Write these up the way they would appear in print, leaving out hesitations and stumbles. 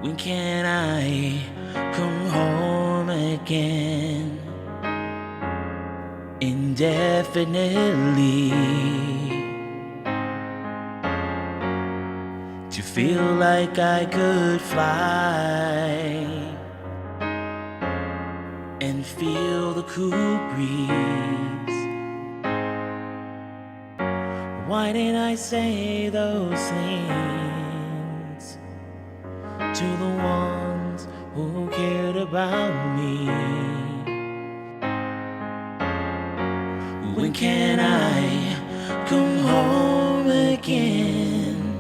When can I come home again? Indefinitely, to feel like I could fly and feel the cool breeze. Why didn't I say those things to the ones who cared about me? When can I come home again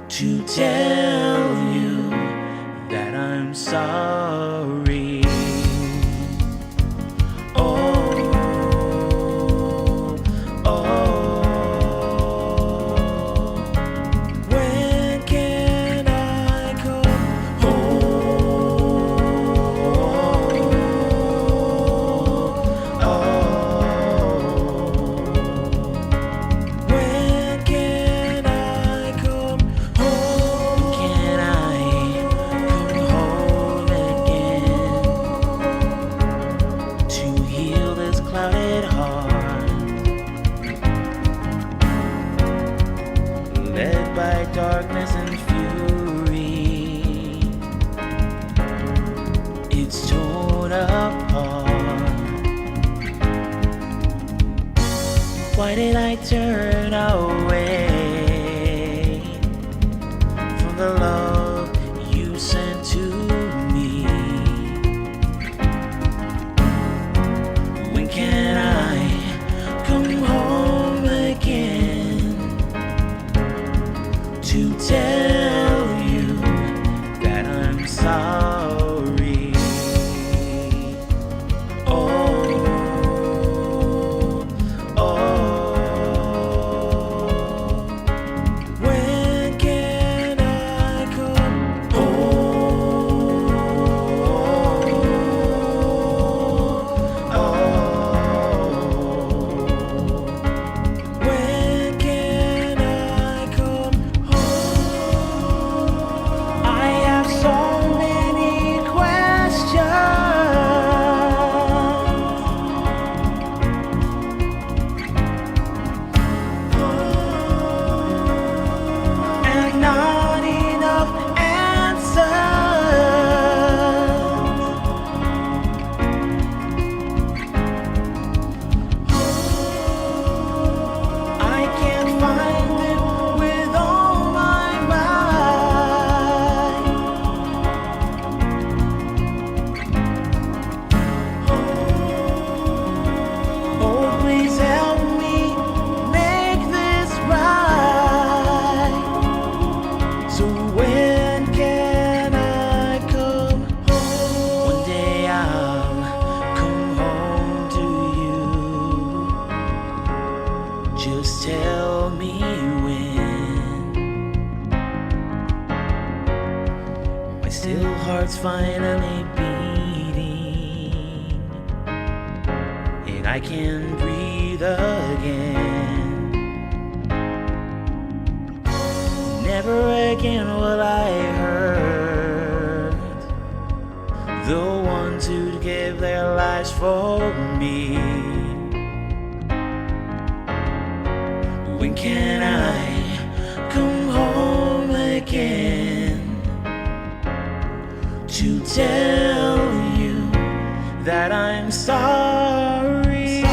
to tell you that I'm sorry? Led by darkness and fury, it's torn apart. Why did I turn away from the love you sent to me? When can I come home again to tell you that I'm sorry? When can I come home? When can I come home? I have so many questions and not enough answers. I can't find it with all my might. Oh, please help me make this right. So when can I come home? One day I'll come home to you. Just tell me when. My still heart's finally beating, and I can breathe again. Never again will I hurt the ones who'd give their lives for me. When can I come home again to tell you that I'm sorry?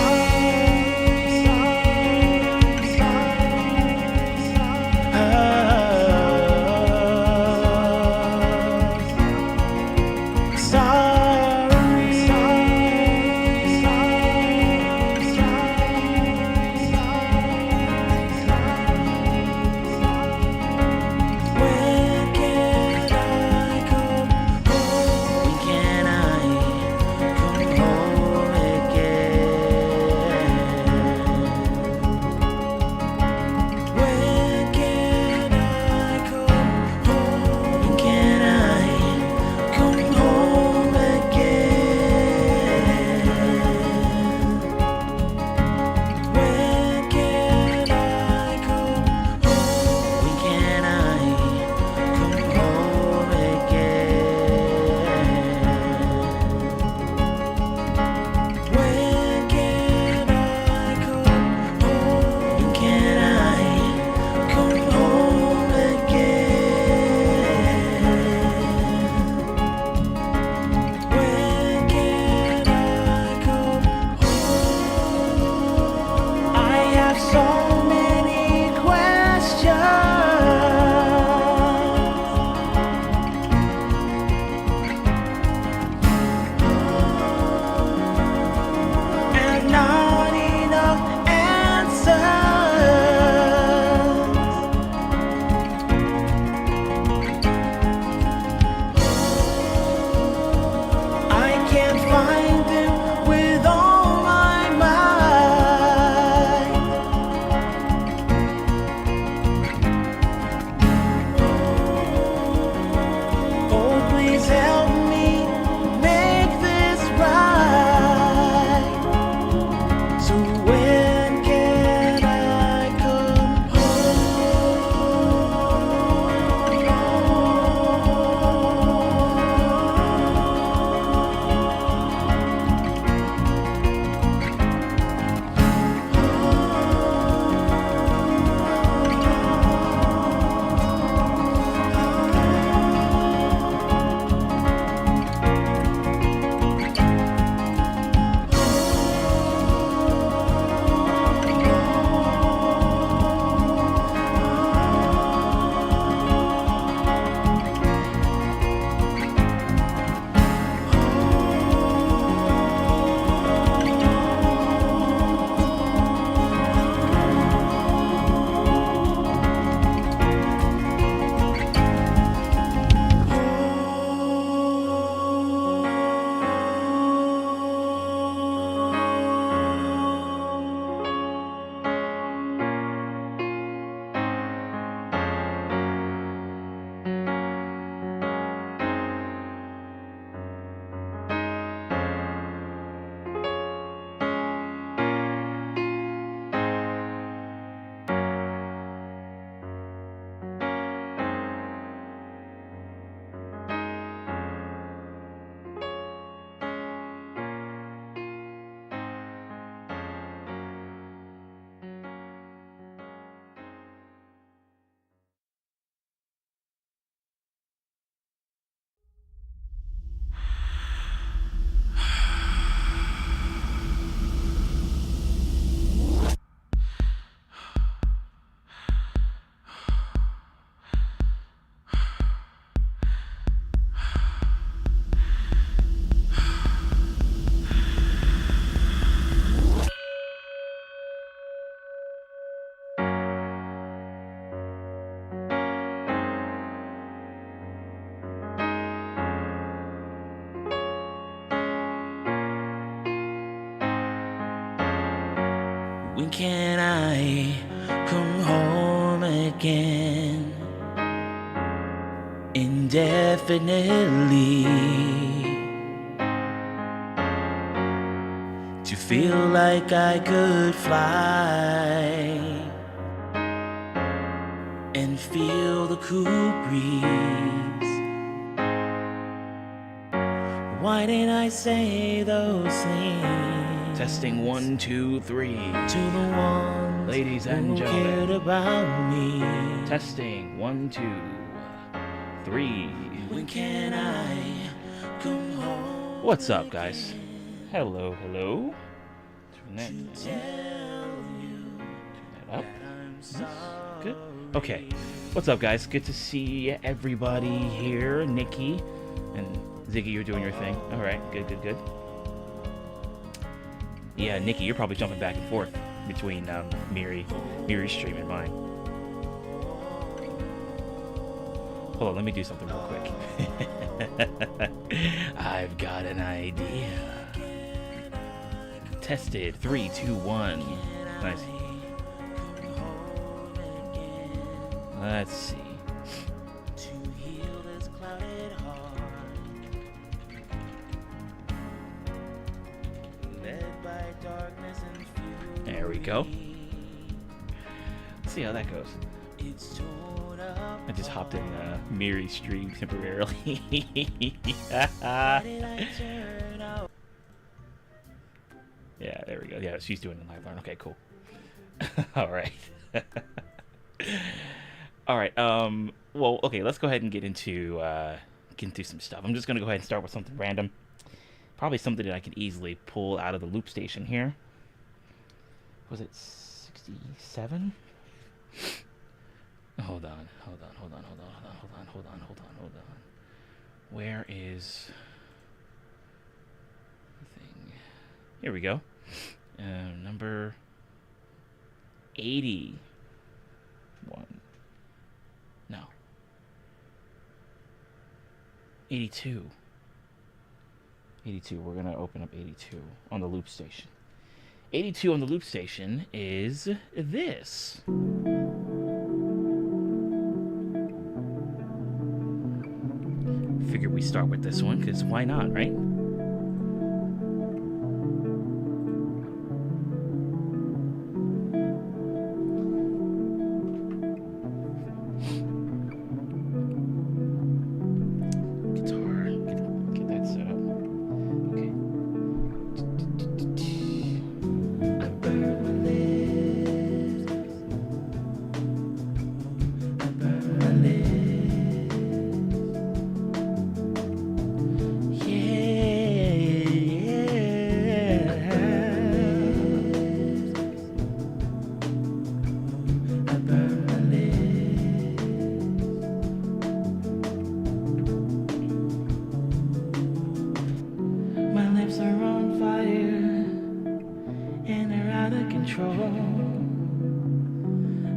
When can I come home again? Indefinitely, to feel like I could fly and feel the cool breeze. Why didn't I say those things? Testing 1, 2, 3. To the ones Ladies and who cared gentlemen. about me. Testing 1, 2, 3. When can I come home? What's up, guys? Hello, hello. Turn that up. Good. Okay. What's up, guys? Good to see everybody here. Nikki and Ziggy, you're doing your thing. All right. Good, good, good. Yeah, Nikki, you're probably jumping back and forth between Miri's stream and mine. Hold on, let me do something real quick. I've got an idea. Tested. 3, 2, 1. Nice. Let's see. There we go. Let's see how that goes. I just hopped in Miri's stream temporarily. Yeah, there we go. Yeah, she's doing the live learn. Okay, cool. All right. All right. Well, okay. Let's go ahead and get into some stuff. I'm just gonna go ahead and start with something random. Probably something that I can easily pull out of the loop station here. Was it 67? Hold on. Where is the thing? Here we go. Number 81. No. 82. 82. We're going to open up 82 on the loop station. 82 on the loop station is this. Figured we start with this one, because why not, right?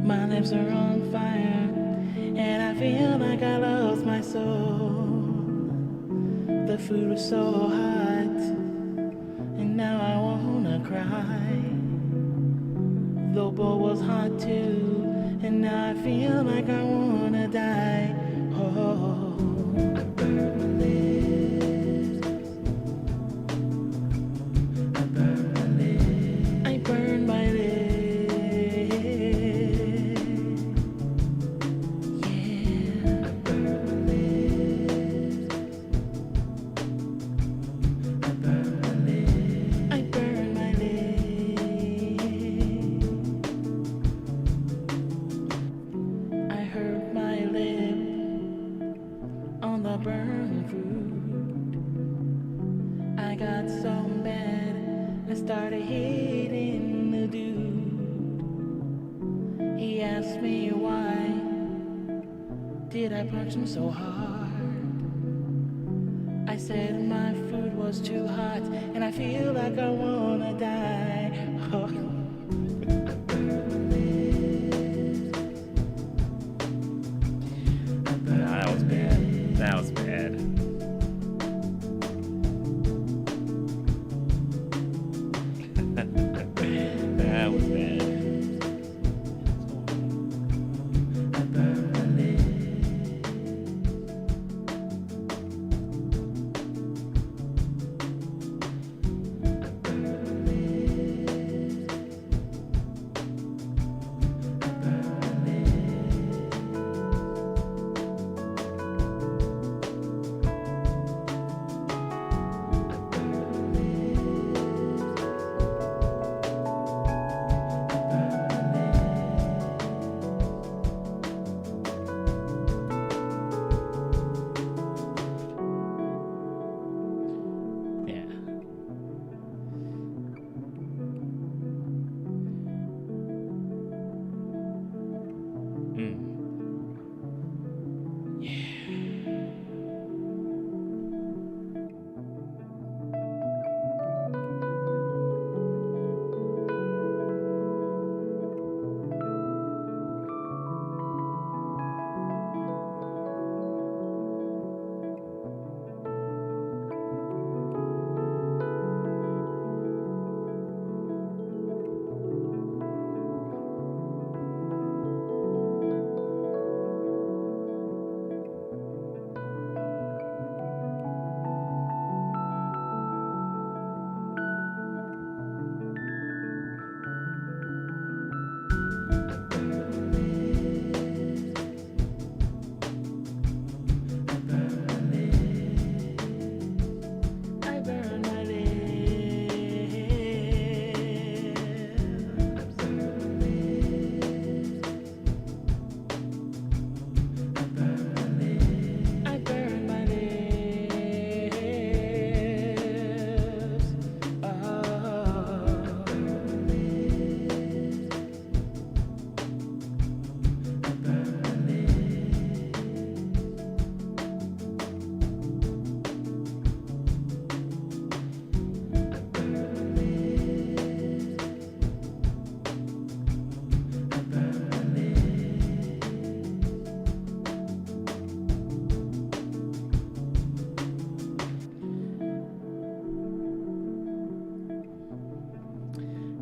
My lips are on fire, and I feel like I lost my soul. The food was so hot, and now I wanna cry. The bowl was hot too, and now I feel like I wanna die. Oh, I burn my lips. I burn my lips. I burn my lips. Burn food. I got so mad, I started hitting the dude. He asked me why did I punch him so hard. I said my food was too hot, and I feel like I wanna die. Oh. That was bad. That was bad.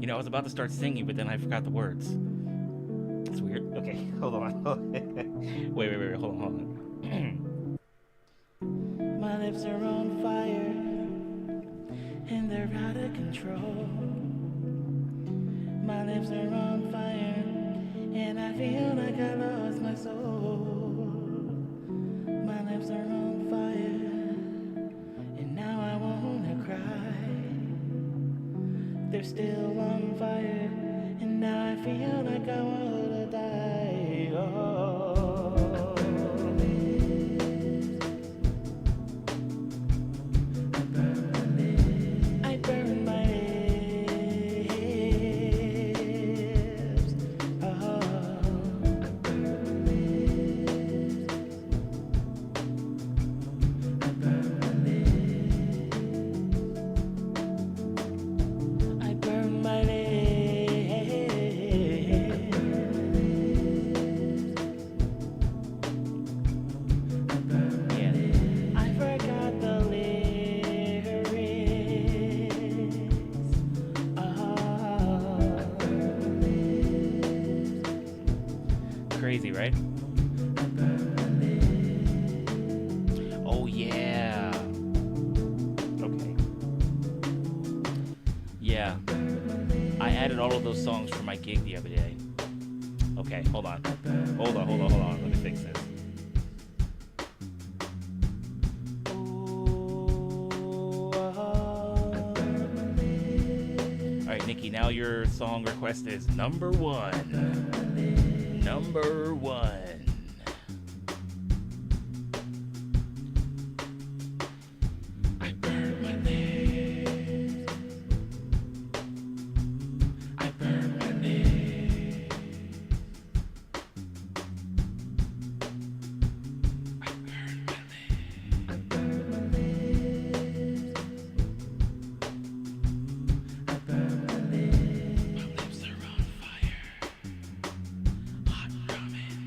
You know, I was about to start singing, but then I forgot the words. It's weird. Okay, hold on. wait, hold on. My lips are on fire, and they're out of control. My lips are on fire, and I feel like I lost my soul. My lips are on fire, and now I wanna cry. They're still on fire, and now I feel like I wanna die. Oh. I burn my lips. Oh. I burn my lips. Yeah, I forgot the lyrics. Crazy, right? Oh yeah. Okay. Yeah. I added all of those songs for my gig the other day. Okay, hold on. Hold on. Let me fix this. Alright, Nikki, now your song request is number one. Number one. I burn my lips. I burn my lips. I burn my lips. I burn my lips. My lips are on fire. Hot ramen.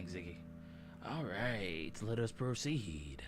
morning, Ziggy. All right, let us proceed.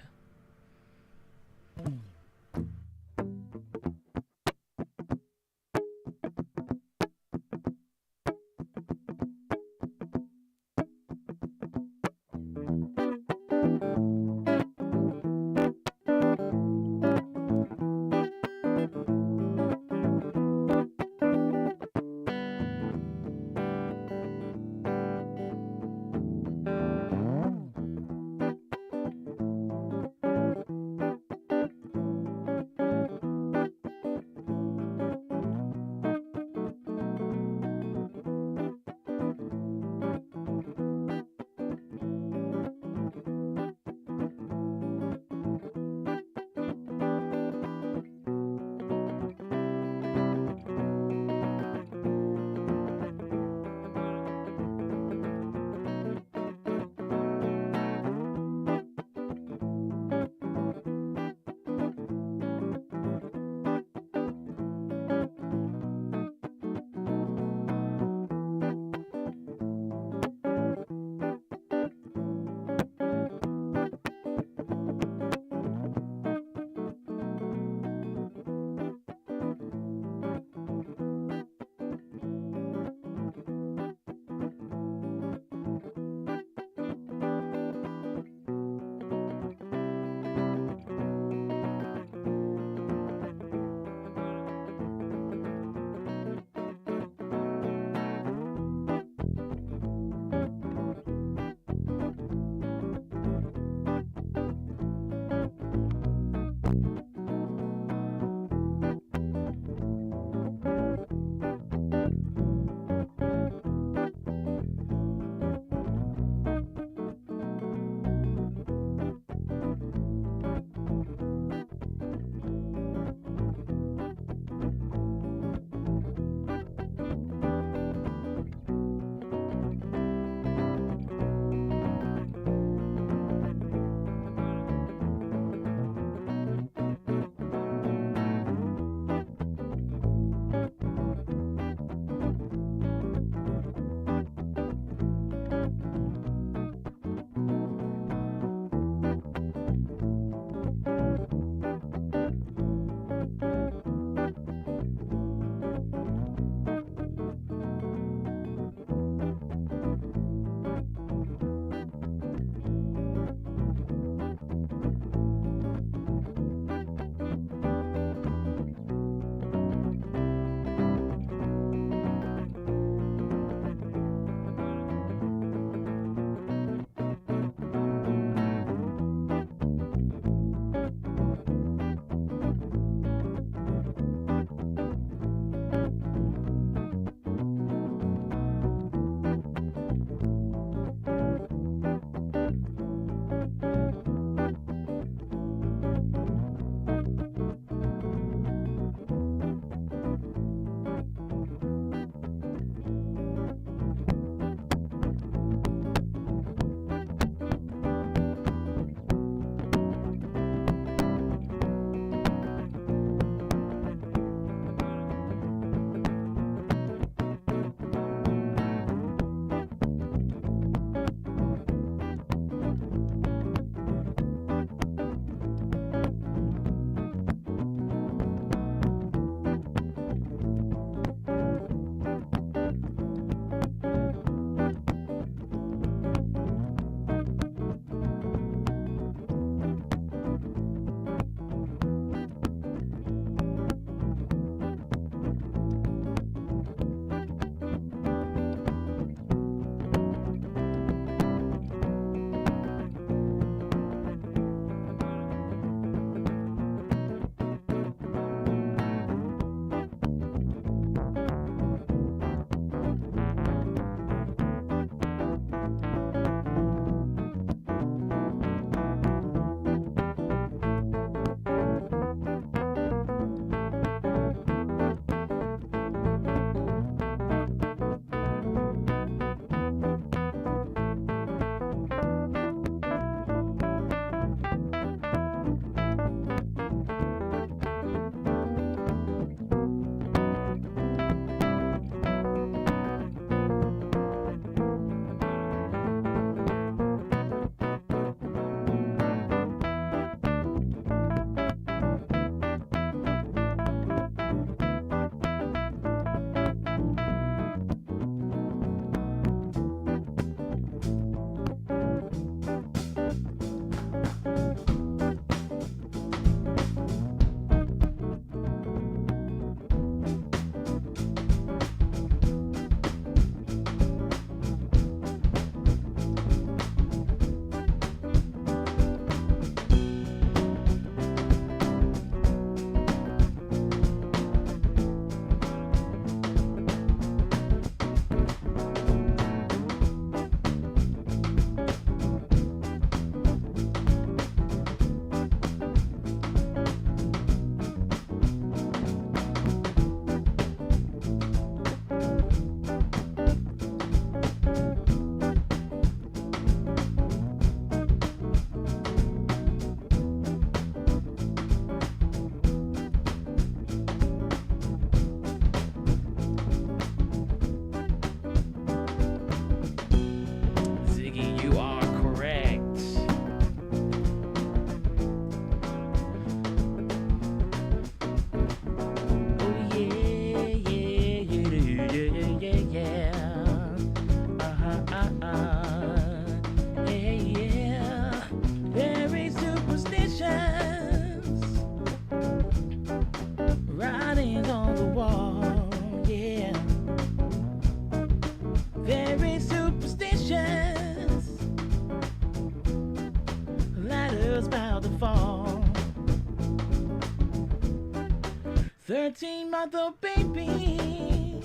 13-month-old baby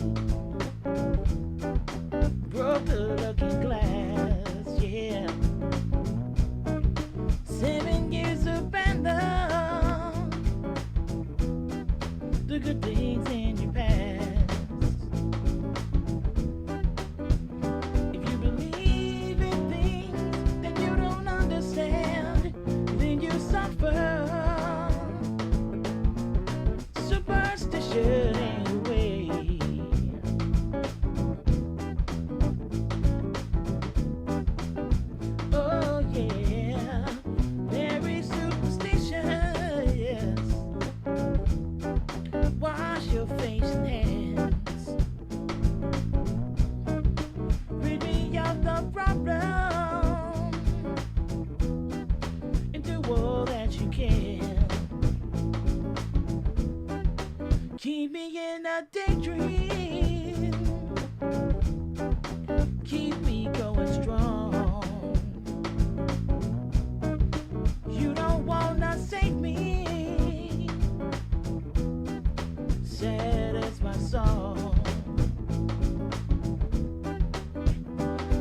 broke the looking glass, yeah. 7 years abandoned the good things in your past. If you believe in things that you don't understand, then you suffer. Superstition ain't the way. Oh yeah, very superstitious. Wash your face and hands. Rid me of the problem and do all that you can. Keep me in a daydream. Keep me going strong. You don't wanna save me. Sad as my song.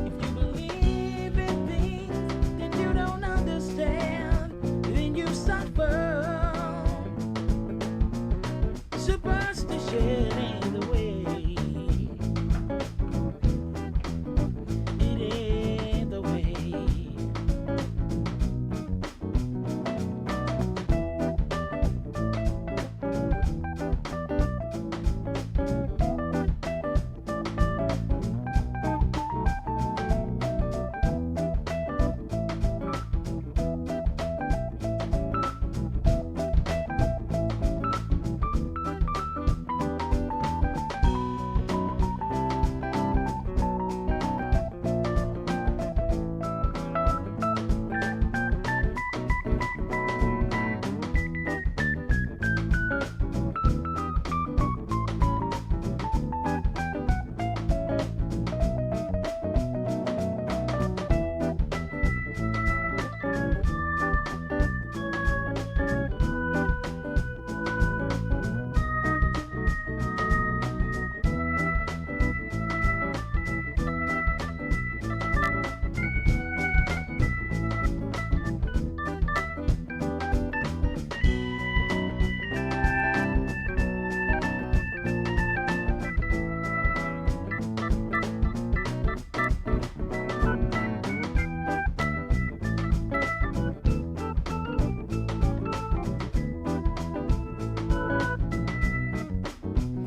If you believe in things that you don't understand, then you suffer. Superstition ain't the way. It ain't the way.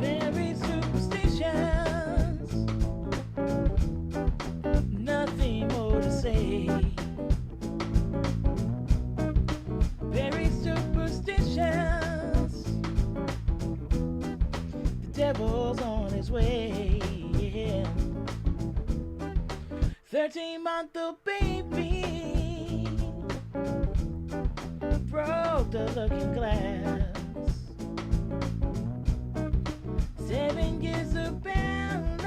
Very superstitious. Nothing more to say. Very superstitious. The devil's on his way. 13-month-old baby broke the looking glass. 7 years abandoned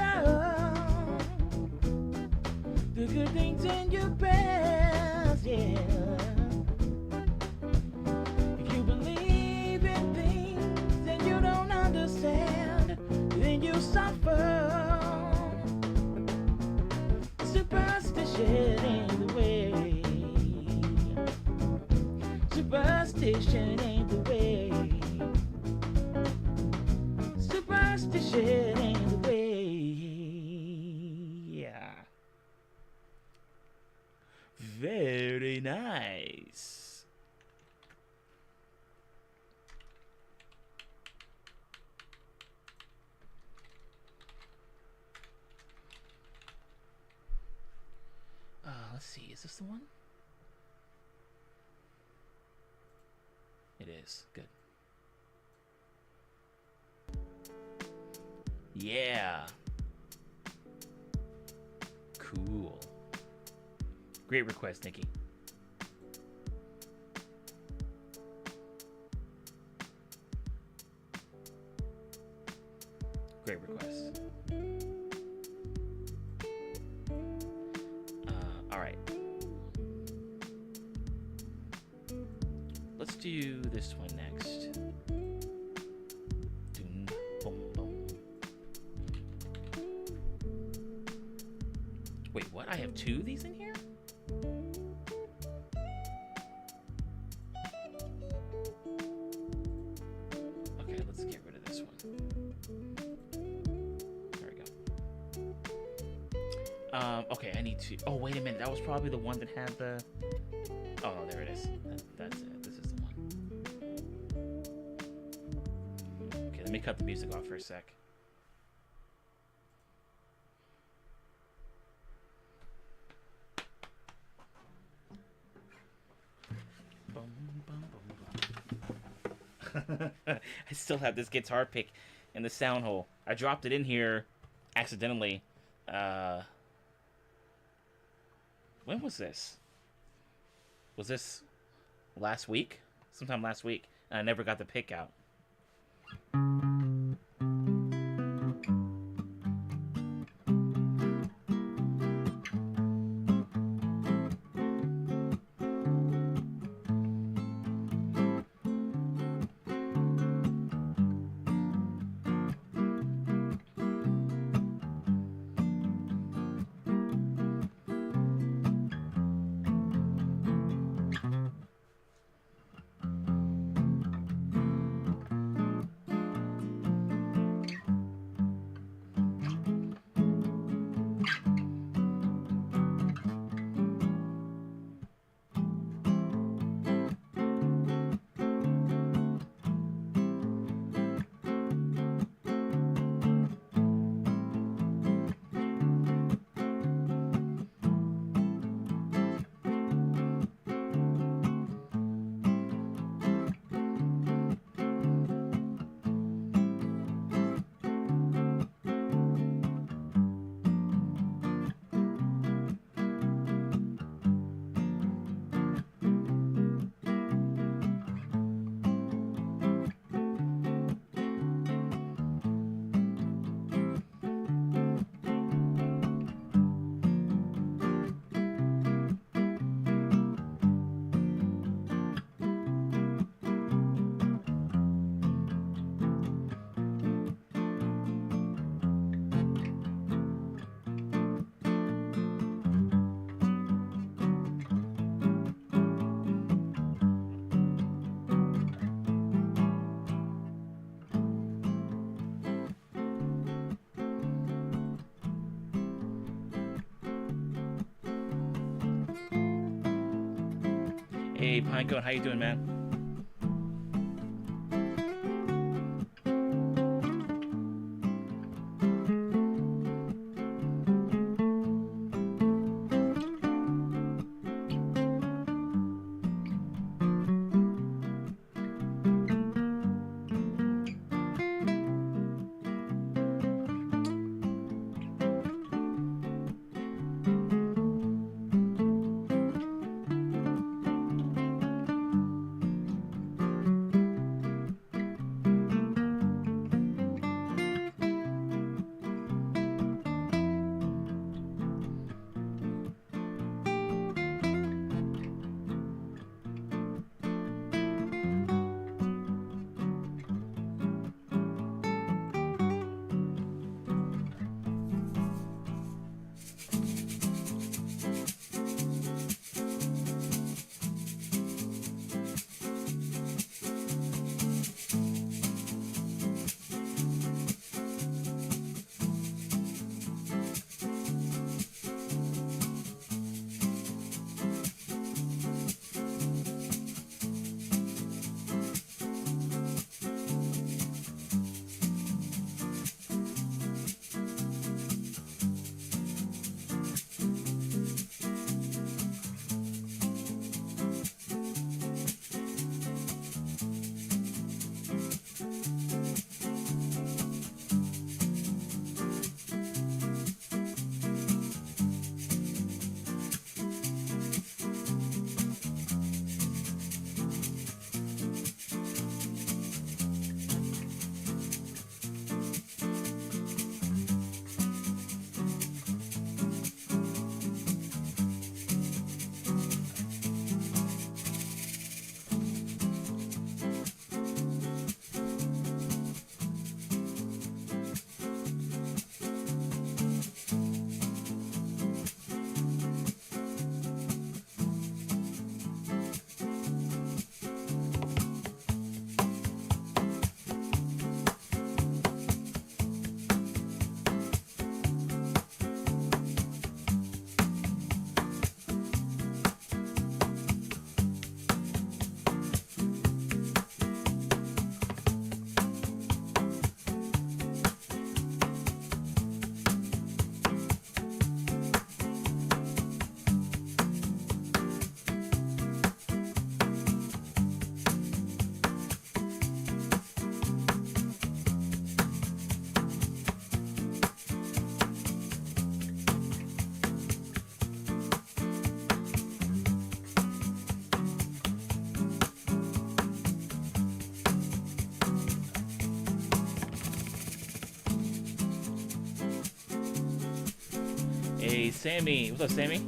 the good things in your past, yeah. If you believe in things that you don't understand, then you suffer. Superstition ain't the way. Superstition ain't the way. Superstition ain't the way. Yeah. Very nice. Let's see, is this the one? It is. Good. Yeah. Cool. Great request, Nikki. Great request. All right. Let's do this one next. Wait, what? I have 2 of these in here? Okay, let's get rid of this one. There we go. Okay, I need to... Oh, wait a minute. That was probably the one that had the... Oh, no, there it is. That's it. This is the one. Okay, let me cut the music off for a sec. I still have this guitar pick in the sound hole. I dropped it in here accidentally. When was this? Was this last week? Sometime last week. And I never got the pick out. Hey, Pinecone, how you doing, man? Hey, Sammy. What's up, Sammy?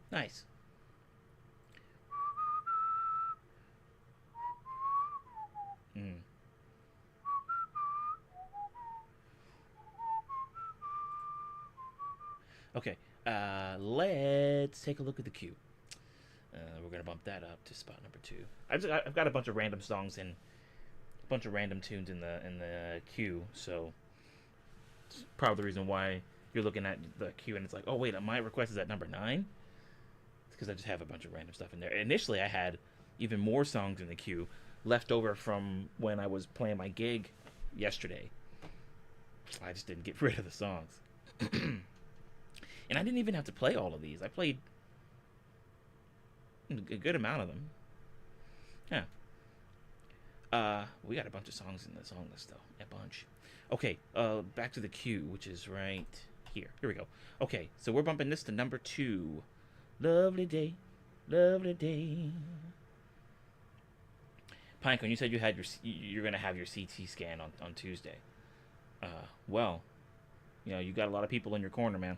Nice. Mm. Okay, let's take a look at the queue. We're gonna bump that up to spot number 2. I've got a bunch of random songs and a bunch of random tunes in the queue, so it's probably the reason why you're looking at the queue and it's like, oh wait, my request is at number 9. It's because I just have a bunch of random stuff in there. Initially, I had even more songs in the queue left over from when I was playing my gig yesterday. I just didn't get rid of the songs. And I didn't even have to play all of these. I played a good amount of them. Yeah. We got a bunch of songs in the song list, though. A bunch. Okay, back to the queue, which is right here. Here we go. Okay, so we're bumping this to number 2. Lovely day, lovely day. Pinecone, you said you're gonna have your CT scan on Tuesday. Well, you got a lot of people in your corner, man.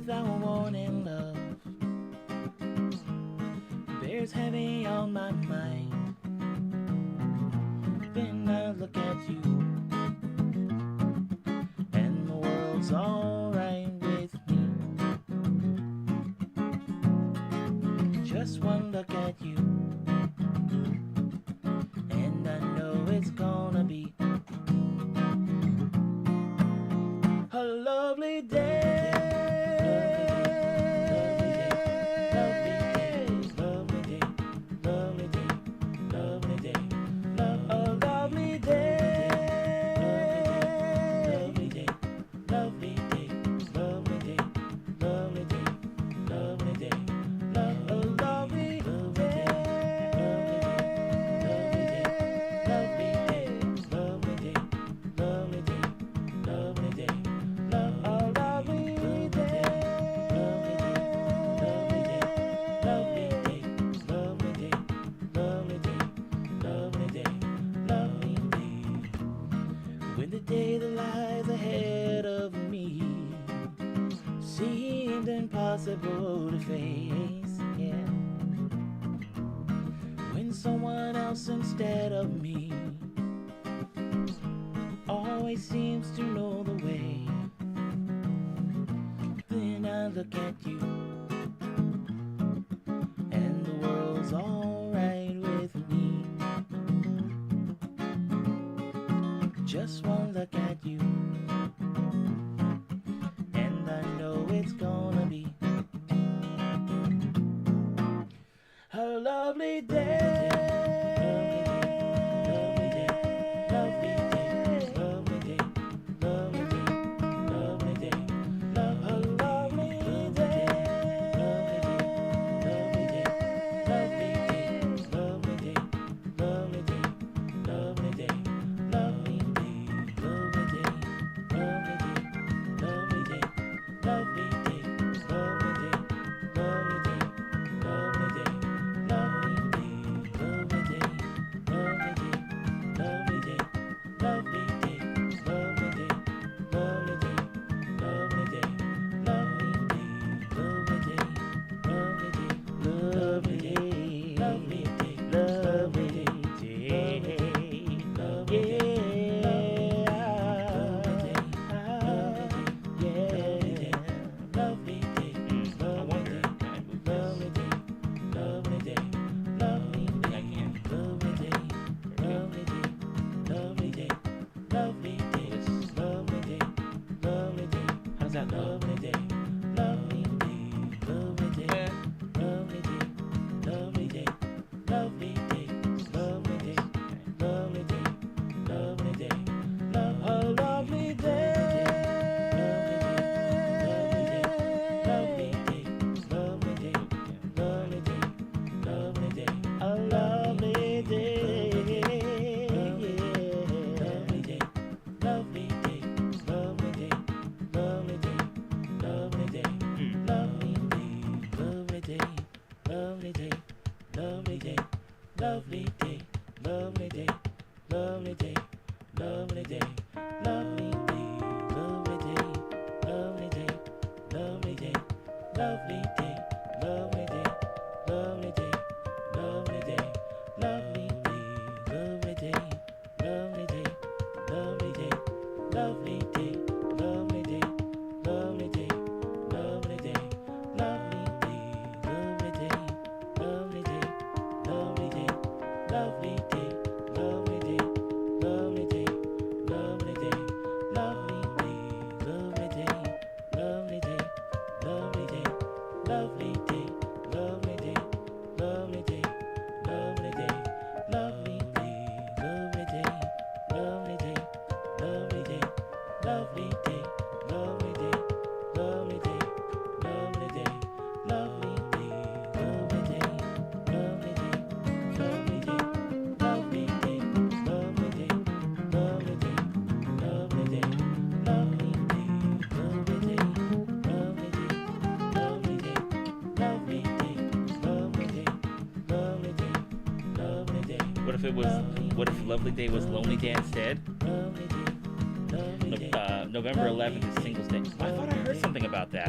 without warning, love bears heavy on my mind. Then I look at you, and the world's alright with me. Just one look at you, and I know it's gonna be a lovely day. When the day that lies ahead of me seemed impossible to face, yeah. When someone else instead of me always seems to know the way, then I look at you, and the world's alright with me. Just one look at you, and I know it's gonna be a lovely day. What if Lovely Day was Lonely Day instead? November 11th is Singles Day. I thought I heard something about that.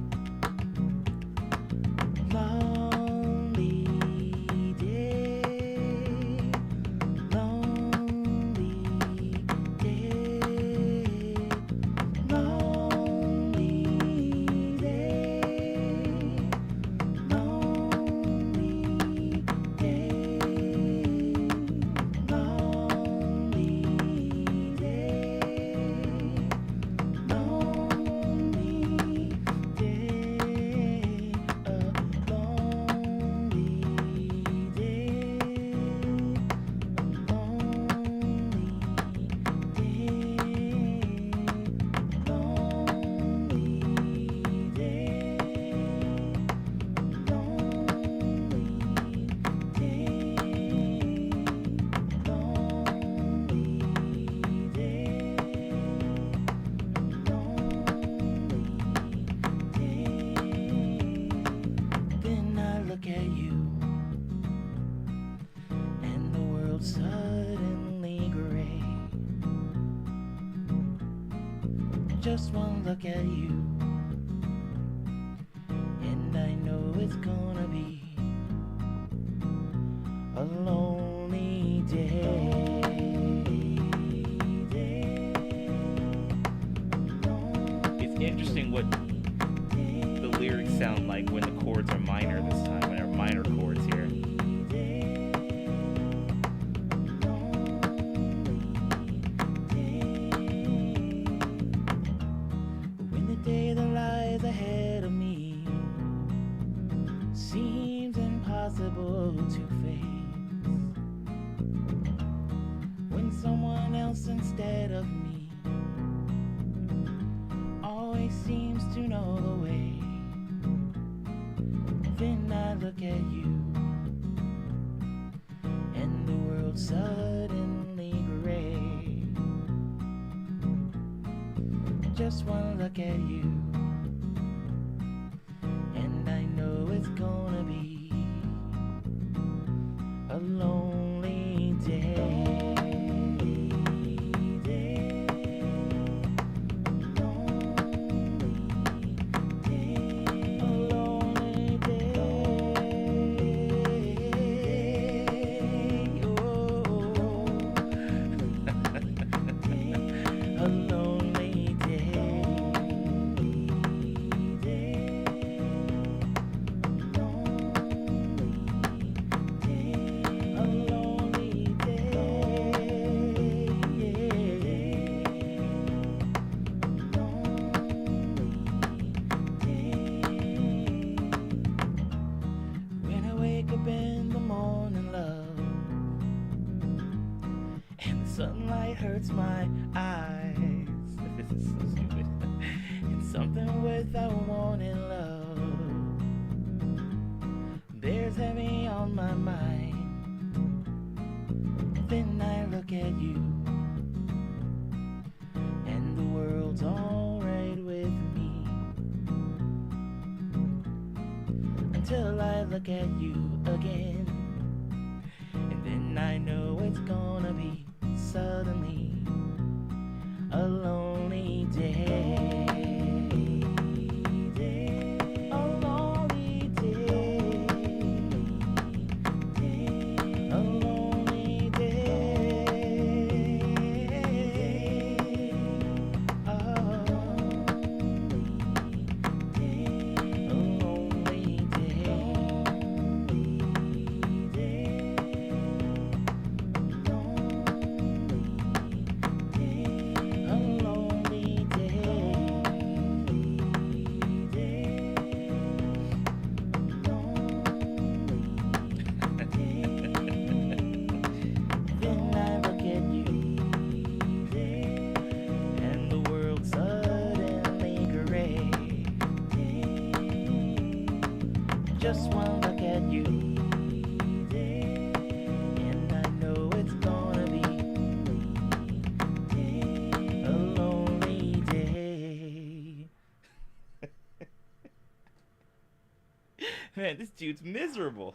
Just one look at you, and I know it's gonna be a lonely day. It's interesting what the lyrics sound like when the chords are minor this time, when they're minor chords here. When the day that lies ahead of me seems impossible to face, when someone else instead of me always seems to know the way, then I look at you and the world suddenly gray. Just one look at you, and I know it's gonna be a lonely day. Sunlight hurts my eyes. This is so stupid. It's something without wanting love bears heavy on my mind. Then I look at you, and the world's alright with me. Until I look at you again, and then I know it's gonna be suddenly a lonely day. A lonely day. A lonely day. A lonely day. Just one look at you, and I know it's gonna be a lonely day. Man, this dude's miserable.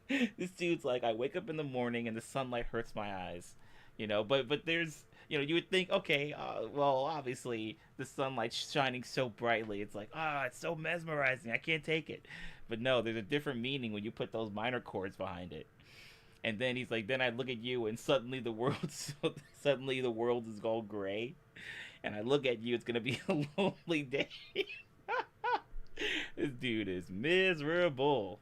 This dude's like, I wake up in the morning and the sunlight hurts my eyes, you know. But there's, you know, you would think, okay, well, obviously the sunlight's shining so brightly, it's like, it's so mesmerizing, I can't take it. But no, there's a different meaning when you put those minor chords behind it. And then he's like, then I look at you and suddenly the world's suddenly the world is all gray, and I look at you, it's gonna be a lonely day. This dude is miserable.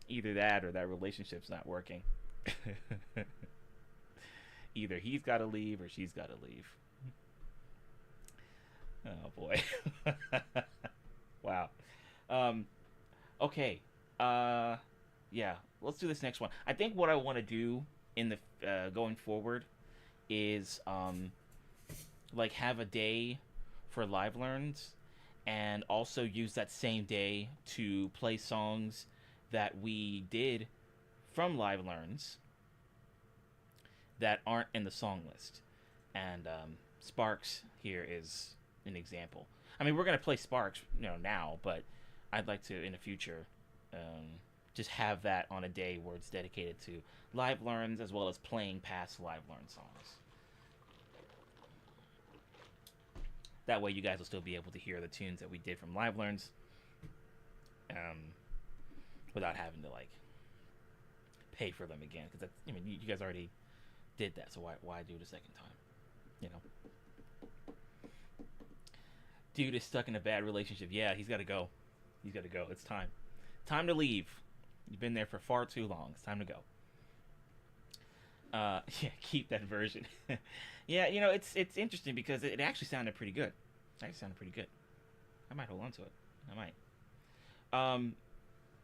Either that or that relationship's not working. Either he's got to leave or she's got to leave. Oh boy. Wow. Okay. Yeah. Let's do this next one. I think what I want to do in the going forward is like have a day for live learns, and also use that same day to play songs that we did from live learns that aren't in the song list. And Sparks here is an example. I mean, we're gonna play Sparks, you know, now, but I'd like to in the future just have that on a day where it's dedicated to live learns as well as playing past live learn songs. That way you guys will still be able to hear the tunes that we did from Live Learns, without having to like pay for them again. Because I mean, you guys already did that, so why do it a second time? You know. Dude is stuck in a bad relationship. Yeah, he's got to go. He's got to go. It's time. Time to leave. You've been there for far too long. It's time to go. Yeah, keep that version. Yeah, you know, it's interesting because it actually sounded pretty good. It actually sounded pretty good. I might hold on to it. I might.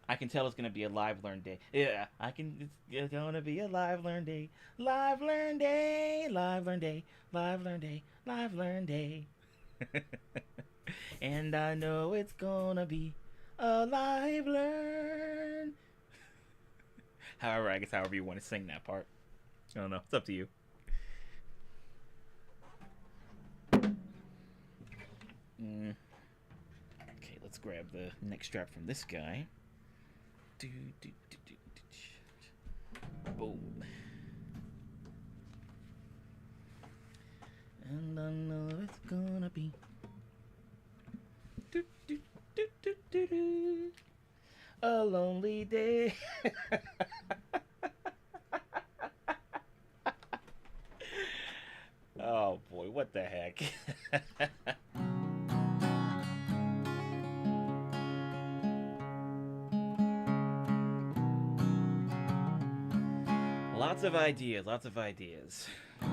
I can tell it's gonna be a live learn day. Yeah, it's gonna be a live learn day. Live learn day. Live learn day. Live learn day. Live learn day. And I know it's gonna be a live learn. However, I guess however you want to sing that part. I don't know. It's up to you. Okay, let's grab the neck strap from this guy. Boom. And I know it's gonna be a lonely day. Oh boy, what the heck? Lots of ideas, lots of ideas. Let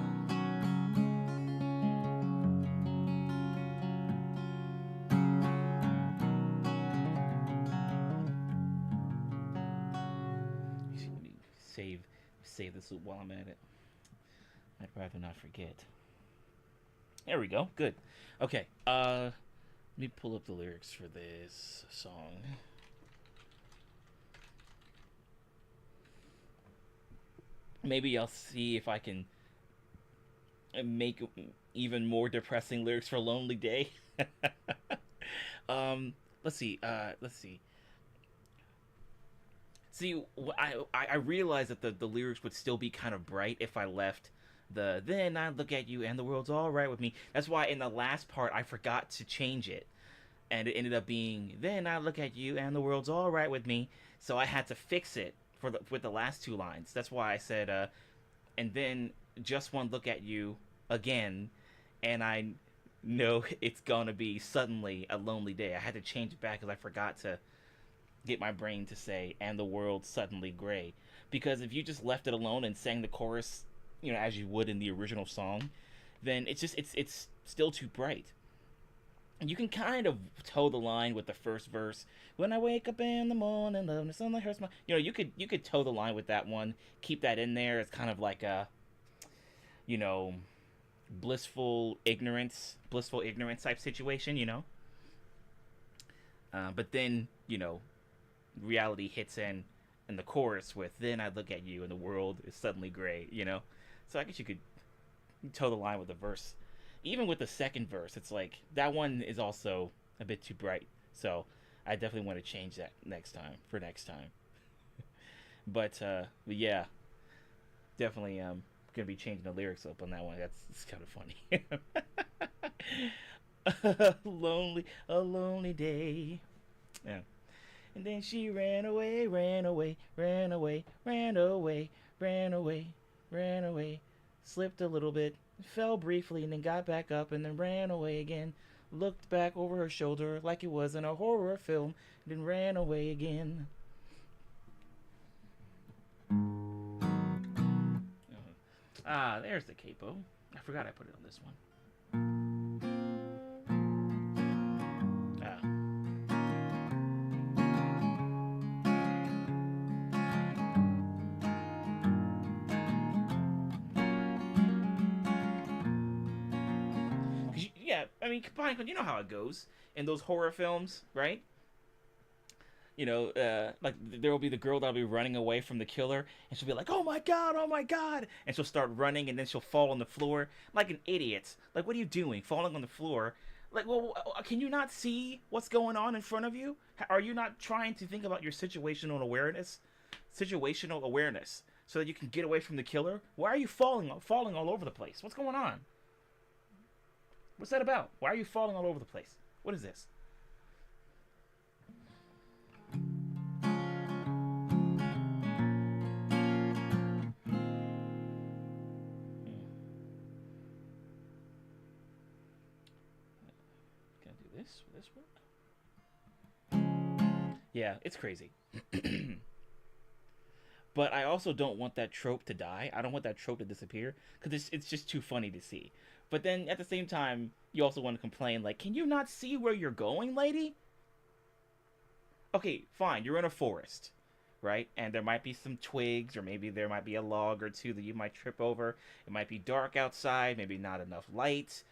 me save this while I'm at it. I'd rather not forget. There we go. Good. Okay. Let me pull up the lyrics for this song. Maybe I'll see if I can make even more depressing lyrics for Lonely Day. Let's see. See, I realized that the lyrics would still be kind of bright if I left the "then I look at you and the world's all right with me." That's why in the last part I forgot to change it, and it ended up being "then I look at you and the world's all right with me." So I had to fix it with the last two lines. That's why I said, "and then just one look at you again, and I know it's gonna be suddenly a lonely day." I had to change it back because I forgot to get my brain to say "and the world suddenly gray," because if you just left it alone and sang the chorus, you know, as you would in the original song, then it's still too bright. And you can kind of toe the line with the first verse. "When I wake up in the morning, love the sunlight hurts my," you know, you could toe the line with that one. Keep that in there. It's kind of like a, you know, blissful ignorance type situation, you know. But then, you know, reality hits in the chorus with "then I look at you and the world is suddenly gray," you know. So I guess you could toe the line with the verse. Even with the second verse, it's like that one is also a bit too bright. So I definitely want to change that next time. But yeah, definitely gonna be changing the lyrics up on that one. It's kind of funny. A lonely day. Yeah. And then she ran away, ran away, ran away, ran away, ran away, ran away. Slipped a little bit, fell briefly, and then got back up and then ran away again. Looked back over her shoulder like it was in a horror film, and then ran away again. Ah, there's the capo. I forgot I put it on this one. Ah. Yeah, I mean, you know how it goes in those horror films, right? You know, like there will be the girl that'll be running away from the killer, and she'll be like, oh my god," and she'll start running, and then she'll fall on the floor like an idiot. Like, what are you doing, falling on the floor? Like, well, can you not see what's going on in front of you? Are you not trying to think about your situational awareness, so that you can get away from the killer? Why are you falling all over the place? What's going on? What's that about? Why are you falling all over the place? What is this? Can I do this? Will this work? Yeah, it's crazy. But I also don't want that trope to die. I don't want that trope to disappear because it's just too funny to see. But then at the same time, you also want to complain like, can you not see where you're going, lady? Okay, fine. You're in a forest, right? And there might be some twigs, or maybe there might be a log or two that you might trip over. It might be dark outside, maybe not enough light.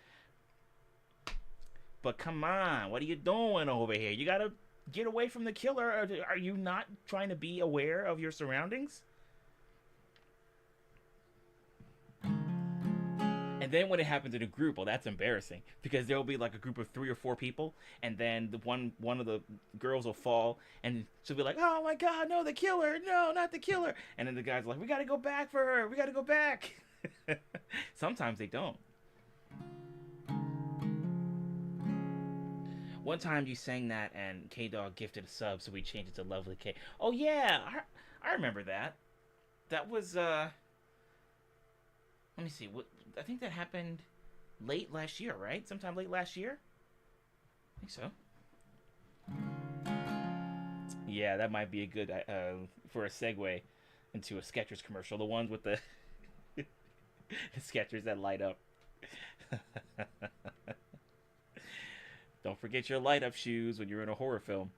But come on, what are you doing over here? You gotta get away from the killer. Are you not trying to be aware of your surroundings? And then when it happens in a group, well, that's embarrassing because there will be like a group of 3 or 4 people, and then the one of the girls will fall, and she'll be like, "Oh my God, no, the killer! No, not the killer!" And then the guys are like, "We gotta go back for her. We gotta go back." Sometimes they don't. One time you sang that, and K Dog gifted a sub, so we changed it to Lovely K. Oh yeah, I remember that. That was let me see. What I think that happened late last year, right? Sometime late last year. I think so. Yeah, that might be a good for a segue into a Skechers commercial. The ones with the the Skechers that light up. Don't forget your light up shoes when you're in a horror film.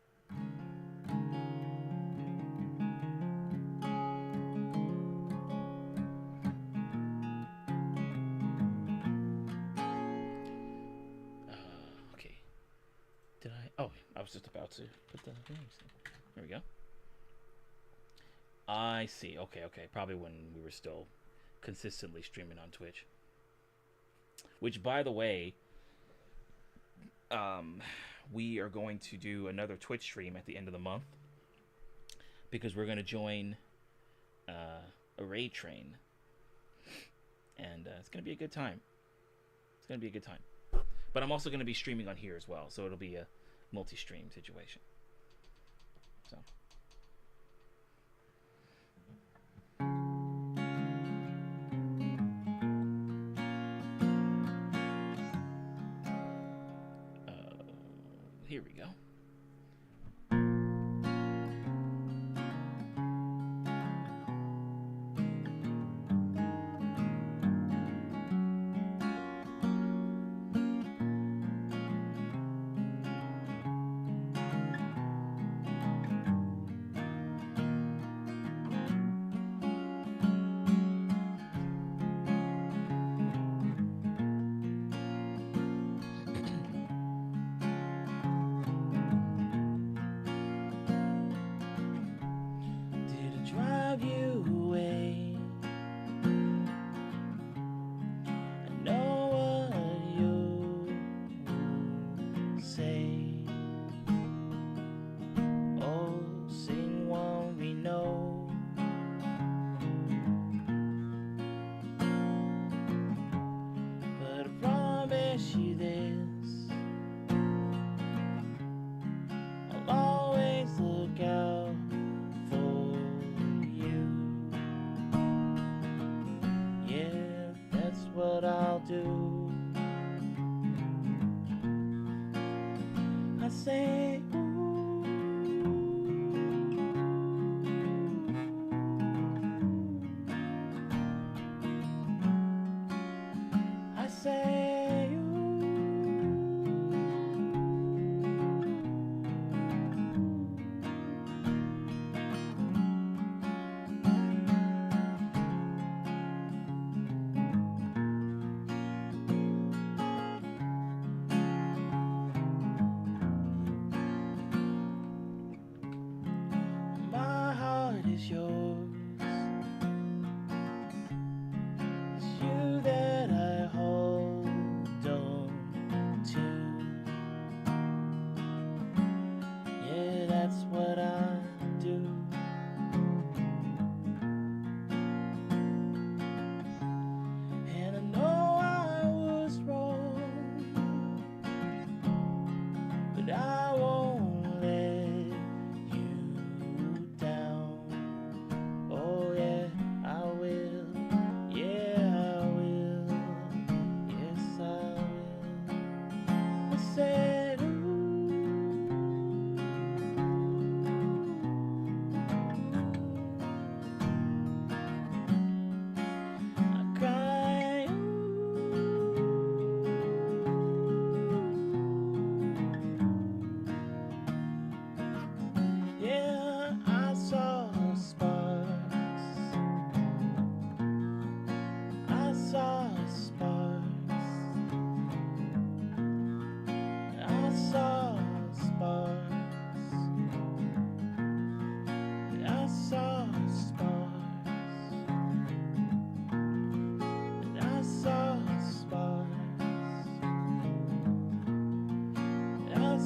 Okay. Did I? Oh, I was just about to put the names in. There we go. I see. Okay, okay. Probably when we were still consistently streaming on Twitch. Which, by the way, we are going to do another Twitch stream at the end of the month because we're going to join a raid train, and it's going to be a good time. It's going to be a good time. But I'm also going to be streaming on here as well, so it'll be a multi-stream situation. So. Here we go.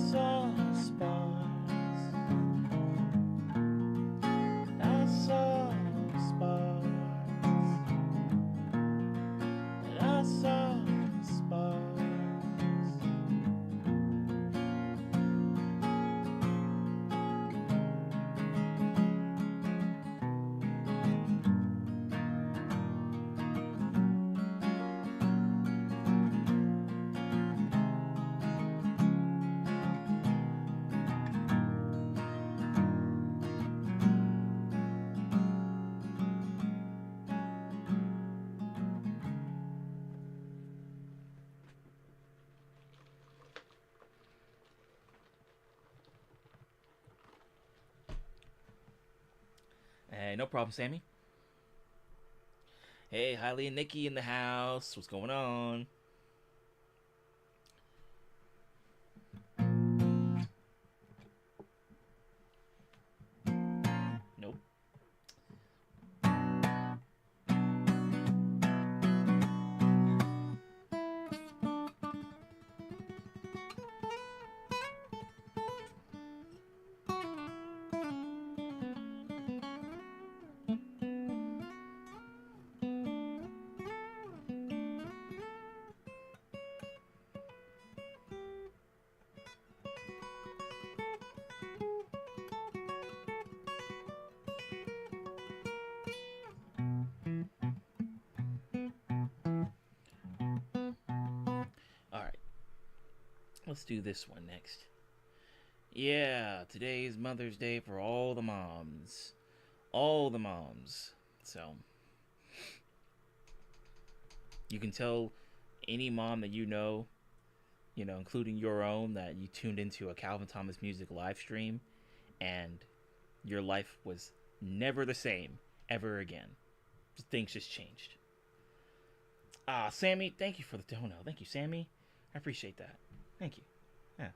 saw sparks. I saw sparks. I saw sparks. Hey, no problem, Sammy. Hey, Hailey and Nikki in the house. What's going on? Nope. Alright. Let's do this one next. Yeah, today's Mother's Day for all the moms. All the moms. So, you can tell any mom that you know, including your own, that you tuned into a Calvin Thomas Music live stream and your life was never the same ever again. Things just changed. Sammy, thank you for the dono. Thank you, Sammy. I appreciate that. Thank you. Yeah.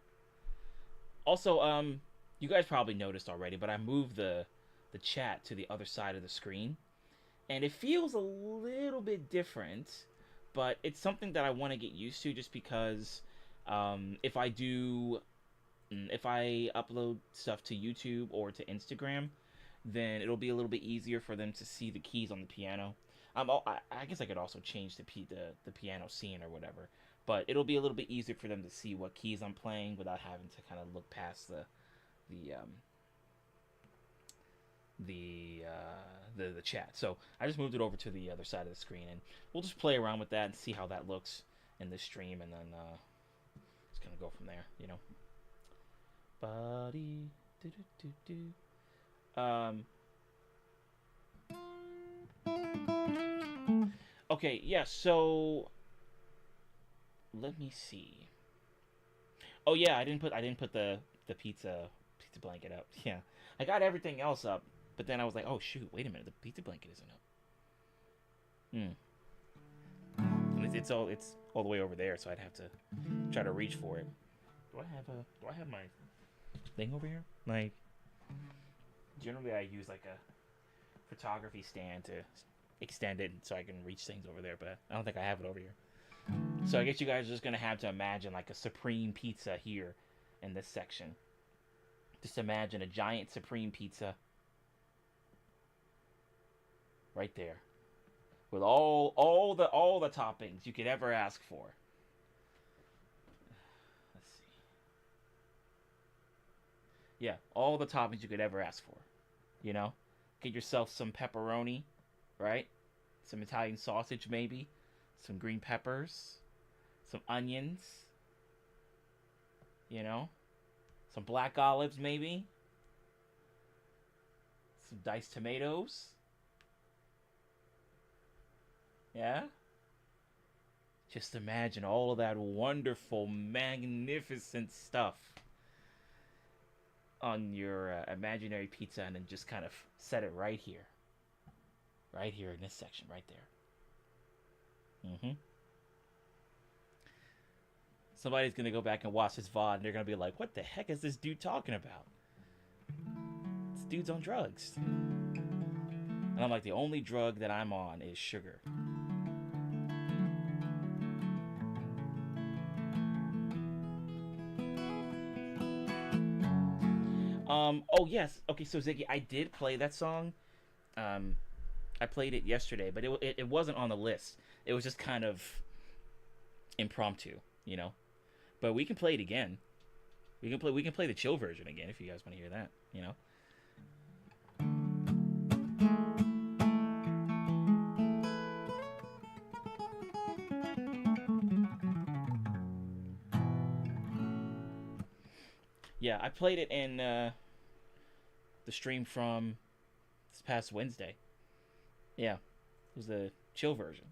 Also, you guys probably noticed already, but I moved the chat to the other side of the screen, and it feels a little bit different, but it's something that I want to get used to, just because if I upload stuff to YouTube or to Instagram, then it'll be a little bit easier for them to see the keys on the piano. I guess I could also change the piano scene or whatever, but it'll be a little bit easier for them to see what keys I'm playing without having to kind of look past the chat. So I just moved it over to the other side of the screen, and we'll just play around with that and see how that looks in this stream, and then just kind of go from there, Body, do do do do. Okay, yeah. So let me see. Oh yeah, I didn't put the pizza blanket up. Yeah, I got everything else up, but then I was like, oh shoot, wait a minute, the pizza blanket isn't up. It's all the way over there, so I'd have to try to reach for it. Do I have my thing over here? Like, generally I use like a photography stand to extend it so I can reach things over there, but I don't think I have it over here. So I guess you guys are just gonna have to imagine like a supreme pizza here in this section. Just imagine a giant supreme pizza right there, with all the toppings you could ever ask for. Let's see. Yeah, all the toppings you could ever ask for. Get yourself some pepperoni, right? Some Italian sausage, maybe. Some green peppers. Some onions. Some black olives, maybe. Some diced tomatoes. Yeah? Just imagine all of that wonderful, magnificent stuff on your imaginary pizza, and then just kind of set it right here. Right here in this section, right there. Somebody's going to go back and watch this VOD, and they're going to be like, what the heck is this dude talking about? This dude's on drugs. And I'm like, the only drug that I'm on is sugar. Oh yes. Okay. So Ziggy, I did play that song. Um, I played it yesterday, but it wasn't on the list. It was just kind of impromptu, you know. But we can play it again. We can play the chill version again if you guys want to hear that. You know. Yeah, I played it in the stream from this past Wednesday. Yeah, it was the chill version.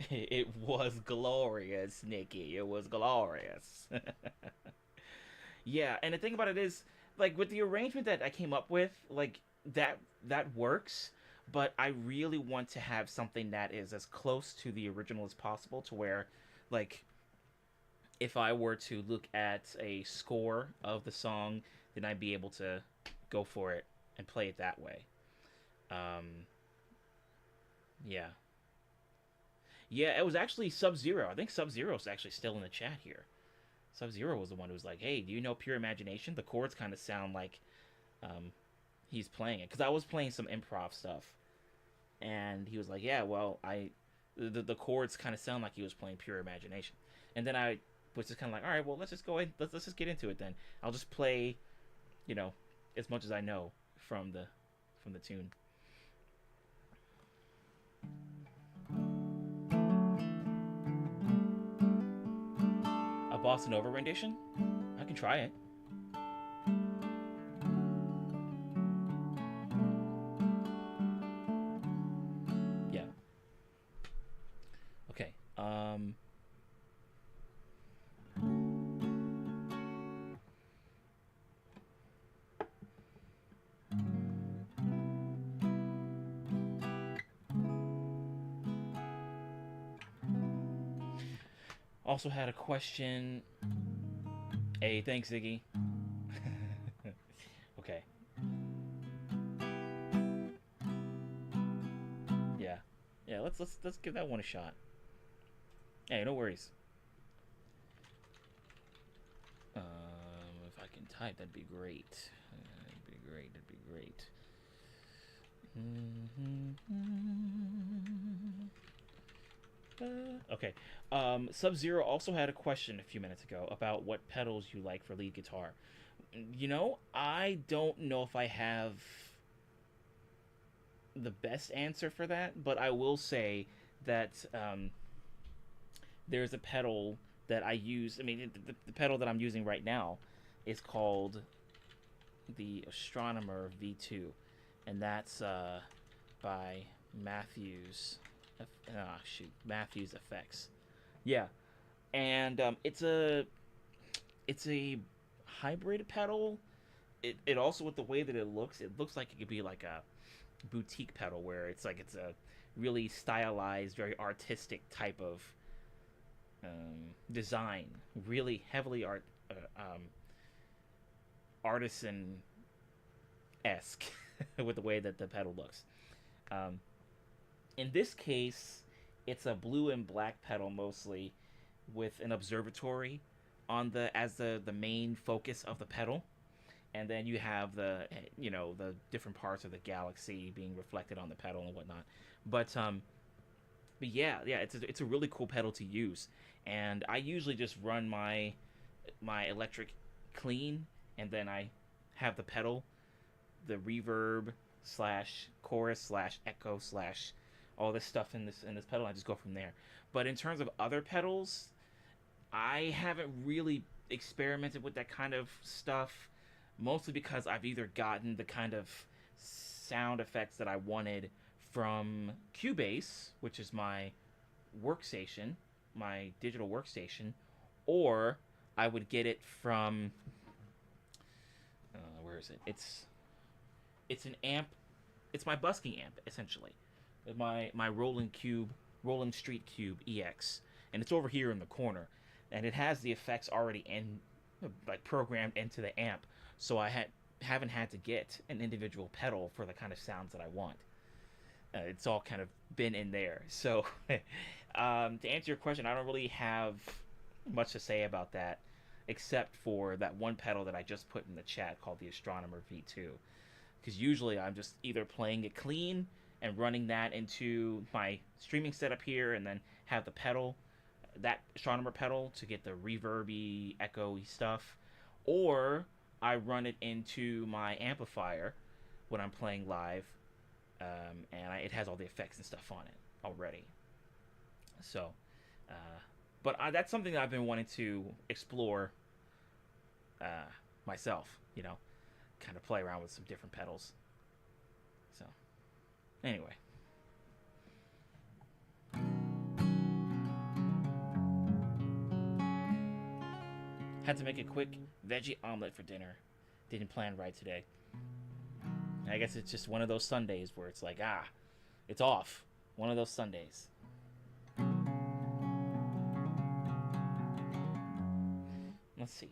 It was glorious, Nikki. It was glorious. Yeah, and the thing about it is, like with the arrangement that I came up with, like that works. But I really want to have something that is as close to the original as possible, to where, like, if I were to look at a score of the song, then I'd be able to go for it and play it that way. Um, yeah, yeah. It was actually Sub Zero. I think Sub Zero is actually still in the chat here. Sub Zero was the one who was like, "Hey, do you know Pure Imagination? The chords kind of sound like um, he's playing it." Because I was playing some improv stuff, and he was like, "Yeah, well, the chords kind of sound like he was playing Pure Imagination." And then I was just kind of like, "All right, well, let's just go ahead. Let's just get into it then. I'll just play, you know, as much as I know from the tune." A bossa nova rendition? I can try it. Yeah. Okay. Also had a question. Hey, thanks, Ziggy. Okay. Yeah. Yeah. Let's give that one a shot. Hey, no worries. If I can type, that'd be great. That'd be great. That'd be great. Okay. Sub Zero also had a question a few minutes ago about what pedals you like for lead guitar. You know, I don't know if I have the best answer for that, but I will say that there's a pedal that I use. I mean, the pedal that I'm using right now is called the Astronomer V2, and that's by Matthews. Matthews Effects. Yeah, and it's a hybrid pedal. It also, with the way that it looks like it could be like a boutique pedal, where it's a really stylized, very artistic type of design, really heavily artisan esque with the way that the pedal looks. Um, in this case, it's a blue and black pedal mostly, with an observatory on the main focus of the pedal, and then you have the different parts of the galaxy being reflected on the pedal and whatnot. But yeah, it's a really cool pedal to use, and I usually just run my electric clean, and then I have the pedal, the reverb slash chorus slash echo slash all this stuff in this pedal. I just go from there. But in terms of other pedals, I haven't really experimented with that kind of stuff, mostly because I've either gotten the kind of sound effects that I wanted from Cubase, which is my workstation, my digital workstation, or I would get it from where is it? It's an amp. It's my busking amp essentially. My Roland Street Cube EX, and it's over here in the corner, and it has the effects already like programmed into the amp, so haven't had to get an individual pedal for the kind of sounds that I want. It's all kind of been in there. So, to answer your question, I don't really have much to say about that. except for that one pedal that I just put in the chat called the Astronomer V2. Because usually I'm just either playing it clean and running that into my streaming setup here, and then have the pedal, that Astronomer pedal, to get the reverby, echoey stuff, or I run it into my amplifier when I'm playing live, it has all the effects and stuff on it already. So, that's something that I've been wanting to explore myself. Kind of play around with some different pedals. So, anyway. Had to make a quick veggie omelet for dinner. Didn't plan right today. I guess it's just one of those Sundays where it's like, it's off. One of those Sundays. Let's see.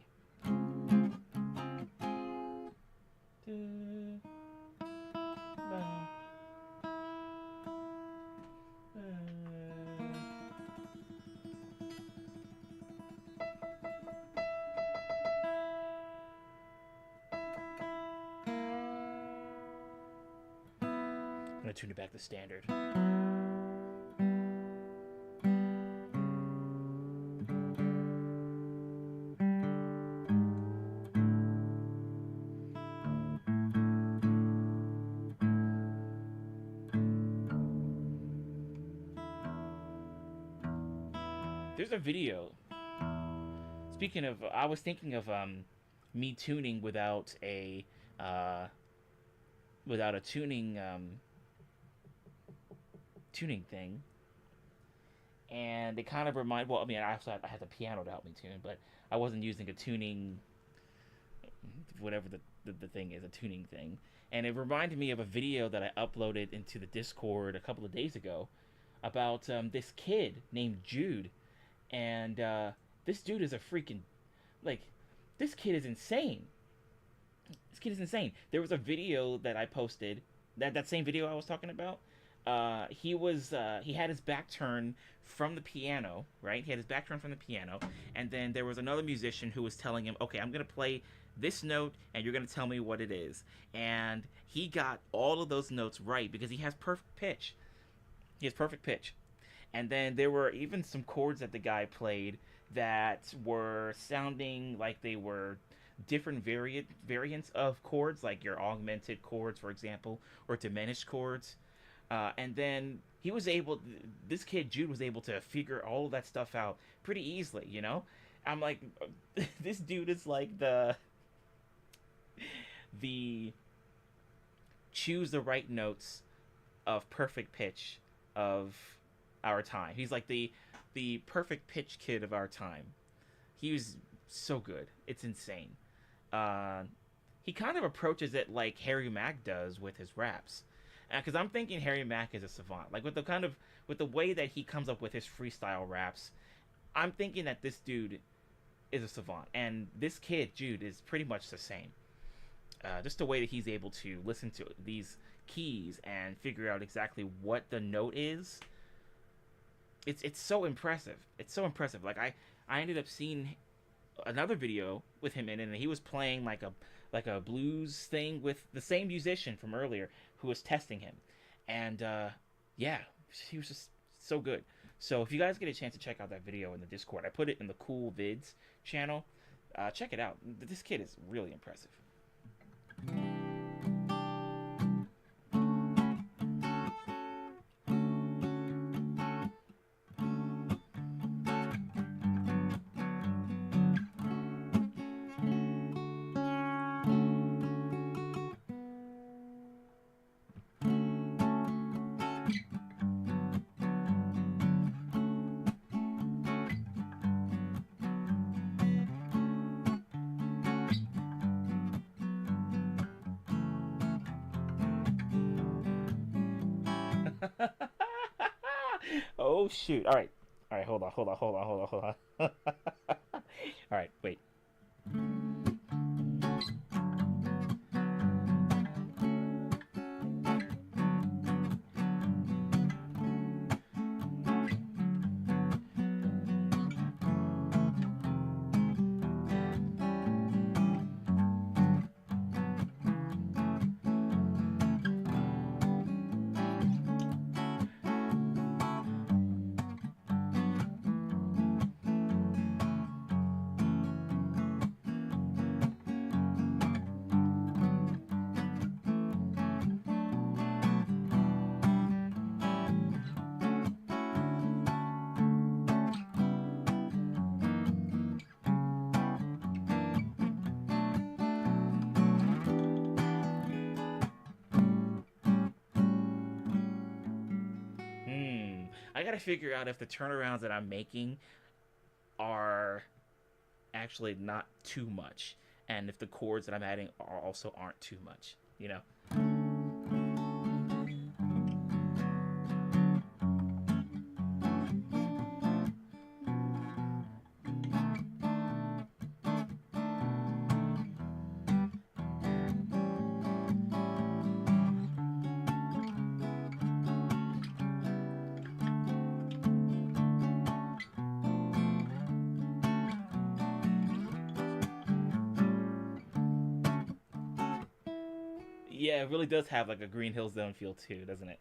I'm gonna tune it back to standard. There's a video. Speaking of, I was thinking of me tuning without a tuning thing, and it kind of reminded. Well, I mean, I had the piano to help me tune, but I wasn't using a tuning, whatever the thing is, a tuning thing, and it reminded me of a video that I uploaded into the Discord a couple of days ago about this kid named Jude. And this dude is a freaking, this kid is insane. This kid is insane. There was a video that I posted, that same video I was talking about. He had his back turned from the piano, right? He had his back turned from the piano, and then there was another musician who was telling him, okay, I'm gonna play this note, and you're gonna tell me what it is. And he got all of those notes right because he has perfect pitch. He has perfect pitch. And then there were even some chords that the guy played that were sounding like they were different variants of chords, like your augmented chords, for example, or diminished chords. And then this kid Jude was able to figure all of that stuff out pretty easily. I'm like, this dude is like the choose the right notes of perfect pitch of our time. He's like the perfect pitch kid of our time. He was so good. It's insane. He kind of approaches it like Harry Mack does with his raps. Because I'm thinking Harry Mack is a savant. Like with the way that he comes up with his freestyle raps, I'm thinking that this dude is a savant. And this kid, Jude, is pretty much the same. Just the way that he's able to listen to these keys and figure out exactly what the note is. It's so impressive. It's so impressive. Like I ended up seeing another video with him in it, and he was playing like a blues thing with the same musician from earlier who was testing him. And yeah, he was just so good. So if you guys get a chance to check out that video in the Discord, I put it in the Cool Vids channel. Check it out. This kid is really impressive. Oh shoot! All right, hold on. All right, wait. gotta figure out if the turnarounds that I'm making are actually not too much, and if the chords that I'm adding are also aren't too much. You know. Yeah, it really does have like a Green Hill Zone feel too, doesn't it?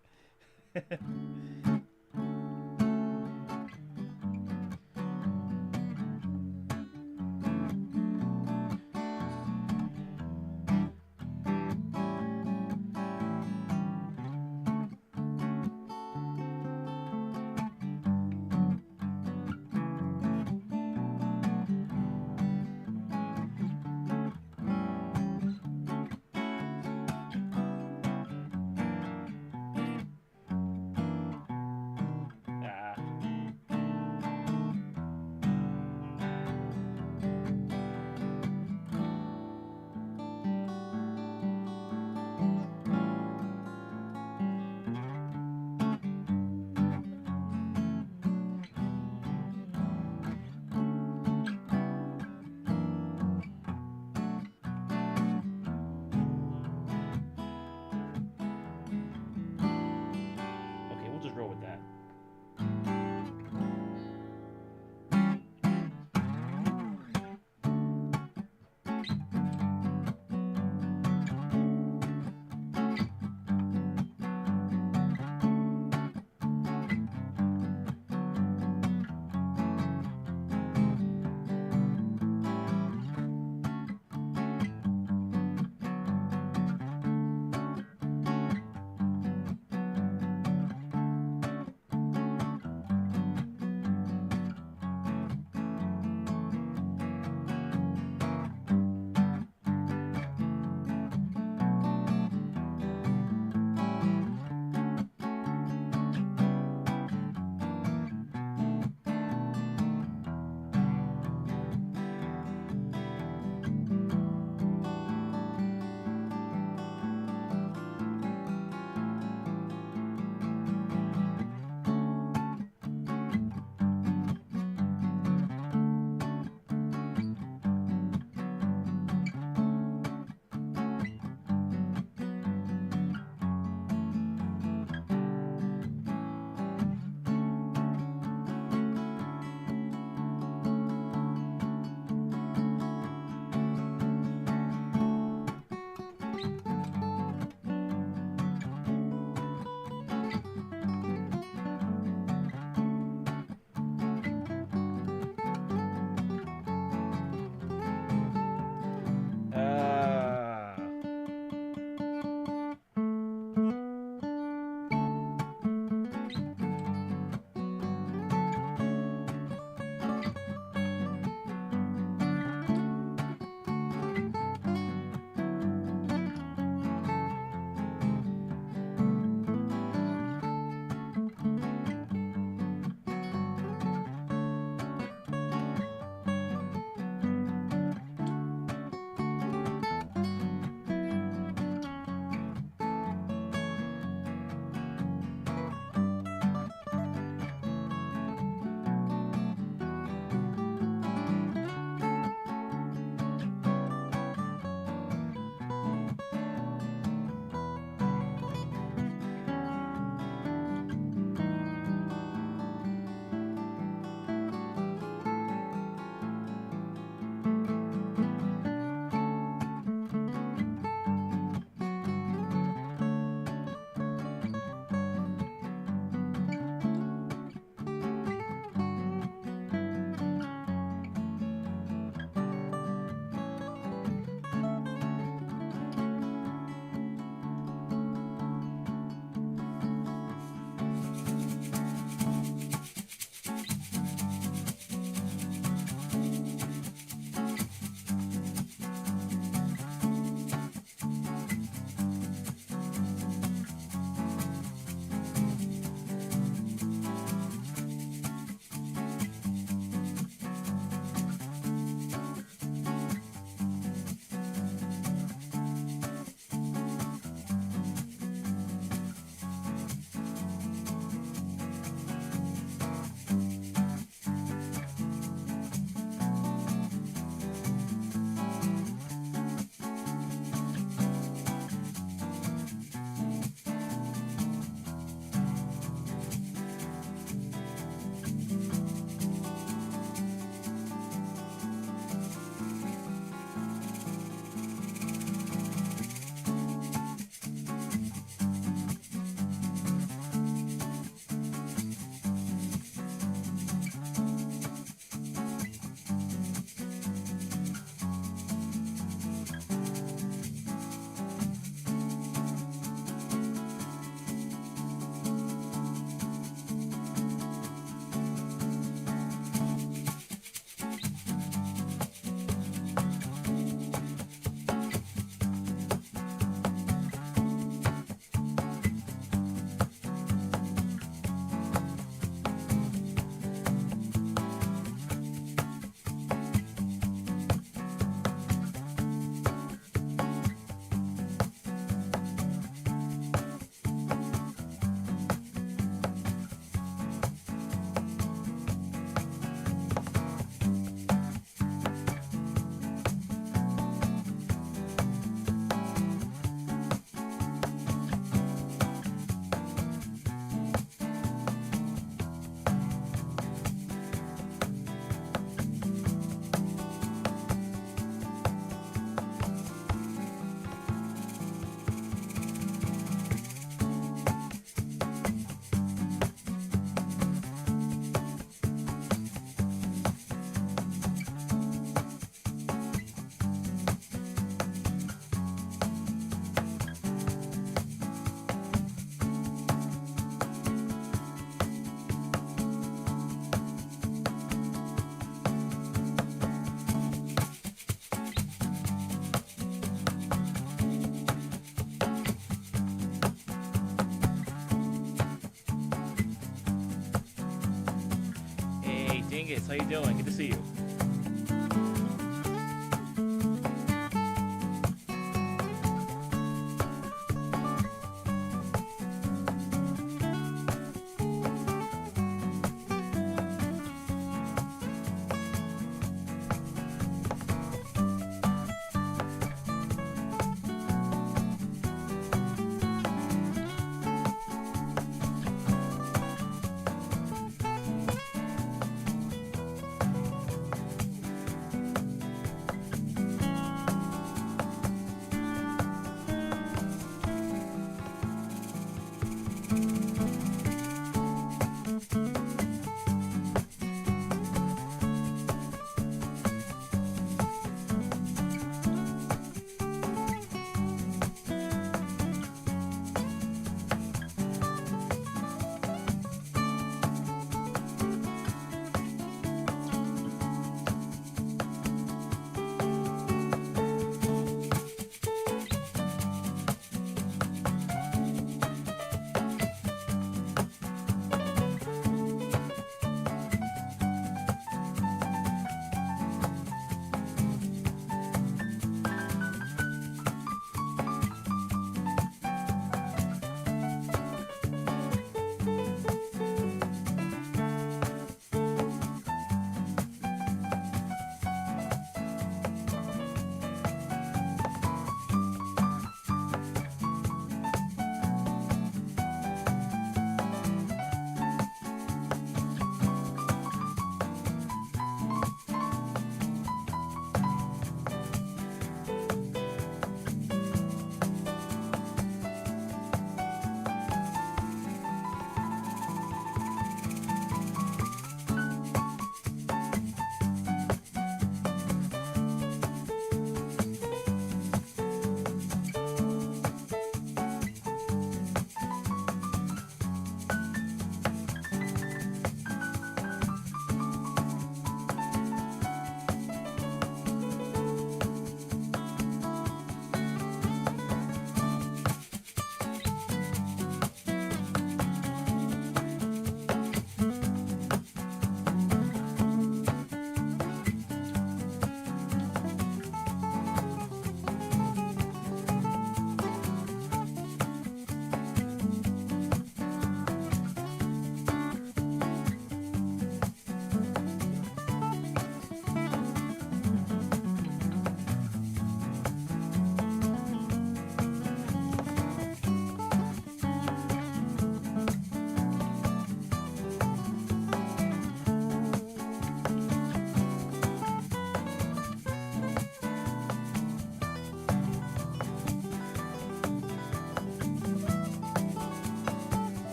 Vegas. How you doing? Good to see you.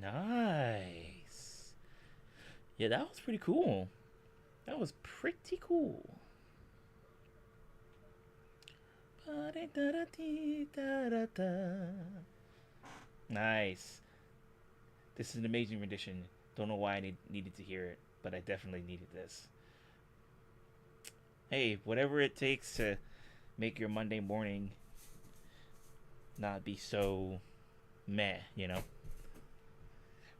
Nice. Yeah, that was pretty cool. That was pretty cool. Nice. This is an amazing rendition. Don't know why I needed to hear it, but I definitely needed this. Hey, whatever it takes to make your Monday morning not be so meh, you know?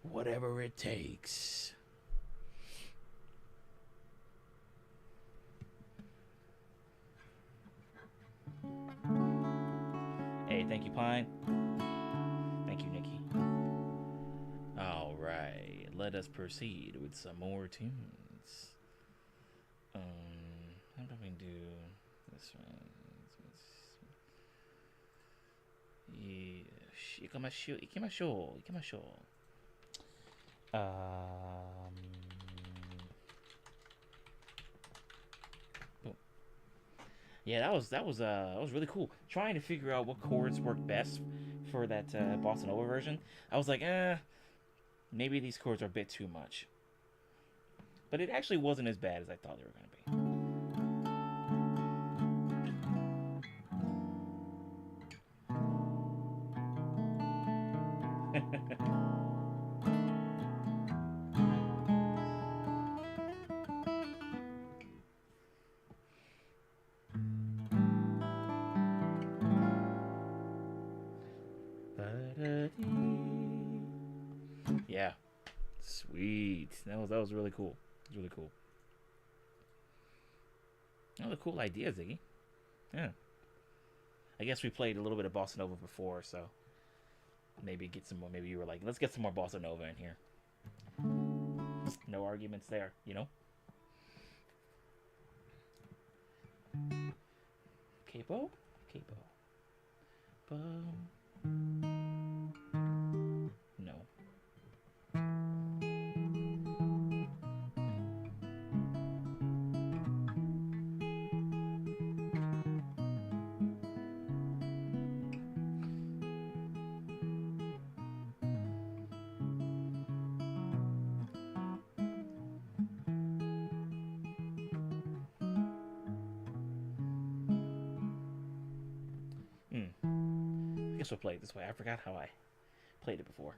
Whatever it takes. Hey, thank you, Pine. Thank you, Nikki. Alright, let us proceed with some more tunes. How do we do this one? Yeah, 行きましょう、行きましょう、行きましょう。Yeah, that was really cool. Trying to figure out what chords work best for that Bossa Nova version. I was like, maybe these chords are a bit too much. But it actually wasn't as bad as I thought they were going to be. Yeah, sweet. That was really cool. It was really cool. That was a cool idea, Ziggy. Yeah. I guess we played a little bit of Bossa Nova before, so maybe get some more. Maybe you were like, let's get some more Bossa Nova in here. No arguments there, you know? Capo? Capo. No. I guess we'll play it this way. I forgot how I played it before.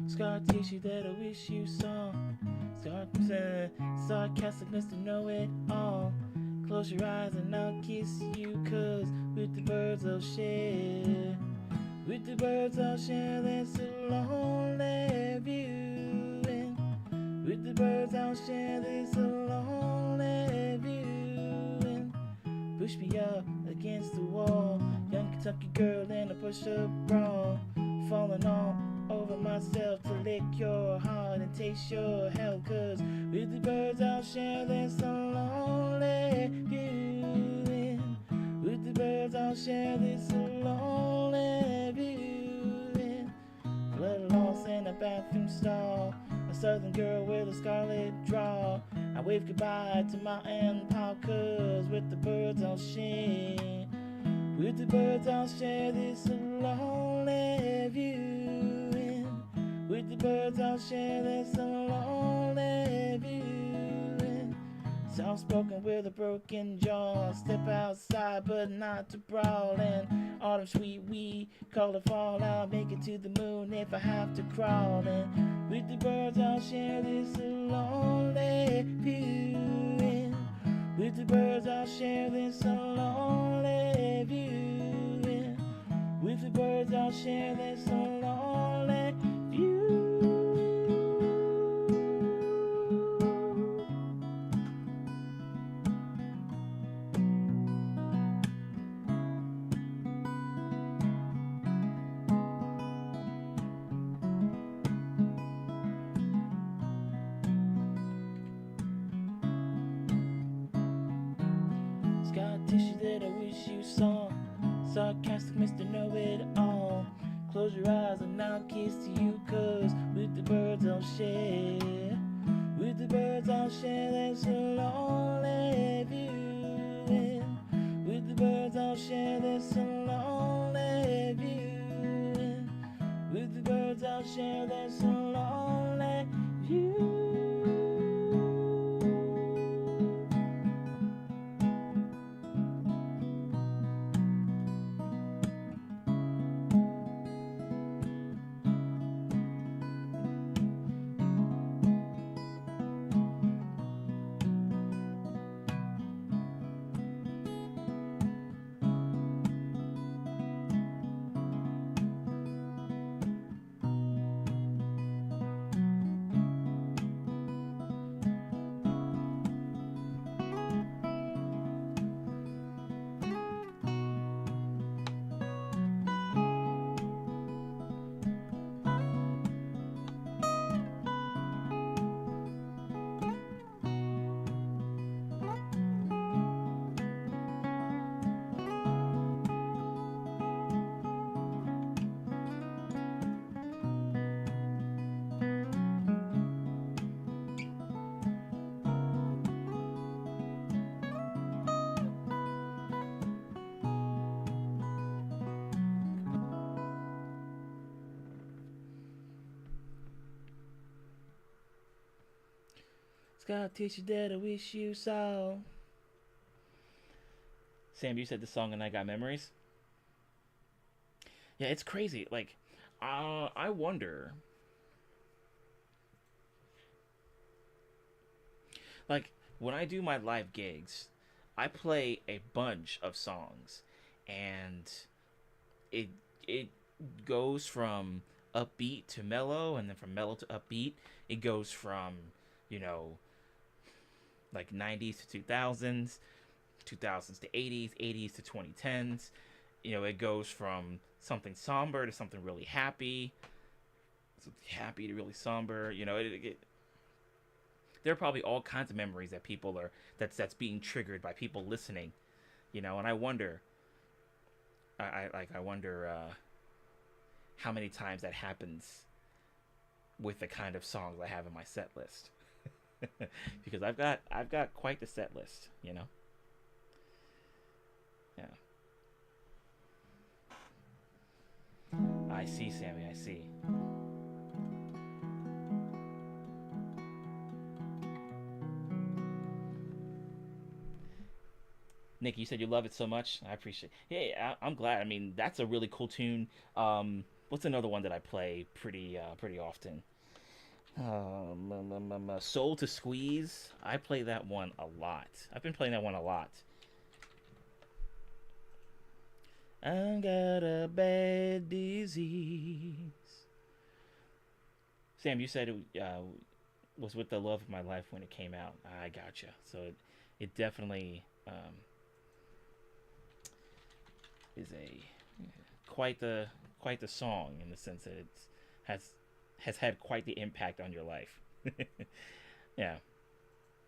Scar tissue that I wish you saw. Sarcasticness to know it all. Close your eyes and I'll kiss you, cause with the birds I'll share. With the birds I'll share this lonely view. And with the birds I'll share this lonely view. And push me up against the wall. Young Kentucky girl in a push-up bra. Falling all over myself to lick your heart and taste your hell. Cause with the birds I'll share this lonely view. And with the birds I'll share this lonely view. And blood loss in a bathroom stall. A southern girl with a scarlet draw. I wave goodbye to my empire, cause with the birds I'll share. With the birds I'll share this lonely view. And with the birds I'll share this lonely view. And soft spoken with a broken jaw. Step outside but not to brawl. And autumn sweet we call it fall. I'll make it to the moon if I have to crawl. And with the birds I'll share this lonely view. And with the birds I'll share this lonely view. And with the birds I'll share this lonely view. Scar tissue that I wish you saw. Sarcastic Mr. Know-It-All. Close your eyes and I'll kiss you, cause with the birds I'll share. With the birds all share this lonely view. And with the birds all share this lonely view. And with the birds all share this lonely view. Scar tissue that I wish you saw. Sam, you said the song and I Got Memories. Yeah, it's crazy. Like, I wonder. Like, when I do my live gigs, I play a bunch of songs, and it it goes from upbeat to mellow, and then from mellow to upbeat. It goes from, you know, like 90s to 2000s, 2000s to 80s, 80s to 2010s. You know, it goes from something somber to something really happy, something happy to really somber. You know, there are probably all kinds of memories that people are that's being triggered by people listening. You know, and I wonder, I wonder how many times that happens with the kind of songs I have in my set list. Because I've got quite the set list, you know. Yeah. I see, Sammy, I see. Nick, you said you love it so much. I appreciate it. Hey, I'm glad. I mean, that's a really cool tune. What's another one that I play pretty often? Soul to Squeeze. I play that one a lot. I've been playing that one a lot. I got a bad disease. Sam, you said it was with the love of my life when it came out. I gotcha. So it definitely is a quite the song in the sense that it has had quite the impact on your life. Yeah,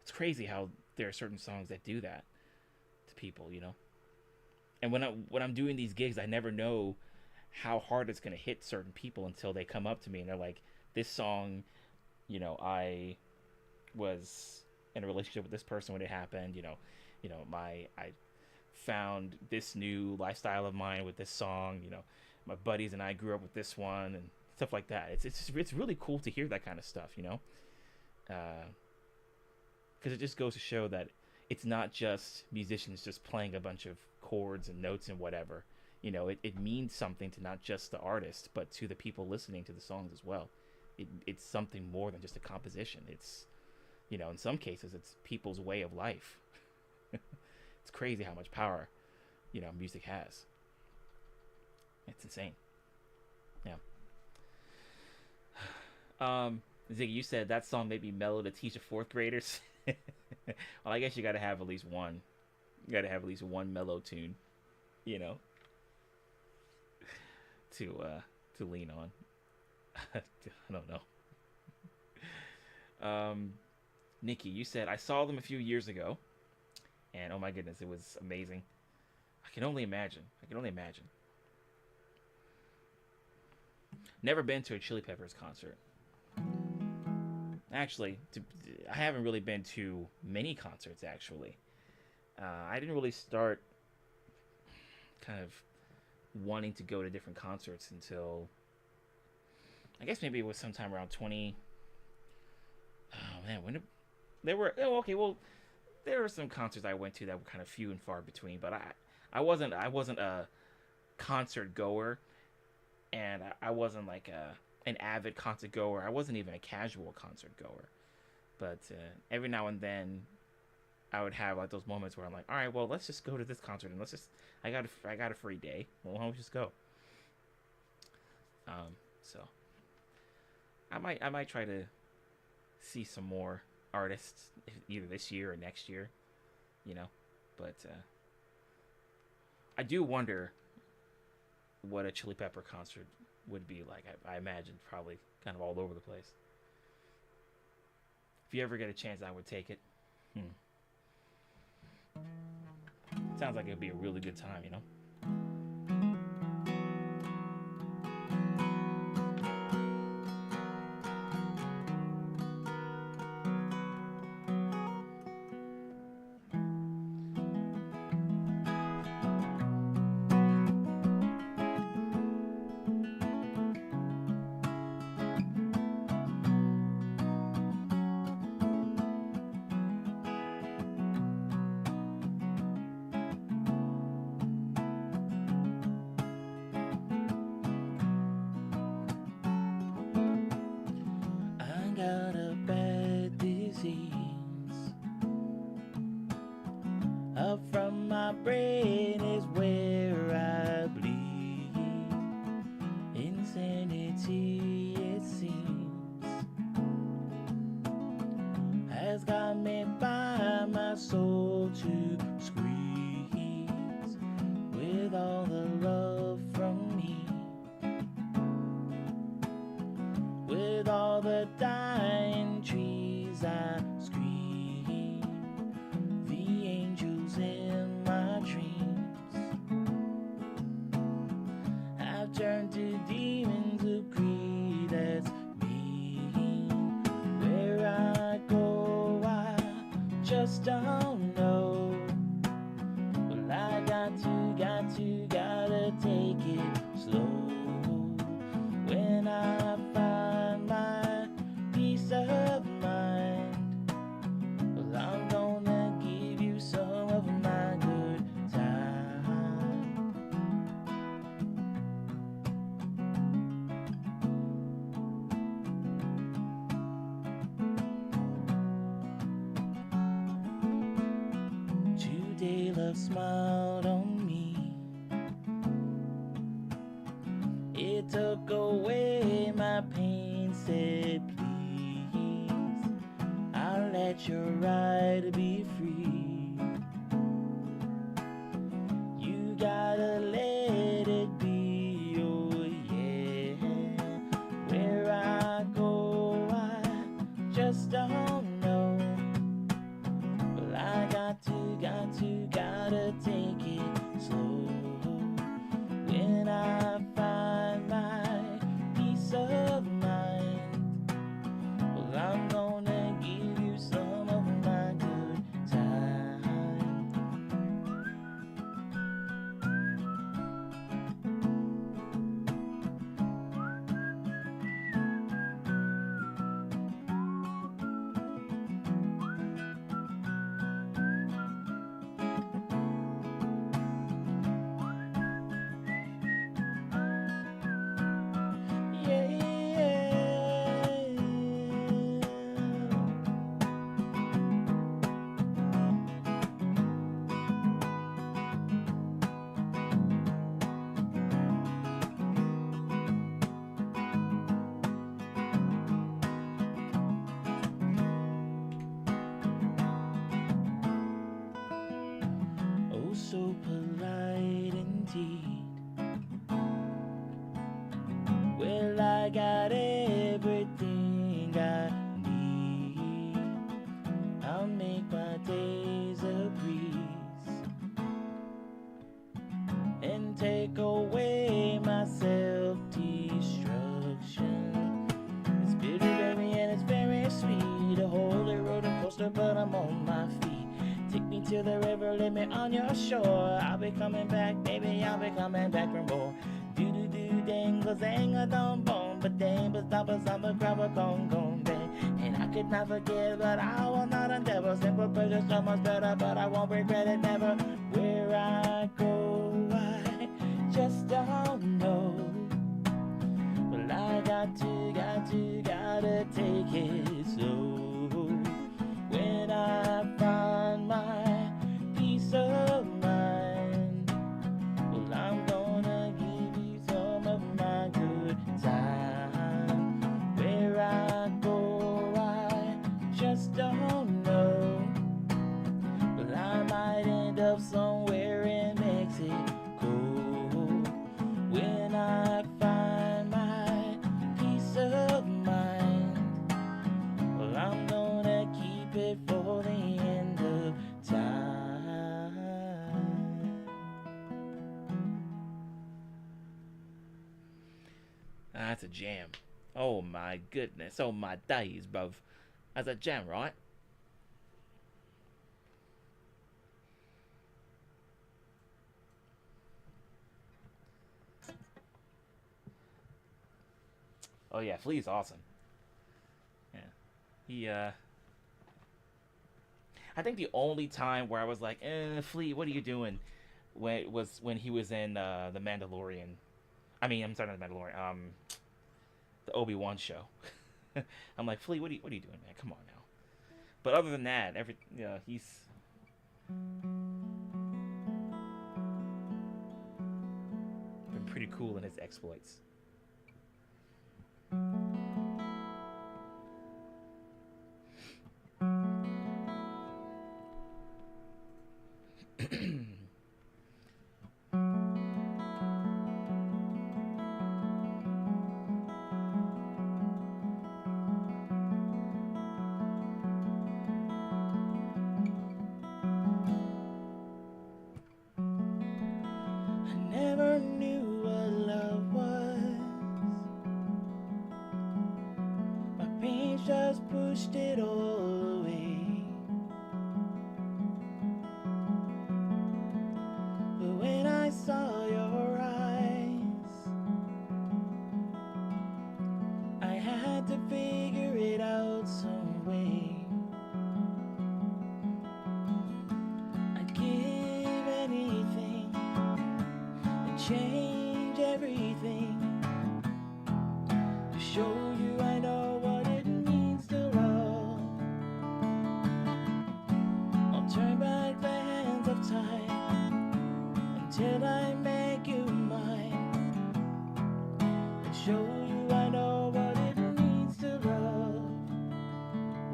it's crazy how there are certain songs that do that to people, you know. And when I'm doing these gigs, I never know how hard it's gonna hit certain people until they come up to me and they're like, "This song, you know, I was in a relationship with this person when it happened. I found this new lifestyle of mine with this song. You know, my buddies and I grew up with this one and stuff like that. It's really cool to hear that kind of stuff, you know, because it just goes to show that it's not just musicians just playing a bunch of chords and notes and whatever. You know, it means something to not just the artist, but to the people listening to the songs as well. It's something more than just a composition. It's, you know, in some cases, it's people's way of life. It's crazy how much power, you know, music has. It's insane. Yeah. Ziggy, you said that song made me mellow to teach the fourth graders. Well, I guess you got to have at least one. You got to have at least one mellow tune, you know, to lean on. I don't know. Nikki, you said I saw them a few years ago, and oh my goodness, it was amazing. I can only imagine. I can only imagine. Never been to a Chili Peppers concert. Actually, I haven't really been to many concerts. Actually, I didn't really start kind of wanting to go to different concerts until I guess maybe it was sometime around 20. Oh man, when there were okay, well there were some concerts I went to that were kind of few and far between, but I wasn't a concert goer, and I wasn't like an avid concert goer. I wasn't even a casual concert goer. But every now and then, I would have like those moments where I'm like, all right, well, let's just go to this concert and let's just. I got a free day. Well, why don't we just go? So I might try to see some more artists either this year or next year. You know, but I do wonder what a Chili Pepper concert would be like. I imagine probably kind of all over the place. If you ever get a chance, I would take it. Hmm. Sounds like it would be a really good time, you know? I got a bad disease up from my brain is where I bleed. Insanity, it seems, has got me by my soul to squeeze with all the love from me. With all the dying trees I scream, the angels in my dreams have turned to demons of greed. That's me. Where I go, I just don't know. Well, I gotta take it slow. When I find my peace of mind, well, I'm gonna give you some of my good time. 2-day love smiled on me. It took away my pain, said please, I'll let your ride be free. You gotta let it be, oh yeah. Where I go, I just don't know. Well, I gotta take it slow. When I find my peace of mind, well, I'm gonna give you some of my good time. Oh, so polite indeed. Well, I got everything I need. I'll make my days a breeze and take away my self-destruction. It's bitter, baby, and it's very sweet. to the river, leave me on your shore. I'll be coming back, baby, I'll be coming back for more. Do do do dangle zang a dong bong, but dang but stop us on the crab a gong gong bang. And I could not forget, but I will not endeavor. Simple pleasure so much better, but I won't regret it never. Where I go, I just don't know. Well, I gotta take it slow. When I find my peace of mind, well, I'm gonna give you some of my good time. Where I go, I just don't know. Well, I might end up somewhere in Mexico. When I find my peace of mind, well, I'm gonna keep it for the end of time. That's a jam. Oh my goodness. Oh my days, bruv. That's a jam, right? Oh yeah, Flea's awesome. Yeah. He I think the only time where I was like, Flea, what are you doing? When he was in the Mandalorian. I mean, I'm sorry, not the Mandalorian. The Obi-Wan show. I'm like, Flea, what are you doing, man? Come on now. But other than that, he's been pretty cool in his exploits. I never knew what love was. My pain just pushed it all away. But when I saw your eyes, I had to figure it out some way. I'd give anything and change everything to show you I know what it means to love. I'll turn back the hands of time until I make you mine, and show you I know what it means to love.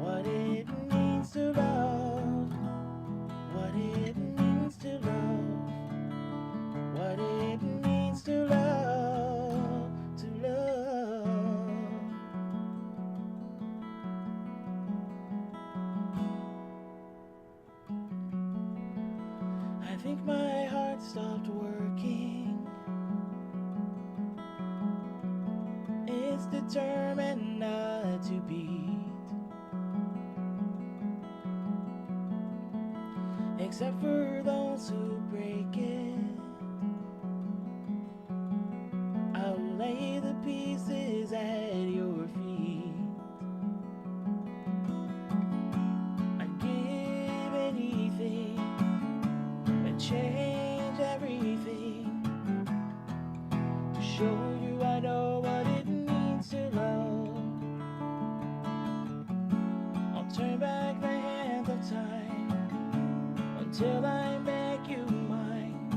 What it means to love. What it means to love. What it means to love. To love. I think my heart stopped working. It's determined not to beat, except for those who break it. I'll lay the pieces at your feet. I'd give anything and change everything to show you I know what it means to love. I'll turn back the hands of time until I make you mine,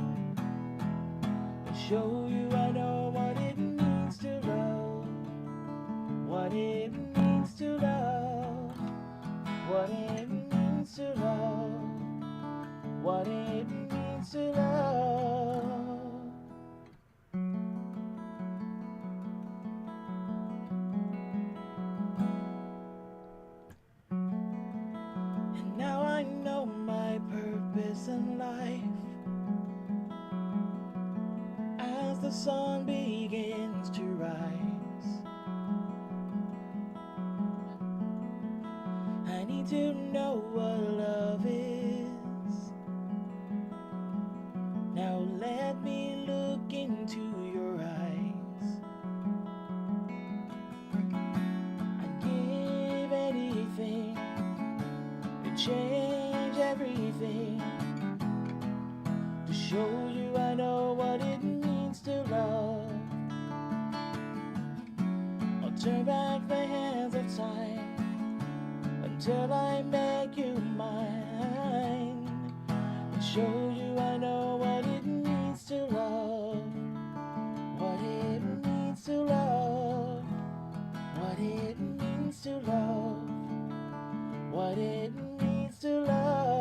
and show you I know what it means to love. What it means to love. What it means to love. What it means to love. And now I know my purpose in life. As the sun begins to rise, I need to know what love is. turn back the hands of time until I make you mine, and show you I know what it means to love, what it means to love, what it means to love, what it means to love.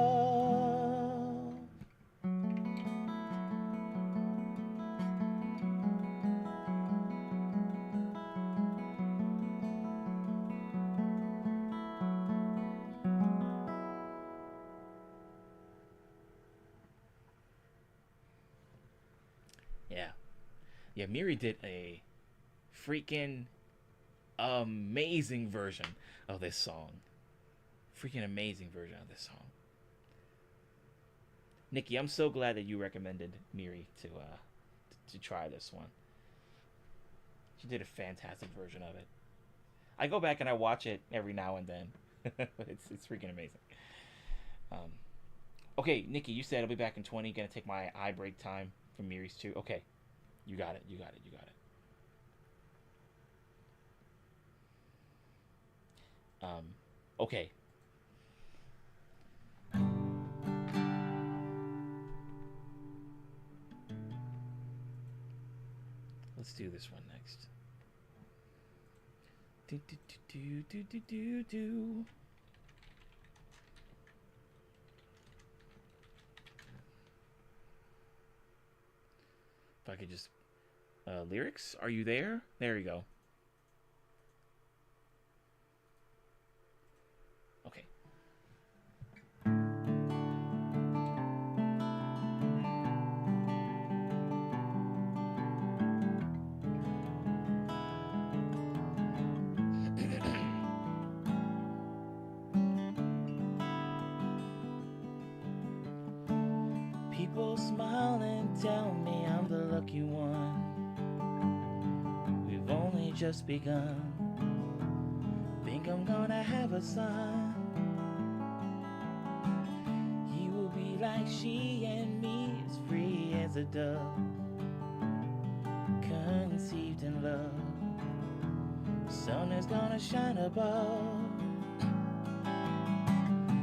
Yeah. Yeah, Miri did a freaking amazing version of this song. Freaking amazing version of this song. Nikki, I'm so glad that you recommended Miri to try this one. She did a fantastic version of it. I go back and I watch it every now and then. It's freaking amazing. Um, okay, Nikki, you said I'll be back in 20. Gonna take my eye break time from Miri's too. Okay, you got it. You got it. You got it. Okay. Let's do this one next. Do do do do do do do. If I could just lyrics, are you there? There you go. Okay. People smile and tell me I'm the lucky one. We've only just begun. Think I'm gonna have a son. He will be like she and me, as free as a dove, conceived in love. Sun is gonna shine above.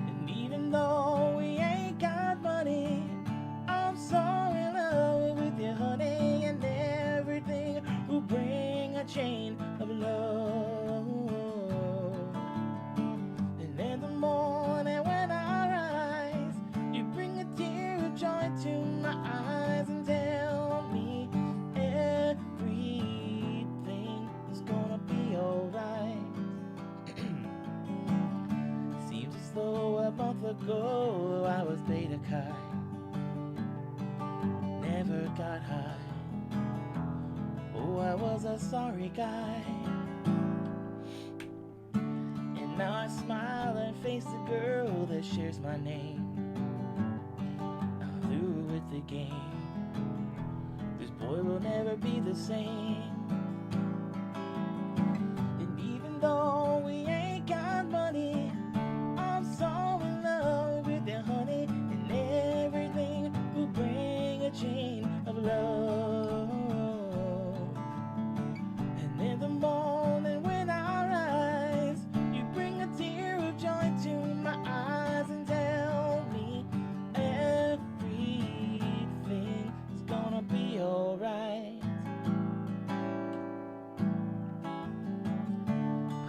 And even though we ain't got money, I'm so in love with you, honey, and everything will bring a chain of love. And in the morning when I rise, you bring a tear of joy to my eyes and tell me everything is gonna be alright. Seems as though a month ago I was beta chi, never got high. Oh, I was a sorry guy. And now I smile and face the girl that shares my name. I'm through with the game. This boy will never be the same. And even though we ain't got money, I'm so in love with you, honey, and everything will bring a chain of love. And in the morning when I rise, you bring a tear of joy to my eyes and tell me everything is gonna be alright.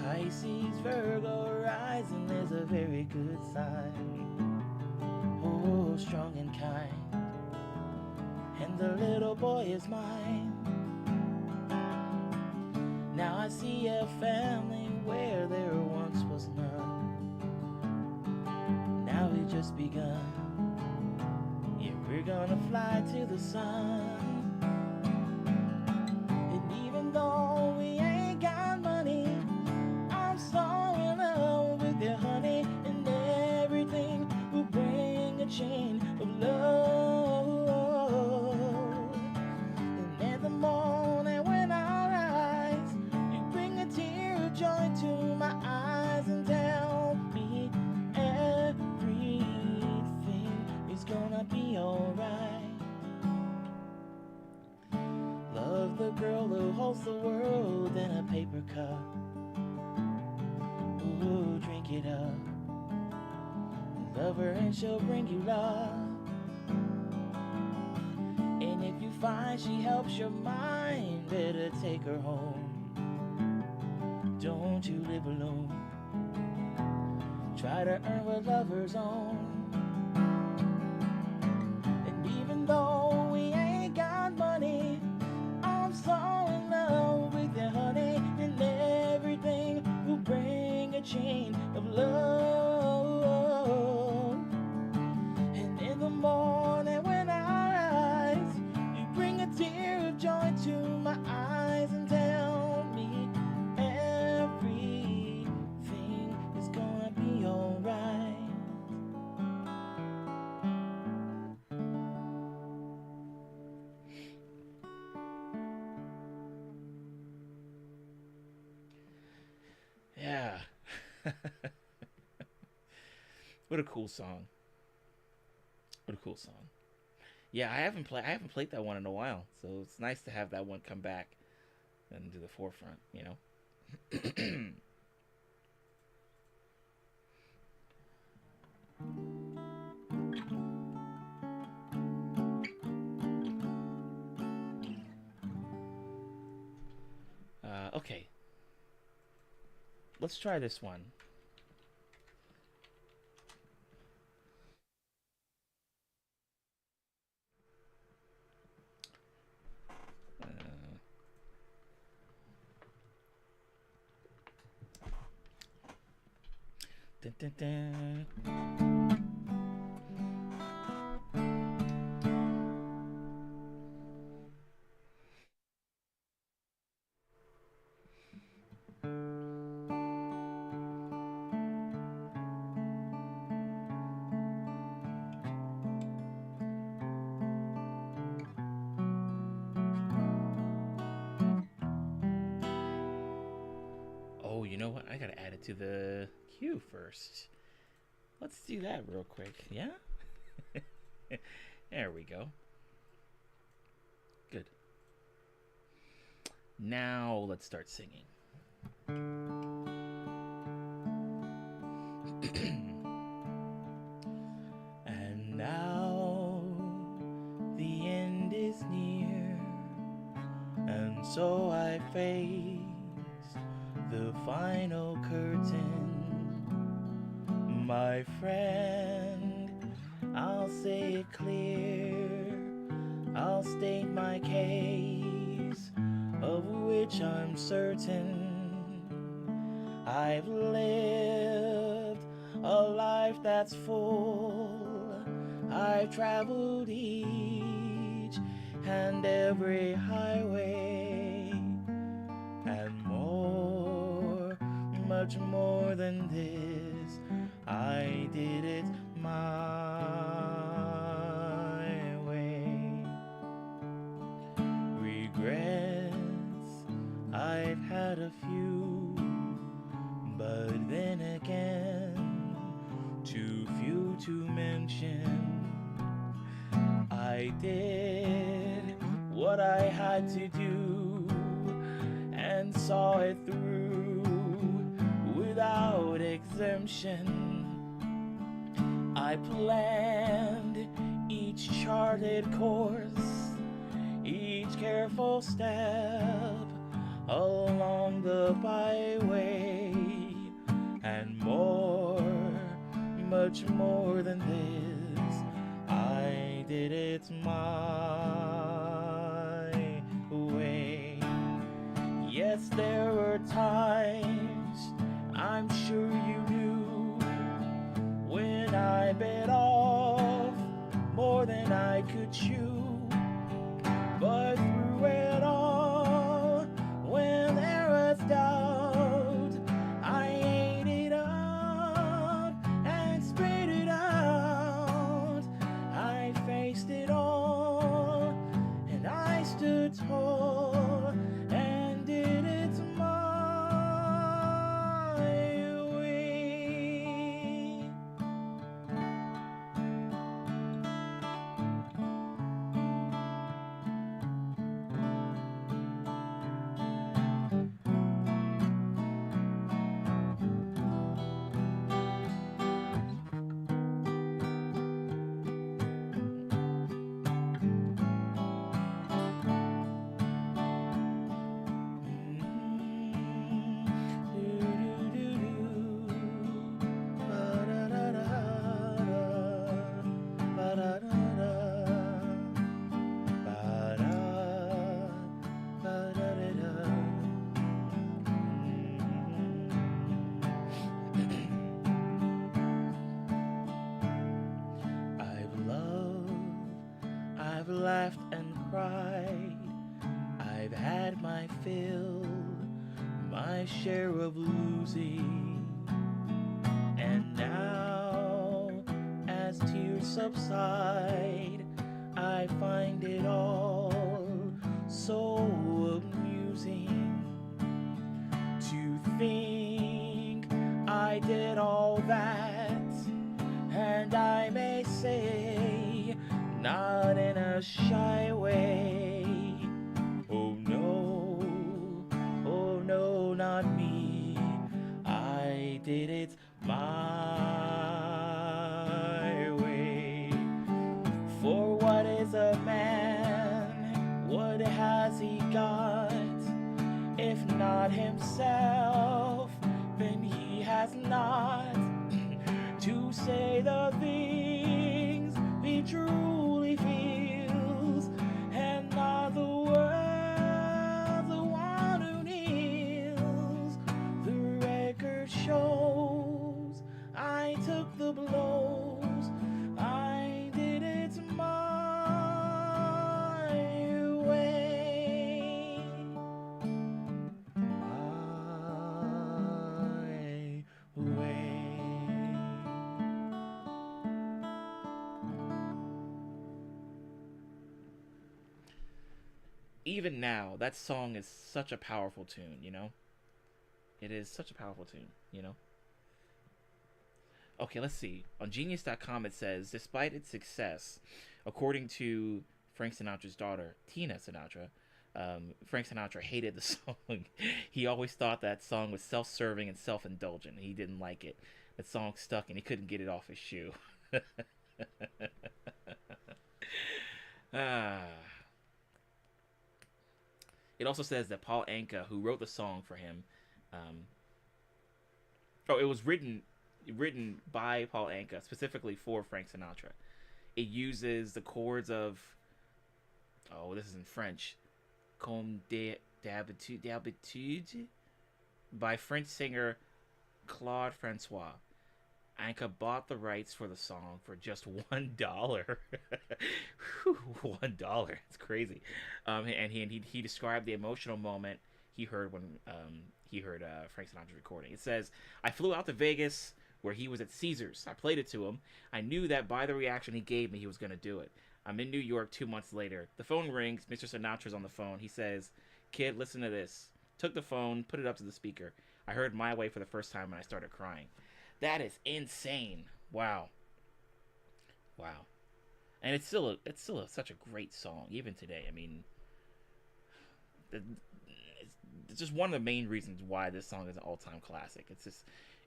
Pisces, Virgo rising is a very good sign. Oh, strong and kind, and the little boy is mine. Now I see a family where there once was none. Now we've just begun. Yeah, we're gonna fly to the sun. And even though we ain't got money, I'm so in love with you, honey, and everything will bring a chain of love. And in the morning when I rise, you bring a tear of joy to my eyes and tell me everything is gonna be alright. Love the girl who holds the world than a paper cup. Ooh, drink it up. Love her and she'll bring you love. And if you find she helps your mind, better take her home. Don't you live alone. Try to earn what lovers own. And even though we ain't got money, I'm so in love with you, honey. And everything will bring a chain of love. And in the morning when I rise, you bring a tear of joy to my eyes and tell me everything is gonna be alright. Yeah. What a cool song. What a cool song. Yeah, I haven't played that one in a while, so it's nice to have that one come back and to the forefront, you know. Okay. Let's try this one. Dun, dun, dun. Oh, you know what? I gotta add it to the queue first. Let's do that real quick. Yeah? There we go. Good. Now let's start singing. And now the end is near, and so I face the final curtain. My friend, I'll say it clear, I'll state my case, of which I'm certain. I've lived a life that's full, I've traveled each and every highway, and more, much more than this, I did it my way. Regrets, I've had a few, but then again, too few to mention. I did what I had to do and saw it through without exemption. I planned each charted course, each careful step along the byway, and more, much more than this, I did it my way. Yes, there were times, I'm sure you knew, when I bit off more than I could chew. But through it all, when there was doubt, I ate it up and spit it out. I faced it all, and I stood tall and did it my way. laughed and cried. I've had my fill, my share of losing. And now, as tears subside, I find it all so amusing to think I did all that, and I may say, not in a shy way. Oh no, not me. I did it my way. For what is a man? What has he got? If not himself, then he has not to say the things he truly feels, and not the world the one who kneels. The record shows I took the blows. I did it my way. My way. Even now, that song is such a powerful tune, you know? It is such a powerful tune, you know? Okay, let's see. On Genius.com it says, despite its success, according to Frank Sinatra's daughter, Tina Sinatra, Frank Sinatra hated the song. He always thought that song was self-serving and self-indulgent. He didn't like it. The song stuck and he couldn't get it off his shoe. ah. It also says that Paul Anka, who wrote the song for him, it was written by Paul Anka specifically for Frank Sinatra. It uses the chords of, this is in French, Comme d'habitude by French singer Claude Francois. Anka bought the rights for the song for just $1. $1. It's crazy. And he described the emotional moment he heard when he heard Frank Sinatra's recording. It says, I flew out to Vegas where he was at Caesars. I played it to him. I knew that by the reaction he gave me, he was going to do it. I'm in New York 2 months later. The phone rings. Mr. Sinatra's on the phone. He says, kid, listen to this. Took the phone, put it up to the speaker. I heard My Way for the first time and I started crying. That is insane. Wow. And it's still such a great song even today. I mean, it's just one of the main reasons why this song is an all-time classic.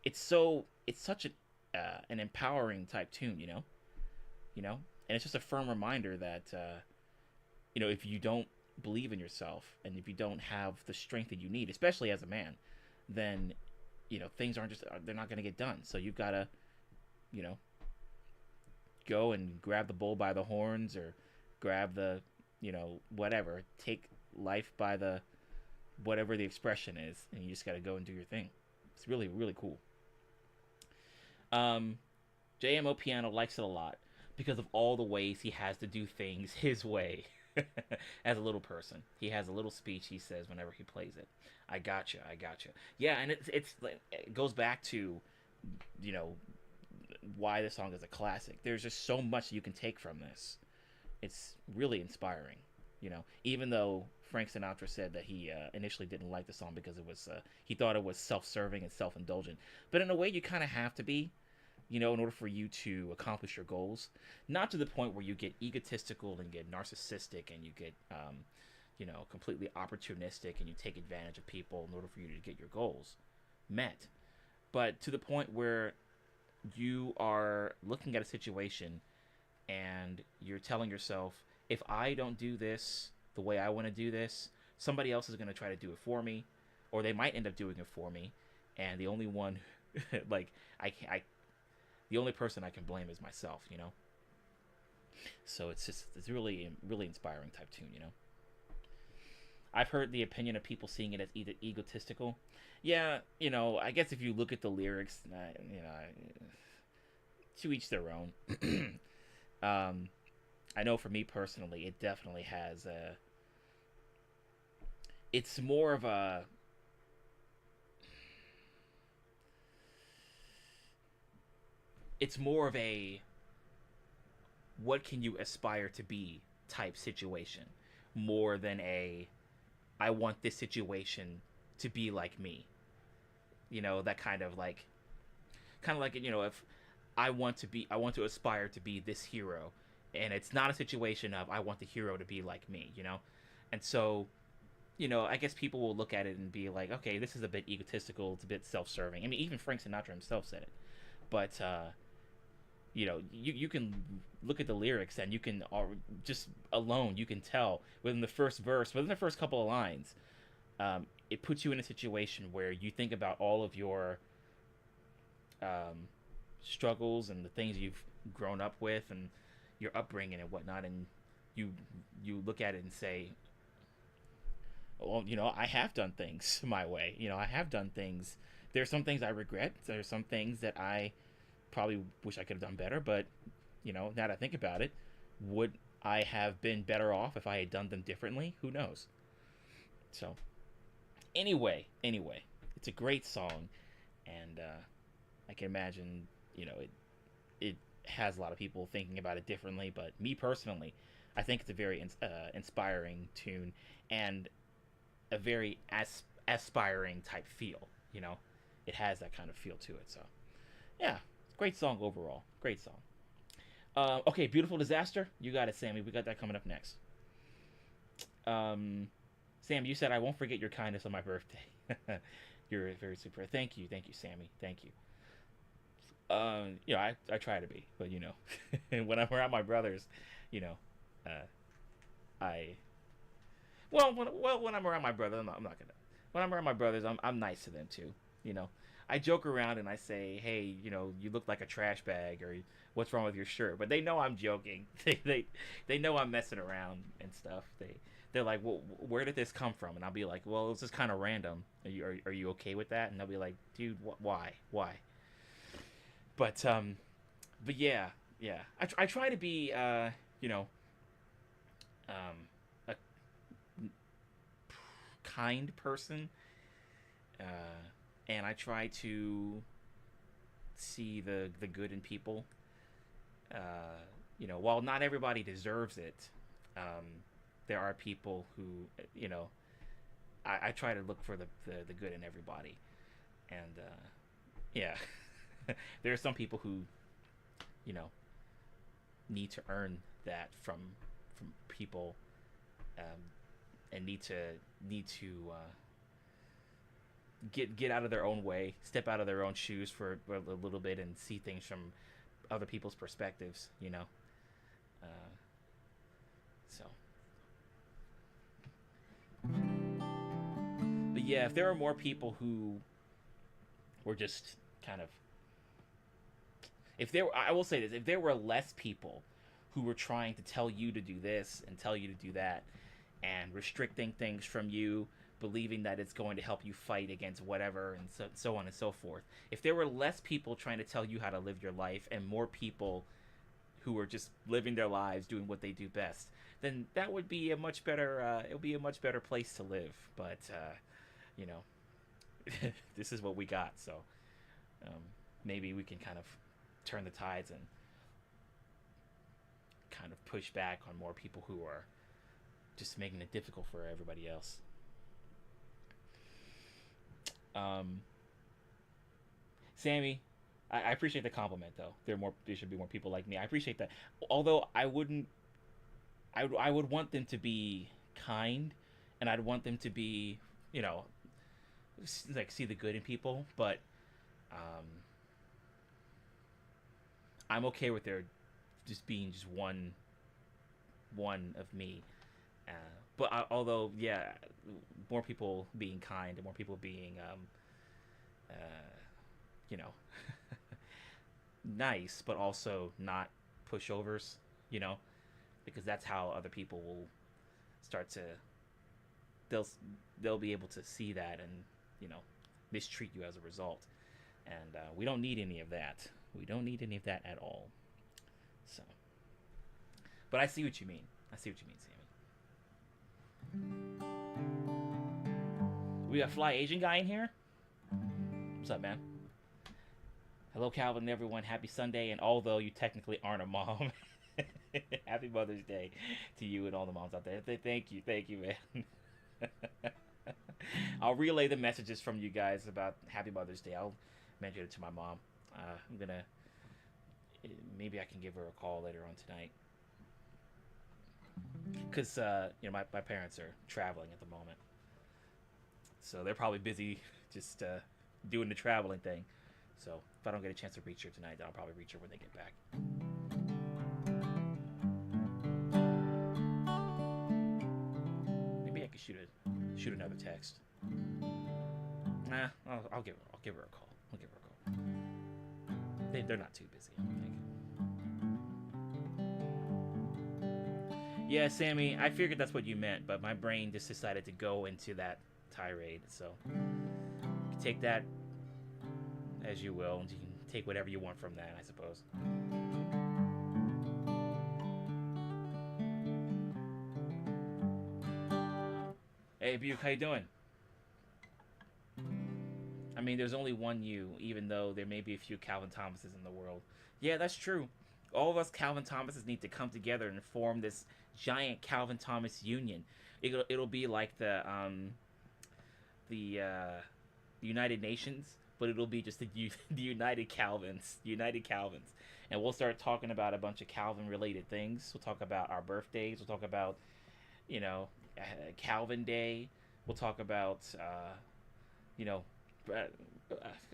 It's such an empowering type tune, you know, and it's just a firm reminder that if you don't believe in yourself and if you don't have the strength that you need, especially as a man, then things they're not going to get done. So you've got to, go and grab the bull by the horns or grab the, whatever, take life by the, whatever the expression is, and you just got to go and do your thing. It's really, really cool. JMO Piano likes it a lot because of all the ways he has to do things his way. As a little person, he has a little speech he says whenever he plays it. I gotcha. Yeah, and it goes back to, why this song is a classic. There's just so much you can take from this. It's really inspiring. Even though Frank Sinatra said that he initially didn't like the song because it was he thought it was self-serving and self-indulgent. But in a way, you kind of have to be, in order for you to accomplish your goals. Not to the point where you get egotistical and get narcissistic and you get, completely opportunistic and you take advantage of people in order for you to get your goals met. But to the point where you are looking at a situation and you're telling yourself, if I don't do this the way I want to do this, somebody else is going to try to do it for me, or they might end up doing it for me, and the only one, the only person I can blame is myself, So it's really, really inspiring type tune, I've heard the opinion of people seeing it as either egotistical. Yeah, I guess if you look at the lyrics, to each their own. I know for me personally, it definitely has a. It's more of a. It's more of a what can you aspire to be type situation, more than a I want this situation to be like me. That kind of like if I want to aspire to be this hero, and it's not a situation of I want the hero to be like me. And so I guess people will look at it and be like, okay, this is a bit egotistical, it's a bit self-serving. I mean, even Frank Sinatra himself said it. But you can look at the lyrics and you can just alone you can tell within the first verse, within the first couple of lines, it puts you in a situation where you think about all of your um, struggles and the things you've grown up with and your upbringing and whatnot, and you you look at it and say, well, I have done things my way. I have done things. There's some things I regret. There's some things that I probably wish I could have done better. But now that I think about it, would I have been better off if I had done them differently? Who knows? So anyway, it's a great song, and I can imagine it has a lot of people thinking about it differently. But me personally, I think it's a very inspiring tune and a very aspiring type feel. It has that kind of feel to it. So yeah, great song overall. Great song. Okay, Beautiful Disaster. You got it, Sammy. We got that coming up next. Sam, you said I won't forget your kindness on my birthday. You're very super. Thank you, Sammy. Thank you. I try to be, but when I'm around my brothers, you know, uh, I when I'm around my brother, I'm not gonna. When I'm around my brothers, I'm nice to them too. You know, I joke around and I say, "Hey, you look like a trash bag," or "What's wrong with your shirt?" But they know I'm joking. They know I'm messing around and stuff. They're like, "Well, where did this come from?" And I'll be like, "Well, it's just kind of random. Are you okay with that?" And they'll be like, "Dude, why?" But yeah. I try to be um a kind person, uh, and I try to see the good in people. While not everybody deserves it, um, there are people who I try to look for the good in everybody, and yeah, there are some people who you know need to earn that from people, um, and need to get out of their own way, step out of their own shoes for a little bit, and see things from other people's perspectives. Uh, so, but yeah, if there are more people who were just kind of, if there, I will say this, if there were less people who were trying to tell you to do this and tell you to do that, and restricting things from you, believing that it's going to help you fight against whatever, and so on and so forth. If there were less people trying to tell you how to live your life, and more people who are just living their lives doing what they do best, then that would be a much better. It would be a much better place to live. But you know, this is what we got. So um, maybe we can kind of turn the tides and kind of push back on more people who are just making it difficult for everybody else. Um, Sammy, I appreciate the compliment though. There should be more people like me. I appreciate that. Although I wouldn't, I would want them to be kind, and I'd want them to be, you know, like see the good in people. But um, I'm okay with there just being just one of me. Uh, but although, yeah, more people being kind and more people being, uh, you know, nice, but also not pushovers, you know, because that's how other people will start to they'll they'll be able to see that and mistreat you as a result, and we don't need any of that. We don't need any of that at all. So, But I see what you mean. I see what you mean, Sammy. We got Fly Asian guy in here. What's up, man? Hello, Calvin and everyone. Happy Sunday. And although you technically aren't a mom, happy Mother's Day to you and all the moms out there. Thank you, man. I'll relay the messages from you guys about Happy Mother's Day. I'll mention it to my mom. I'm gonna maybe I can give her a call later on tonight, because my parents are traveling at the moment, so they're probably busy just doing the traveling thing. So if I don't get a chance to reach her tonight, then I'll probably reach her when they get back. Maybe I could shoot another text. Nah, I'll give her a call. They're not too busy, I don't think. Yeah, Sammy, I figured that's what you meant, but my brain just decided to go into that tirade. So you can take that as you will, and you can take whatever you want from that, I suppose. Hey, Buke, how you doing? I mean, there's only one you, even though there may be a few Calvin Thomases in the world. Yeah, that's true. All of us Calvin Thomases need to come together and form this giant Calvin Thomas union. It'll be like the United Nations, but it'll be just the United Calvins, and we'll start talking about a bunch of Calvin-related things. We'll talk about our birthdays. We'll talk about, Calvin Day. We'll talk about,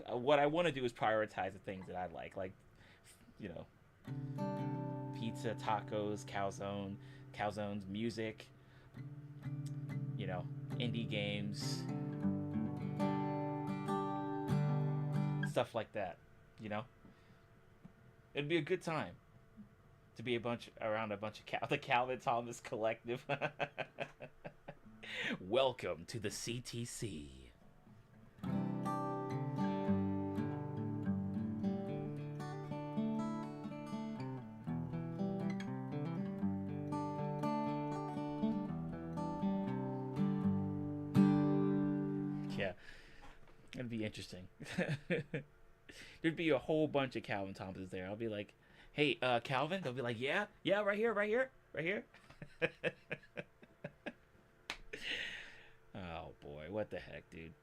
what I want to do is prioritize the things that I like, pizza, tacos, calzones, music, indie games, stuff like that. It'd be a good time to be around a bunch of the Calvin Thomas Collective. Welcome to the CTC. Yeah, it'd be interesting. There'd be a whole bunch of Calvin Thomases there. I'll be like, "Hey, Calvin." They'll be like, "Yeah, right here." Oh boy, what the heck, dude?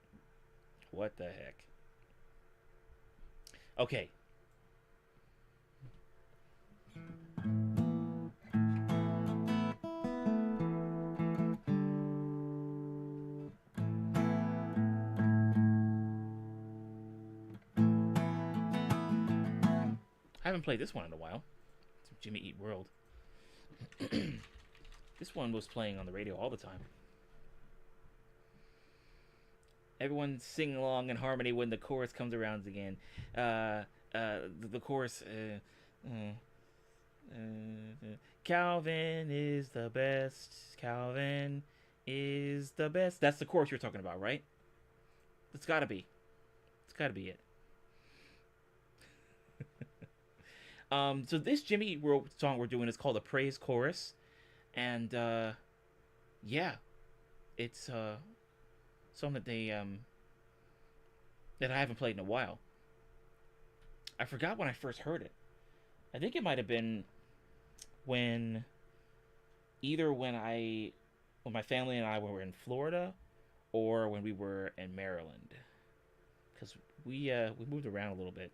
What the heck? Okay. I haven't played this one in a while. It's Jimmy Eat World. This one was playing on the radio all the time. Everyone sing along in harmony when the chorus comes around again. The chorus. Calvin is the best. Calvin is the best. That's the chorus you're talking about, right? It's gotta be. It's gotta be it. So this Jimmy Eat World song we're doing is called a praise chorus, and yeah, it's something that they that I haven't played in a while. I forgot when I first heard it. I think it might have been when my family and I were in Florida, or when we were in Maryland, because we moved around a little bit.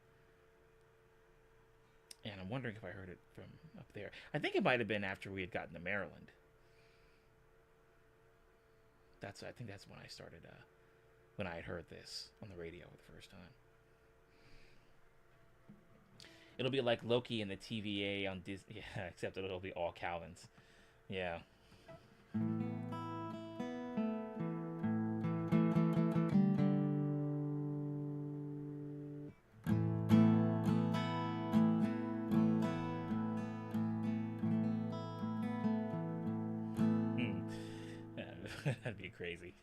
And I'm wondering if I heard it from up there. I think it might have been after we had gotten to Maryland. I think that's when I started, when I had heard this on the radio for the first time. It'll be like Loki and the TVA on Disney, yeah, except it'll be all Calvins. Yeah. That'd be crazy.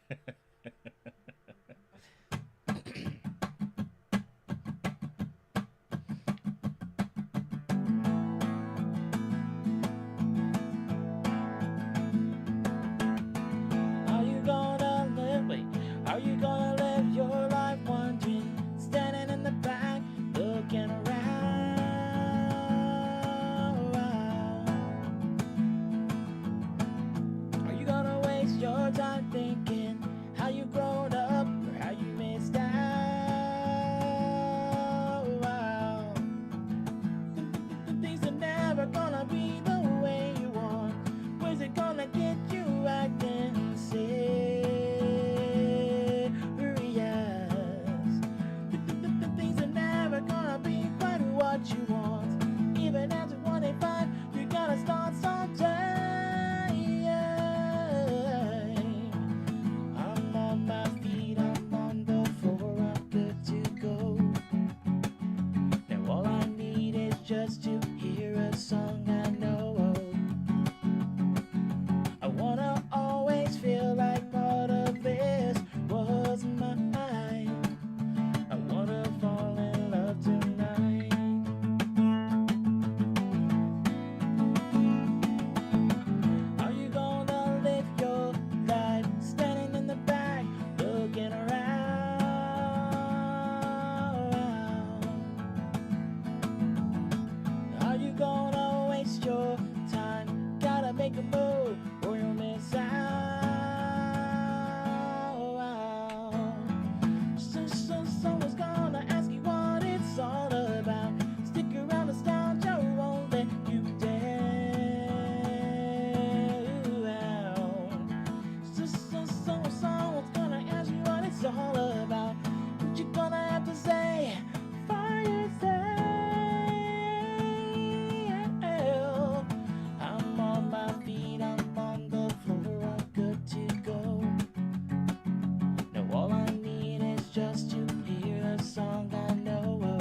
just to hear the song I know.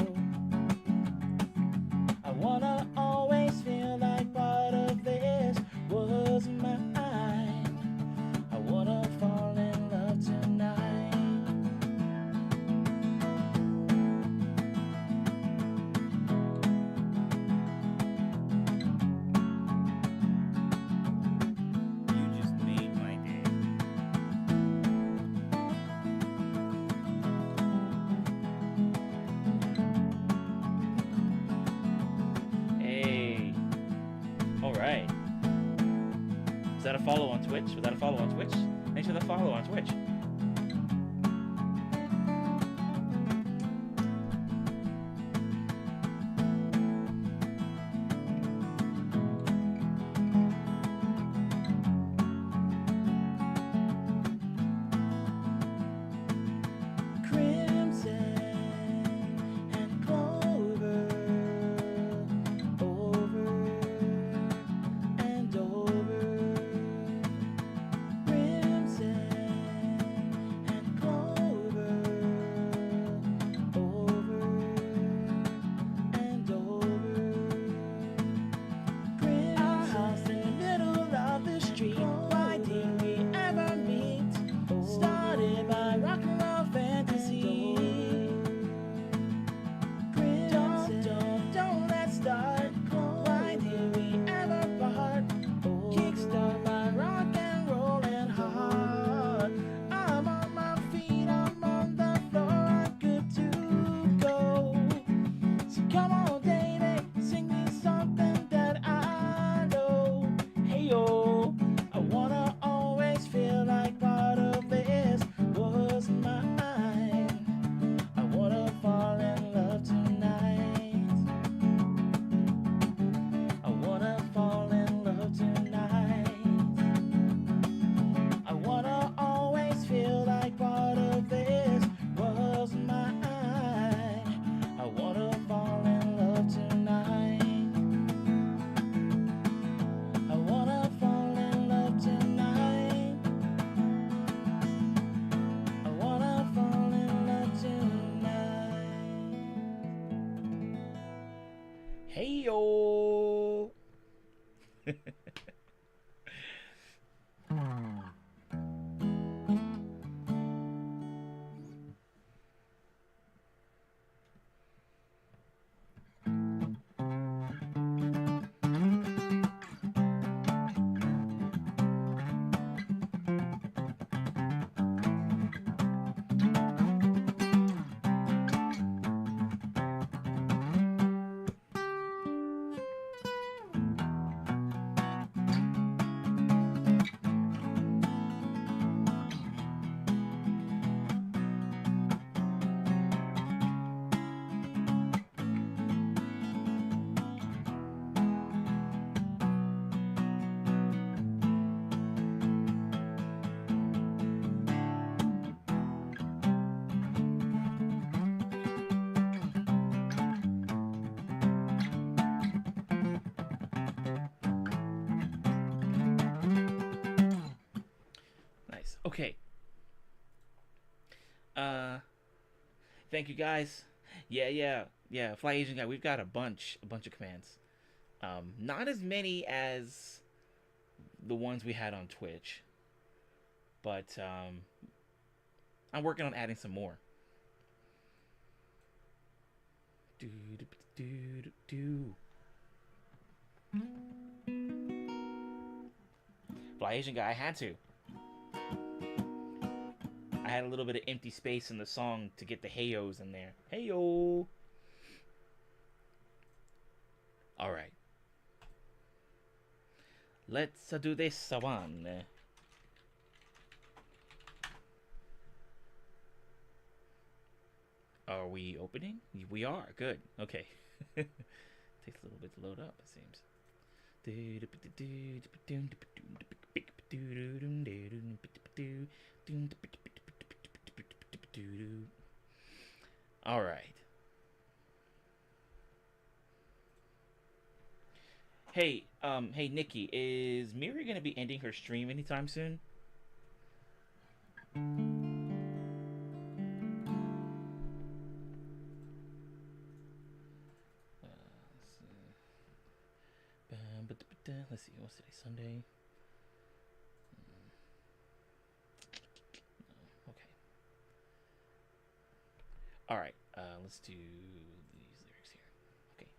I wanna always feel like part of this was mine. I wanna fall in love tonight. You just made my day. Hey. All right. Is that a follow on Twitch? Was that a follow on Twitch? Thanks for the follow on Twitch. Crimson and clover, over and over. Crimson and clover, over and over. Our house in the middle of the street. Why did we ever meet? Started by rock and roll fantasy. Don't let's start. Why did we ever part? Kickstart my rock and rollin' heart. I'm on my feet, I'm on the floor, I'm good to go. So come on, baby, sing me something that I know. Hey yo, I wanna always feel like part of this was mine. I wanna fall in love tonight. I wanna fall in love tonight. I wanna always feel like part of this was mine. I wanna fall in love tonight. I wanna fall in love tonight. I wanna fall in love tonight. Hey yo. Nice. Okay. Thank you guys. Yeah. Fly Asian guy. We've got a bunch of commands. Not as many as the ones we had on Twitch, but I'm working on adding some more. Fly Asian guy. I had to. I had a little bit of empty space in the song to get the heyoos in there. Heyo. All right. Let's do this one. Are we opening? We are. Good. Okay. Takes a little bit to load up, it seems. All right. Hey, Nikki, is Miri gonna be ending her stream anytime soon? Let's see, what's today? Sunday? No, okay. Alright, let's do these lyrics here. Okay.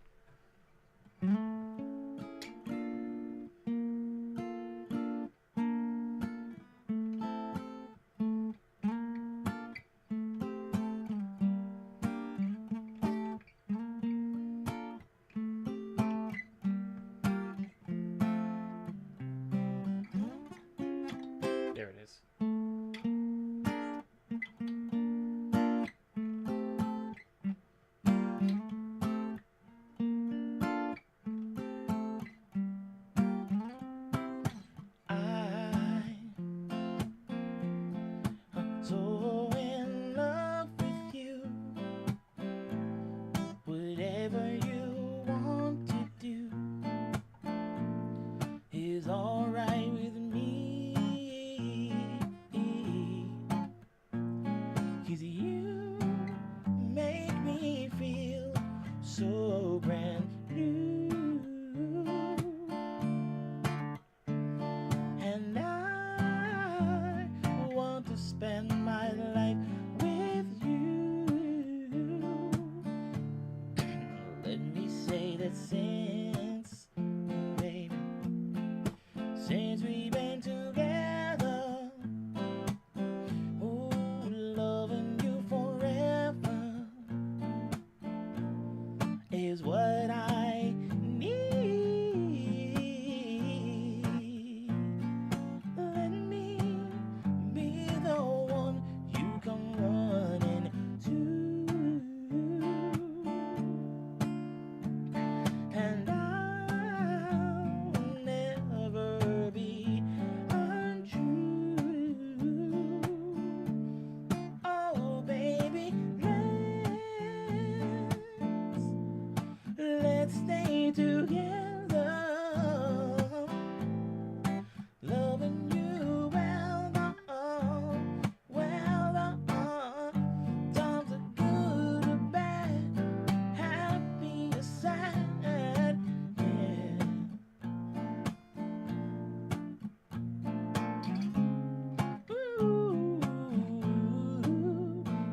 There it is. I'm so in love with you. Whatever you want to do is alright with me. 'Cause you make me feel so brand new. And I want to spend my life with you. Let me say that baby, since we've been together, ooh, loving you forever is what I need. Let me be the one you come running to. And I'll never be untrue. Oh, baby, let's stay together. Loving you well, times are good or bad, happy or sad, yeah. Ooh,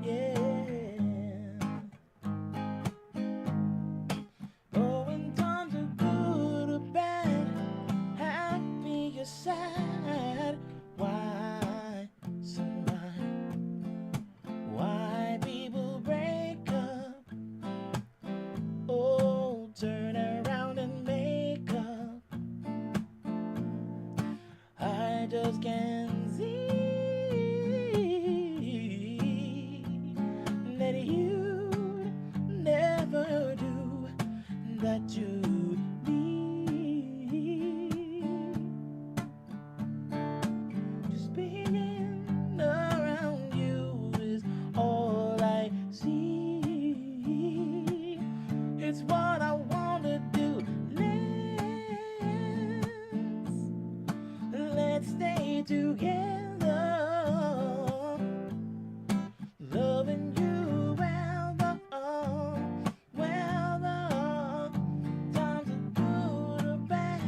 yeah. Oh, when times are good or bad, happy or sad, why people break up? Oh, turn around and make up. I just can't see that you never do that to me. Just being around you is all I see. It's what I wanna do. Let's stay together. Loving you times are good or bad,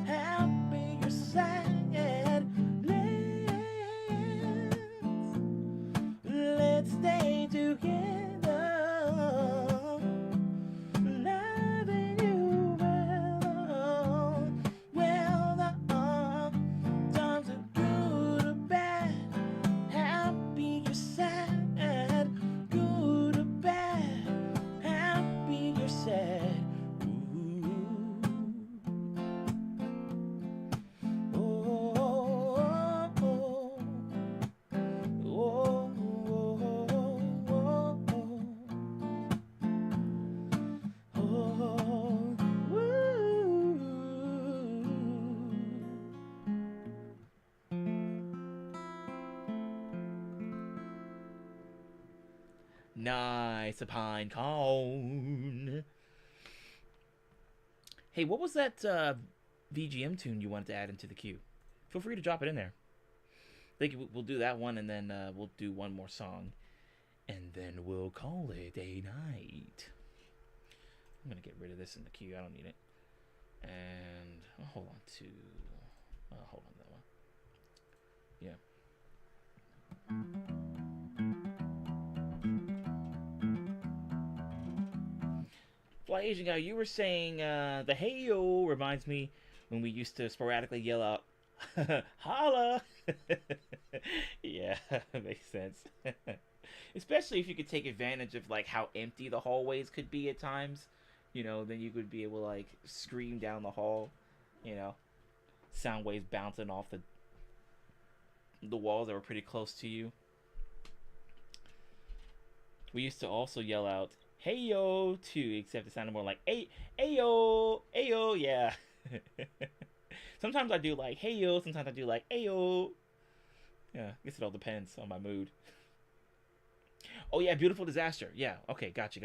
happy or sad. Let's stay together. Loving you times are good or bad, happy or sad, good or bad, happy or sad. Ooh. Oh, oh, oh, oh, oh, oh, woo. Nice, a pine cone. Hey, what was that VGM tune you wanted to add into the queue? Feel free to drop it in there. I think we'll do that one, and then we'll do one more song, and then we'll call it a night. I'm gonna get rid of this in the queue. I don't need it. And I'll hold on to that one. Yeah. Fly Asian guy, you were saying the heyo reminds me when we used to sporadically yell out holla. Yeah, makes sense. Especially if you could take advantage of like how empty the hallways could be at times. Then you could be able to like scream down the hall, you know, sound waves bouncing off the walls that were pretty close to you. We used to also yell out "Hey yo" too, except it sounded more like "Hey, yo, hey yo." Yeah. Sometimes I do like "Hey yo," sometimes I do like "Hey yo." Yeah, I guess it all depends on my mood. Oh yeah, beautiful disaster. Yeah. Okay, gotcha.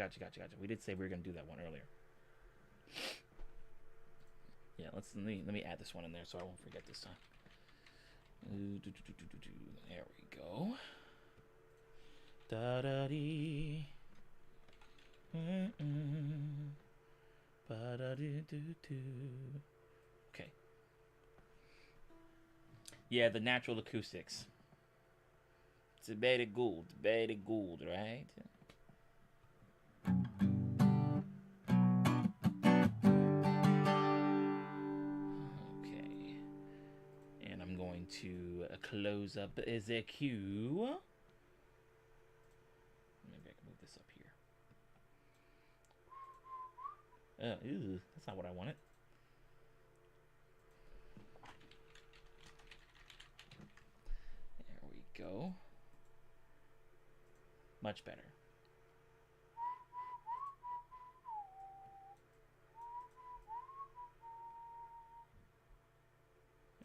We did say we were gonna do that one earlier. Yeah, let me add this one in there so I won't forget this time. There we go. Da da dee. Ba da doo doo doo. Okay. Yeah, the natural acoustics. It's very good, right? Okay. And I'm going to close up the queue. Maybe I can move this up here. Ew, that's not what I wanted. There we go. Much better.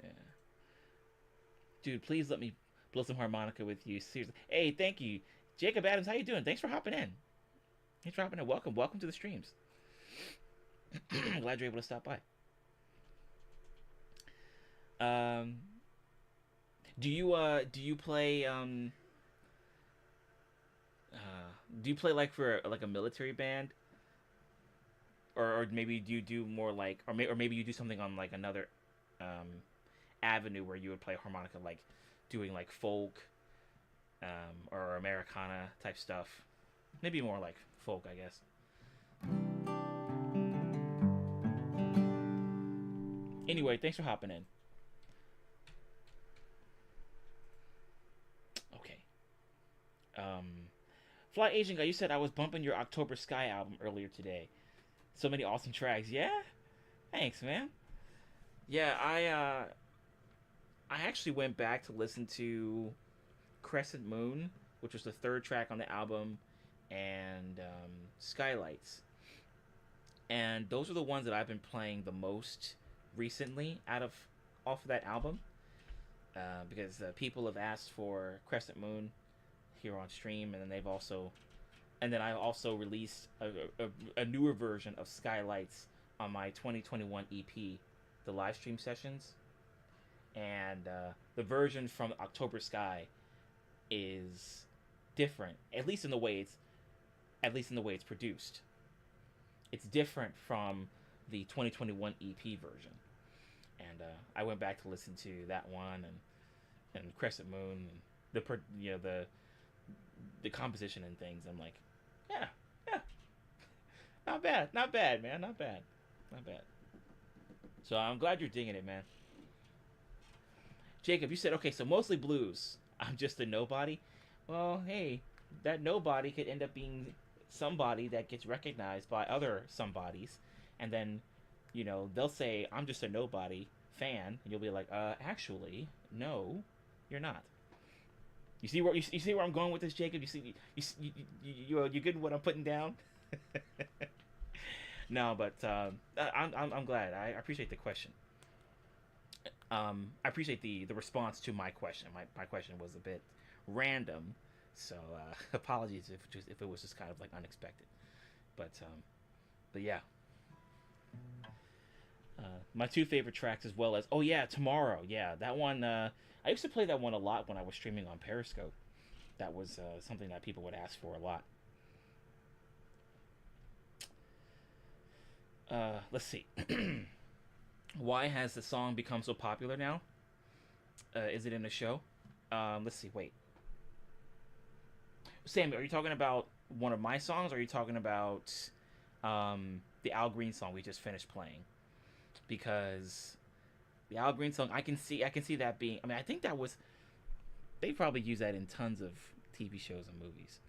Yeah. Dude, please let me blow some harmonica with you. Seriously. Hey, thank you. Jacob Adams, how you doing? Thanks for hopping in. Thanks for hopping in. Welcome to the streams. Glad you're able to stop by. Do you play do you play like for like a military band, or maybe do you do more like, or maybe you do something on like another um avenue where you would play harmonica, like doing like folk or Americana type stuff. Maybe more like folk, I guess. Anyway, thanks for hopping in. Okay. Um, Fly Asian guy, you said I was bumping your October Sky album earlier today. So many awesome tracks. Yeah, thanks, man. Yeah, I actually went back to listen to Crescent Moon, which was the third track on the album, and Skylights. And those are the ones that I've been playing the most recently off of that album, because people have asked for Crescent Moon here on stream, and then I also released a newer version of Skylights on my 2021 EP, the live stream sessions, and the version from October Sky is different, at least in the way it's produced. It's different from the 2021 EP version, and I went back to listen to that one and Crescent Moon and the composition and things. I'm like, yeah, yeah, not bad, man, not bad. So I'm glad you're digging it, man. Jacob, you said okay, so mostly blues. I'm just a nobody. Well, hey, that nobody could end up being somebody that gets recognized by other somebodies, and then, they'll say I'm just a nobody fan, and you'll be like, actually, no, you're not. You see where I'm going with this, Jacob? You good with what I'm putting down? No, but I'm glad. I appreciate the question. I appreciate the response to my question. My question was a bit random, so apologies if it was just kind of like unexpected. But yeah, my two favorite tracks, as well as, oh yeah, Tomorrow. Yeah, that one. I used to play that one a lot when I was streaming on Periscope. That was something that people would ask for a lot. Let's see. Why has the song become so popular now? Is it in a show? Let's see. Wait, Sammy, are you talking about one of my songs? Or are you talking about the Al Green song we just finished playing? Because the Al Green song, I can see that being. I mean, I think that was they probably use that in tons of TV shows and movies.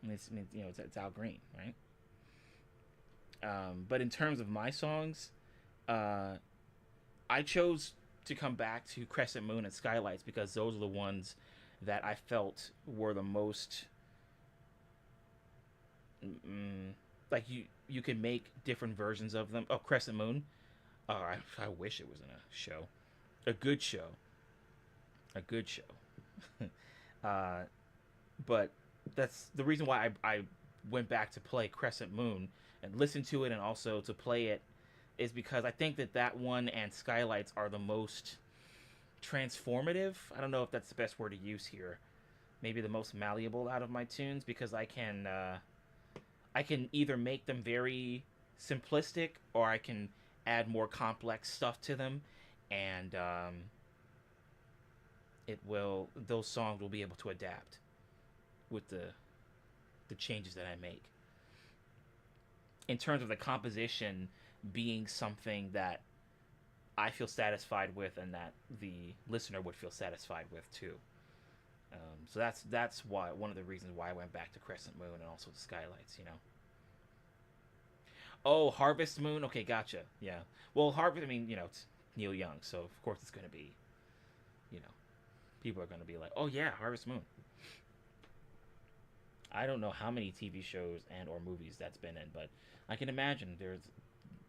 It's Al Green, right? But in terms of my songs, uh, I chose to come back to Crescent Moon and Skylights because those are the ones that I felt were the most like you can make different versions of them. Oh, Crescent Moon. Oh, I wish it was in a show, a good show, a good show. uh, but that's the reason why I went back to play Crescent Moon and listen to it, and also to play it is because I think that one and Skylights are the most transformative. I don't know if that's the best word to use here. Maybe the most malleable out of my tunes because I can either make them very simplistic or I can add more complex stuff to them, and it will those songs will be able to adapt with the changes that I make. In terms of the composition being something that I feel satisfied with and that the listener would feel satisfied with too. So that's why one of the reasons why I went back to Crescent Moon and also the Skylights. Oh, Harvest Moon. Okay, gotcha. Yeah. Well, Harvest. I mean, it's Neil Young, so of course it's gonna be. You know, people are gonna be like, "Oh yeah, Harvest Moon." I don't know how many TV shows and or movies that's been in, but I can imagine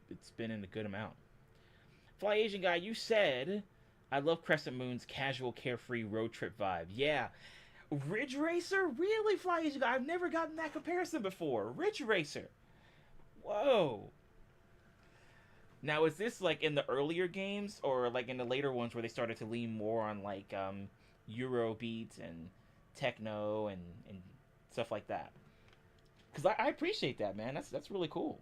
it's been in a good amount. Fly Asian guy, you said I love Crescent Moon's casual, carefree road trip vibe. Yeah, Ridge Racer, really, Fly Asian guy? I've never gotten that comparison before. Ridge Racer. Whoa. Now, is this like in the earlier games or like in the later ones where they started to lean more on like Euro beats and techno and stuff like that? Because I appreciate that, man. That's really cool.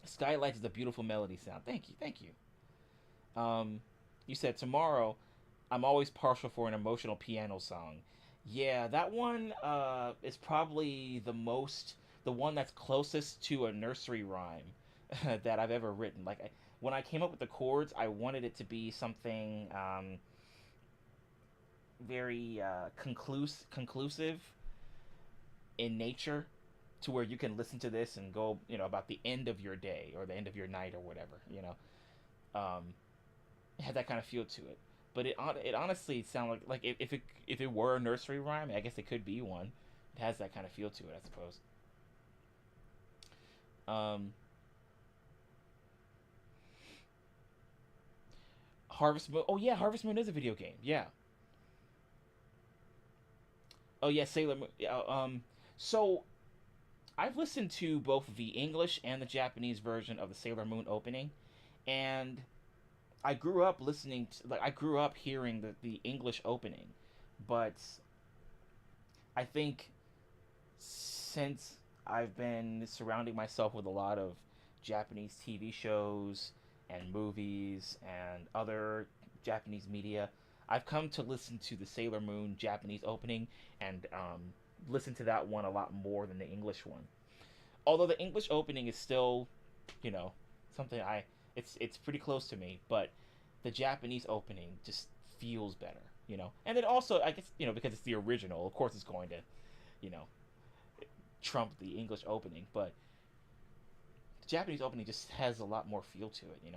Skylights is a beautiful melody sound. Thank you, thank you. Um, you said tomorrow. I'm always partial for an emotional piano song. Yeah, that one is probably the one that's closest to a nursery rhyme that I've ever written. Like when I came up with the chords, I wanted it to be something very conclusive in nature, to where you can listen to this and go, about the end of your day or the end of your night or whatever. Um, it had that kind of feel to it. But it honestly sounded like if it were a nursery rhyme, I guess it could be one. It has that kind of feel to it, I suppose. Um, Harvest Moon. Oh yeah, Harvest Moon is a video game. Yeah. Oh yeah, Sailor Moon. Yeah. So I've listened to both the English and the Japanese version of the Sailor Moon opening, and I grew up hearing the English opening, but I think since I've been surrounding myself with a lot of Japanese TV shows and movies and other Japanese media, I've come to listen to the Sailor Moon Japanese opening and listen to that one a lot more than the English one. Although the English opening is still, you know, something it's pretty close to me, but the Japanese opening just feels better. And then also, I guess, because it's the original, of course it's going to, you know, trump the English opening, but the Japanese opening just has a lot more feel to it.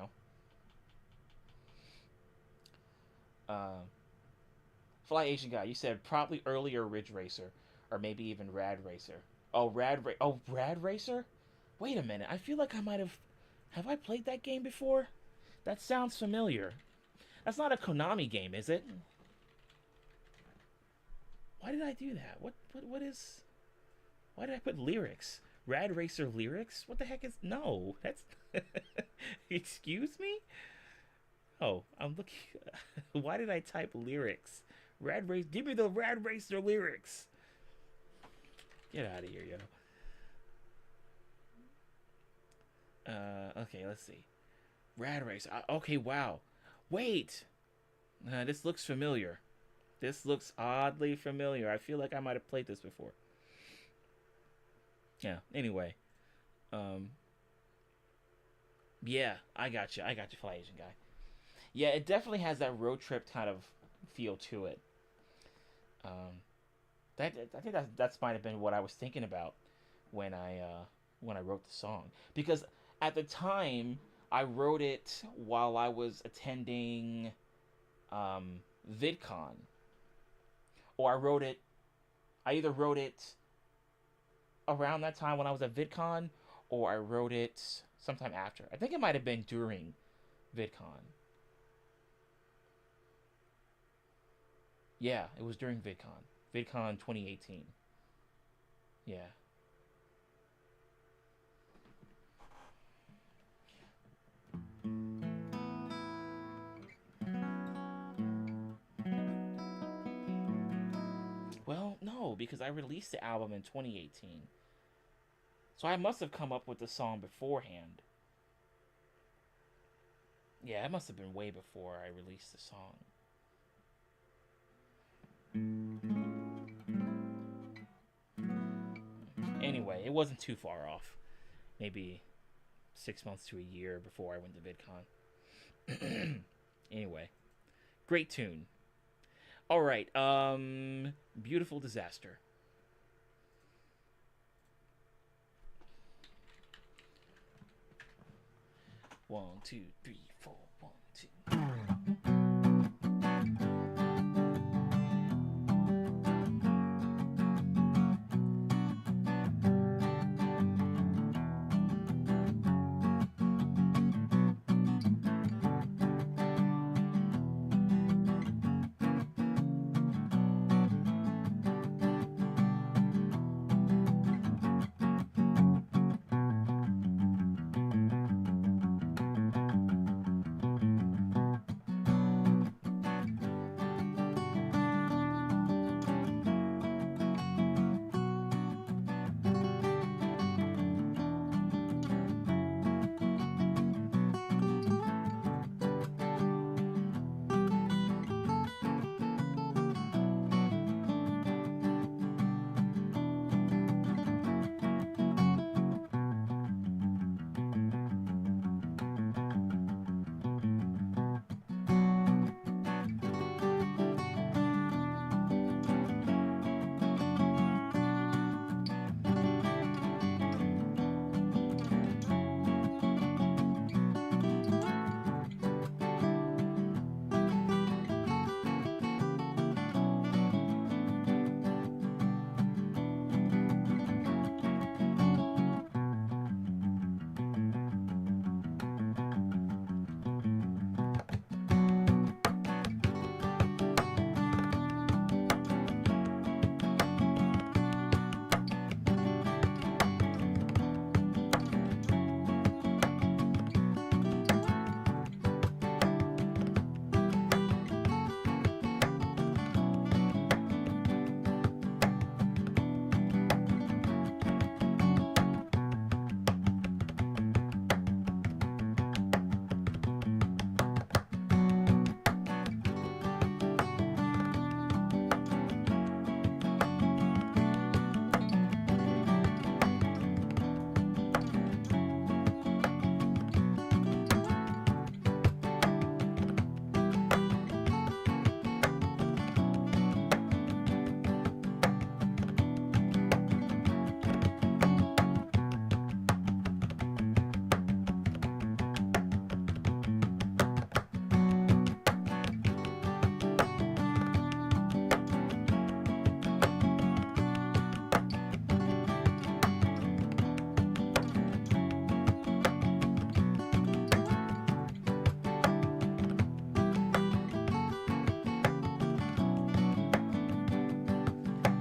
Uh, Fly Asian guy, you said probably earlier Ridge Racer, or maybe even Rad Racer. Rad Racer. Wait a minute, I feel like I might have I played that game before? That sounds familiar. That's not a Konami game, is it? Why did I do that? What is? Why did I put lyrics? Rad Racer lyrics? What the heck is? No, that's. Excuse me. Oh, I'm looking. Why did I type lyrics? Rad Race. Give me the Rad Racer lyrics. Get out of here, yo. Okay, let's see. Rad Race. Okay, wow. Wait. This looks familiar. This looks oddly familiar. I feel like I might have played this before. Yeah. Anyway. Um. Yeah, I got you. I got you, Fly Asian guy. Yeah, it definitely has that road trip kind of feel to it. Um. I think that might have been what I was thinking about when I wrote the song, because at the time I wrote it while I was attending VidCon, or I either wrote it around that time when I was at VidCon, or I wrote it sometime after. I think it might have been during VidCon. Yeah, it was during VidCon. VidCon 2018. Yeah. Well, no, because I released the album in 2018. So I must have come up with the song beforehand. Yeah, it must have been way before I released the song. Anyway, it wasn't too far off. Maybe 6 months to a year before I went to VidCon. Anyway, great tune. All right, Beautiful Disaster. 1, 2, 3, 4, 1, 2.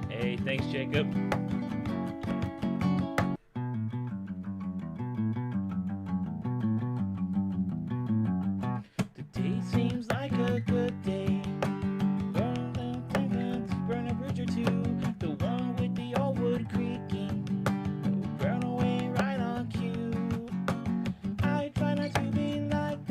Hey, thanks, Jacob. The day seems like a good day. Burn a bridge or two. The one with the old wood creaking. Burn away right on cue. I try not to be like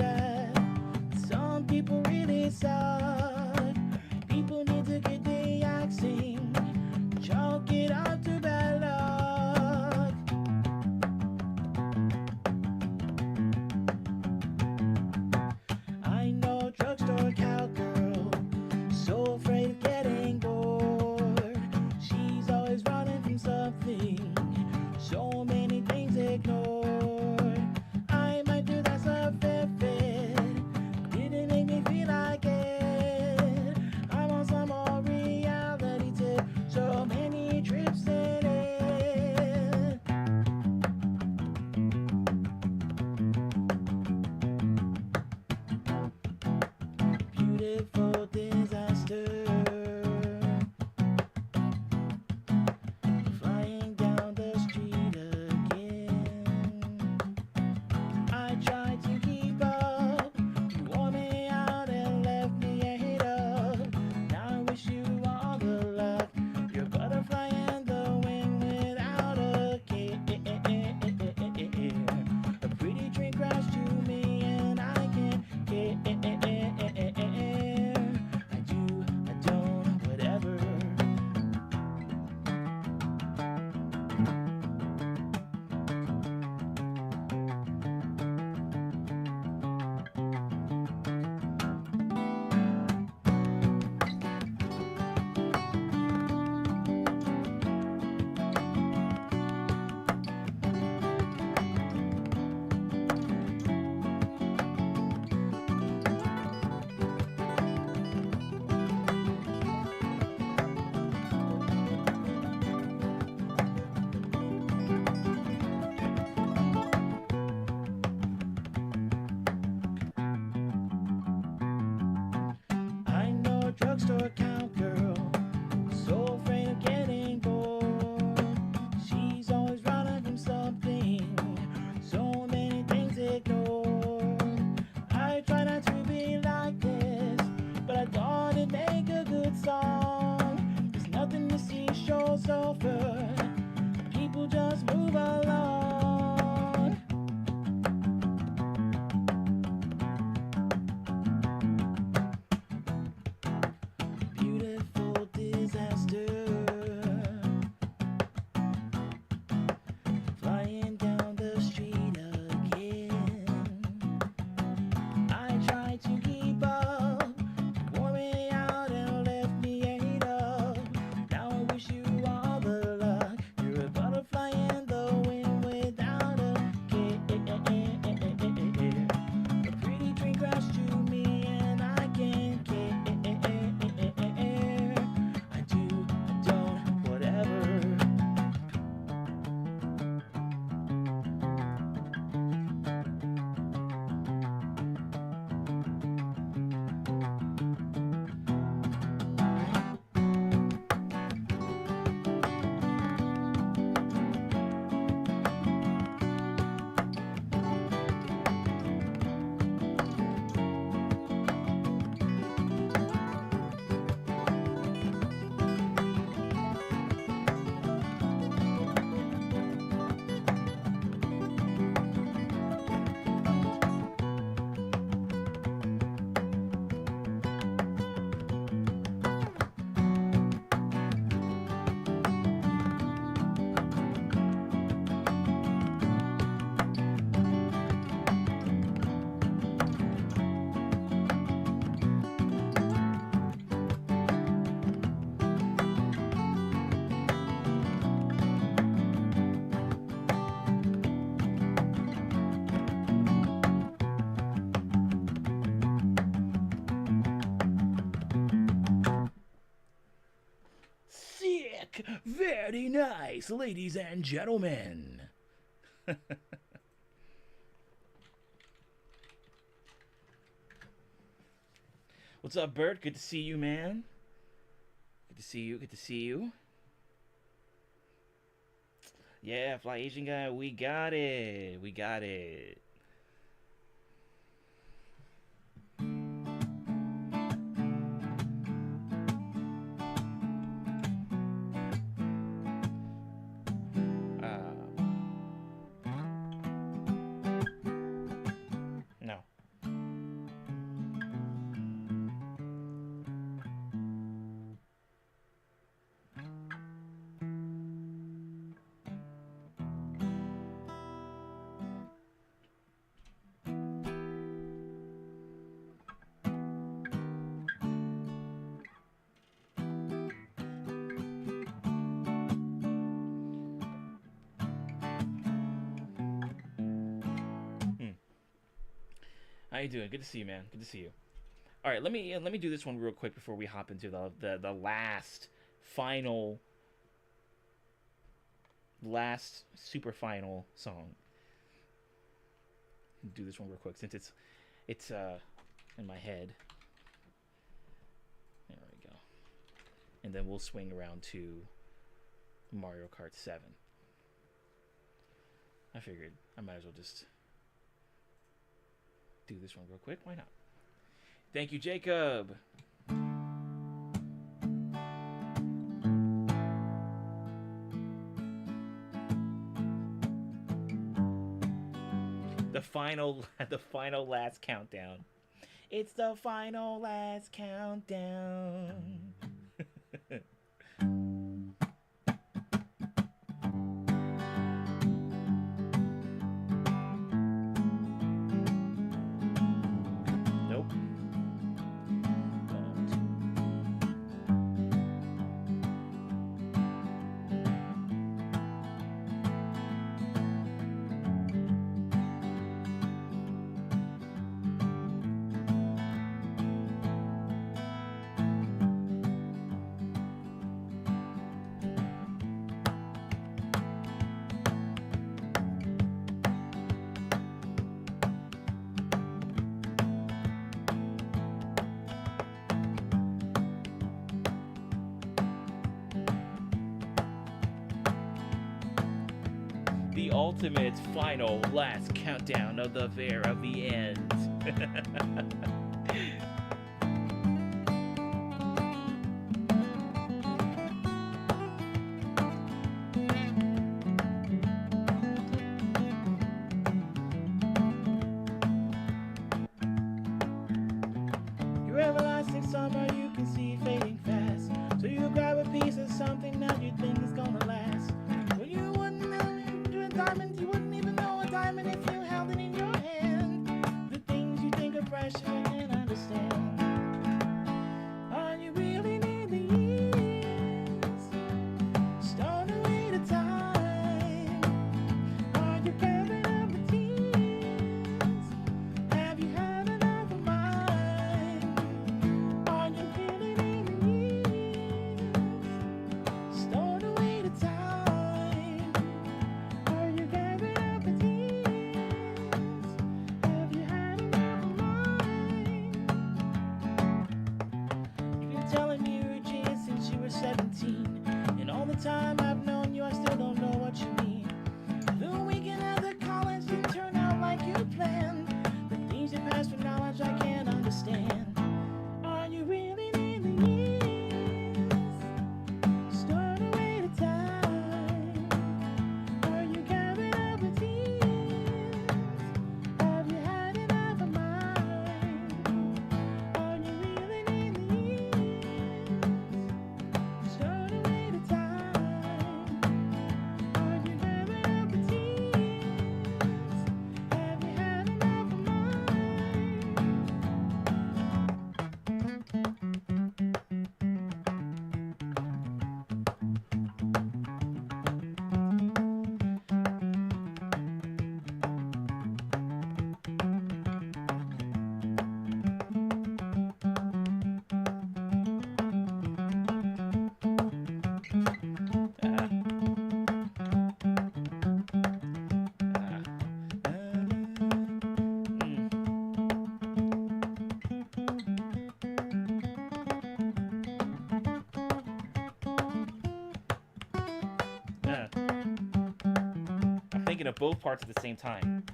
Very nice, ladies and gentlemen. What's up, Bert? Good to see you, man. Good to see you. Good to see you. Yeah, Fly Asian guy, we got it. We got it. No. How you doing? Good to see you, man. Good to see you. All right, let me do this one real quick before we hop into the last super final song. Do this one real quick since it's in my head. There we go. And then we'll swing around to Mario Kart 7. I figured I might as well just do this one real quick. Why not? Thank you, Jacob. The final last countdown. It's the final last countdown. The ultimate final last countdown of the fair of the end. Your everlasting summer you can see fading fast. So you grab a piece of something that you think is gonna last. So you wouldn't know diamonds, you wouldn't even know a diamond if you held it in your hand. The things you think are precious thinking of both parts at the same time.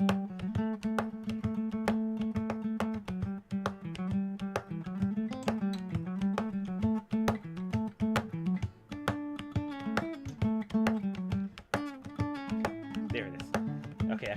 There it is. Okay.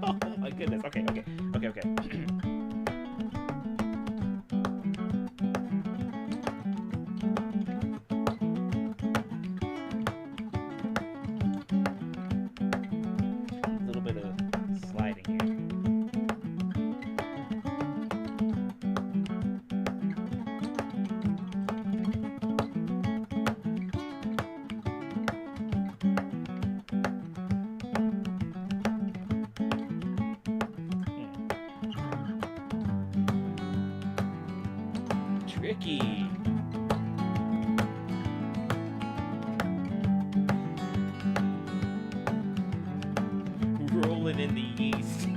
Oh my goodness. Okay. A little bit of sliding here. Tricky. Rolling in the yeast.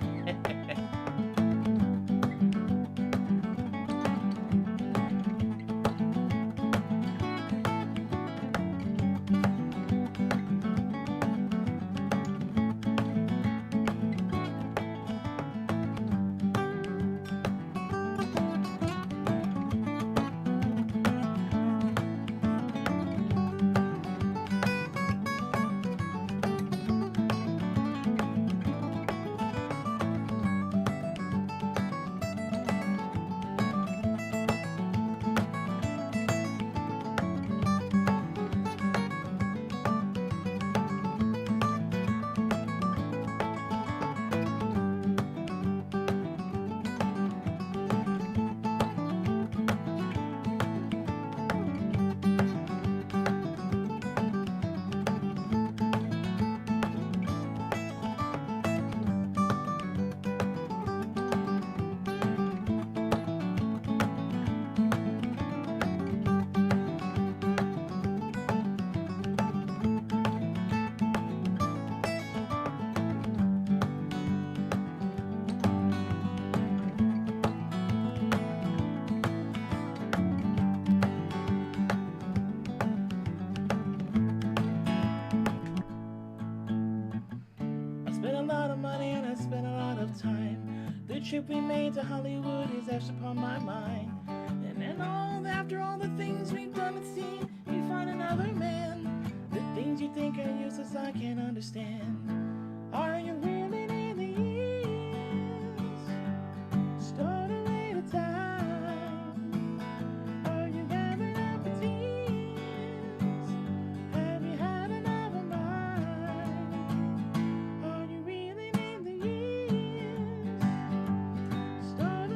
The trip we made to Hollywood is etched upon my mind. And then after all the things we've done and seen, you find another man. The things you think are useless I can't understand. Are you really in the years? Start a rate of time. Are you gathering up the tears? Have you had enough of mine? Are you really in the years? Start a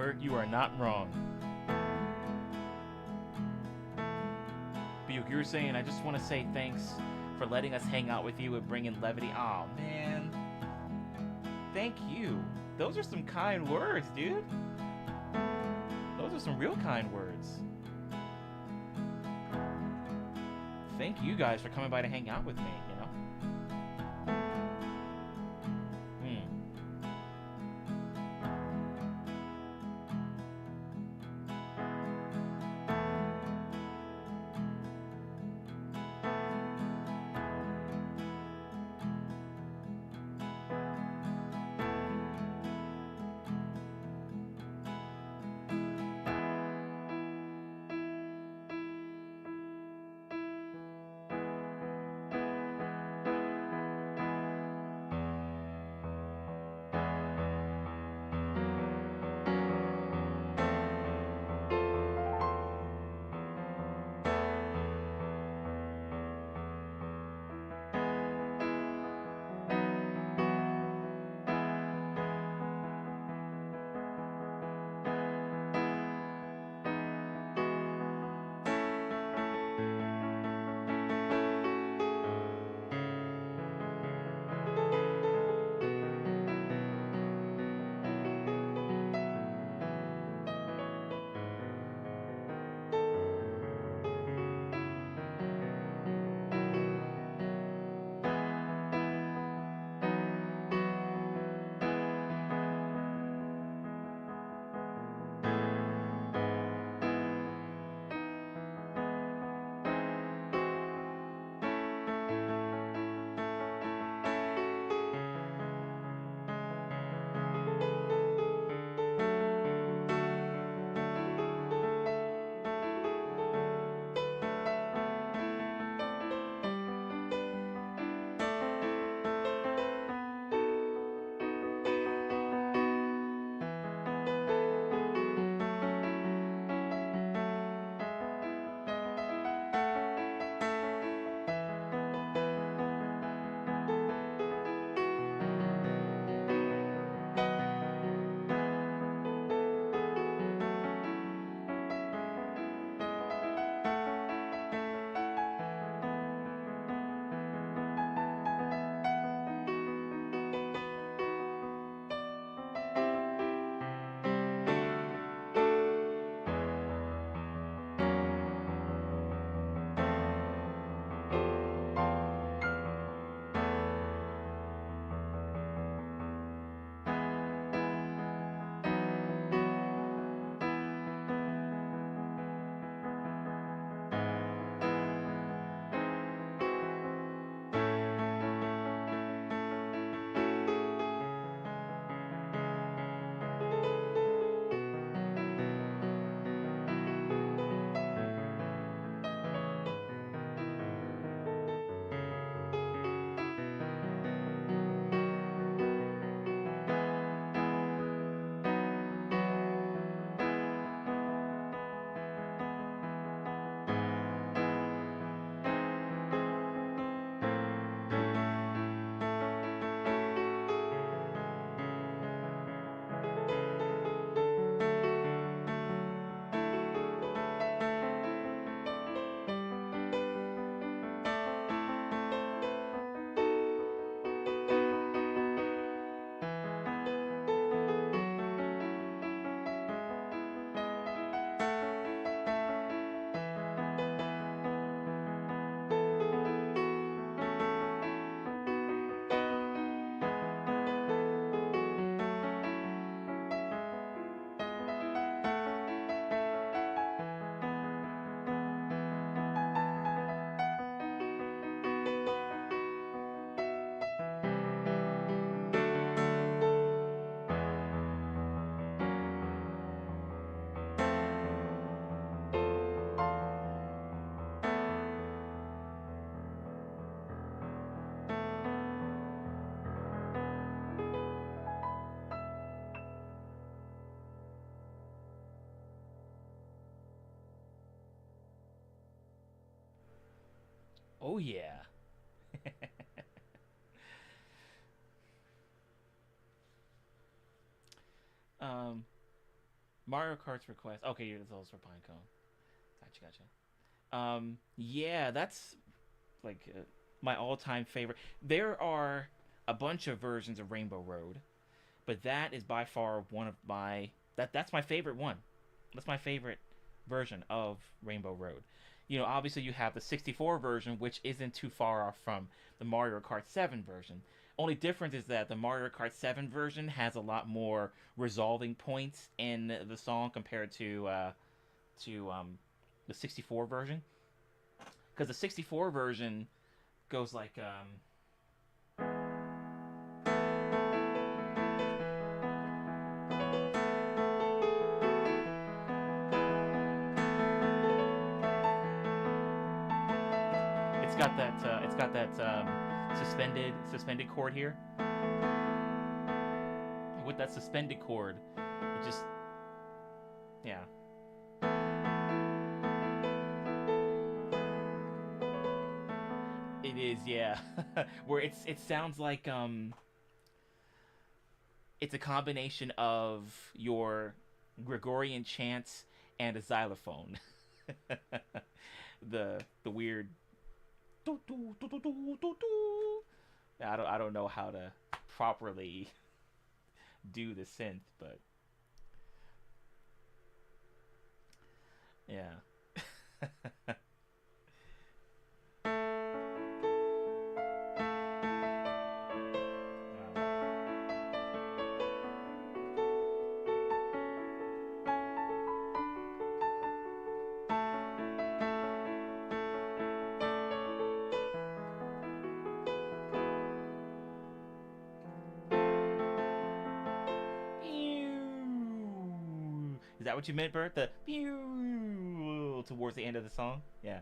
Bert, you are not wrong. Buke, you were saying, I just want to say thanks for letting us hang out with you and bringing levity. Aw, man. Thank you. Those are some kind words, dude. Those are some real kind words. Thank you guys for coming by to hang out with me, you know? Oh yeah. um Mario Kart's request. Okay, it's also for Pinecone. Gotcha. Yeah, that's like my all-time favorite. There are a bunch of versions of Rainbow Road, but that is by far one of my that's my favorite one. That's my favorite version of Rainbow Road. You know, obviously you have the 64 version, which isn't too far off from the Mario Kart 7 version. Only difference is that the Mario Kart 7 version has a lot more resolving points in the song compared to the 64 version. Because the 64 version goes like it's got that suspended chord here. With that suspended chord, it just yeah. It is, yeah. Where it sounds like it's a combination of your Gregorian chants and a xylophone. The weird I don't know how to properly do the synth, but yeah. Is that what you meant, Bert? The pew towards the end of the song? Yeah.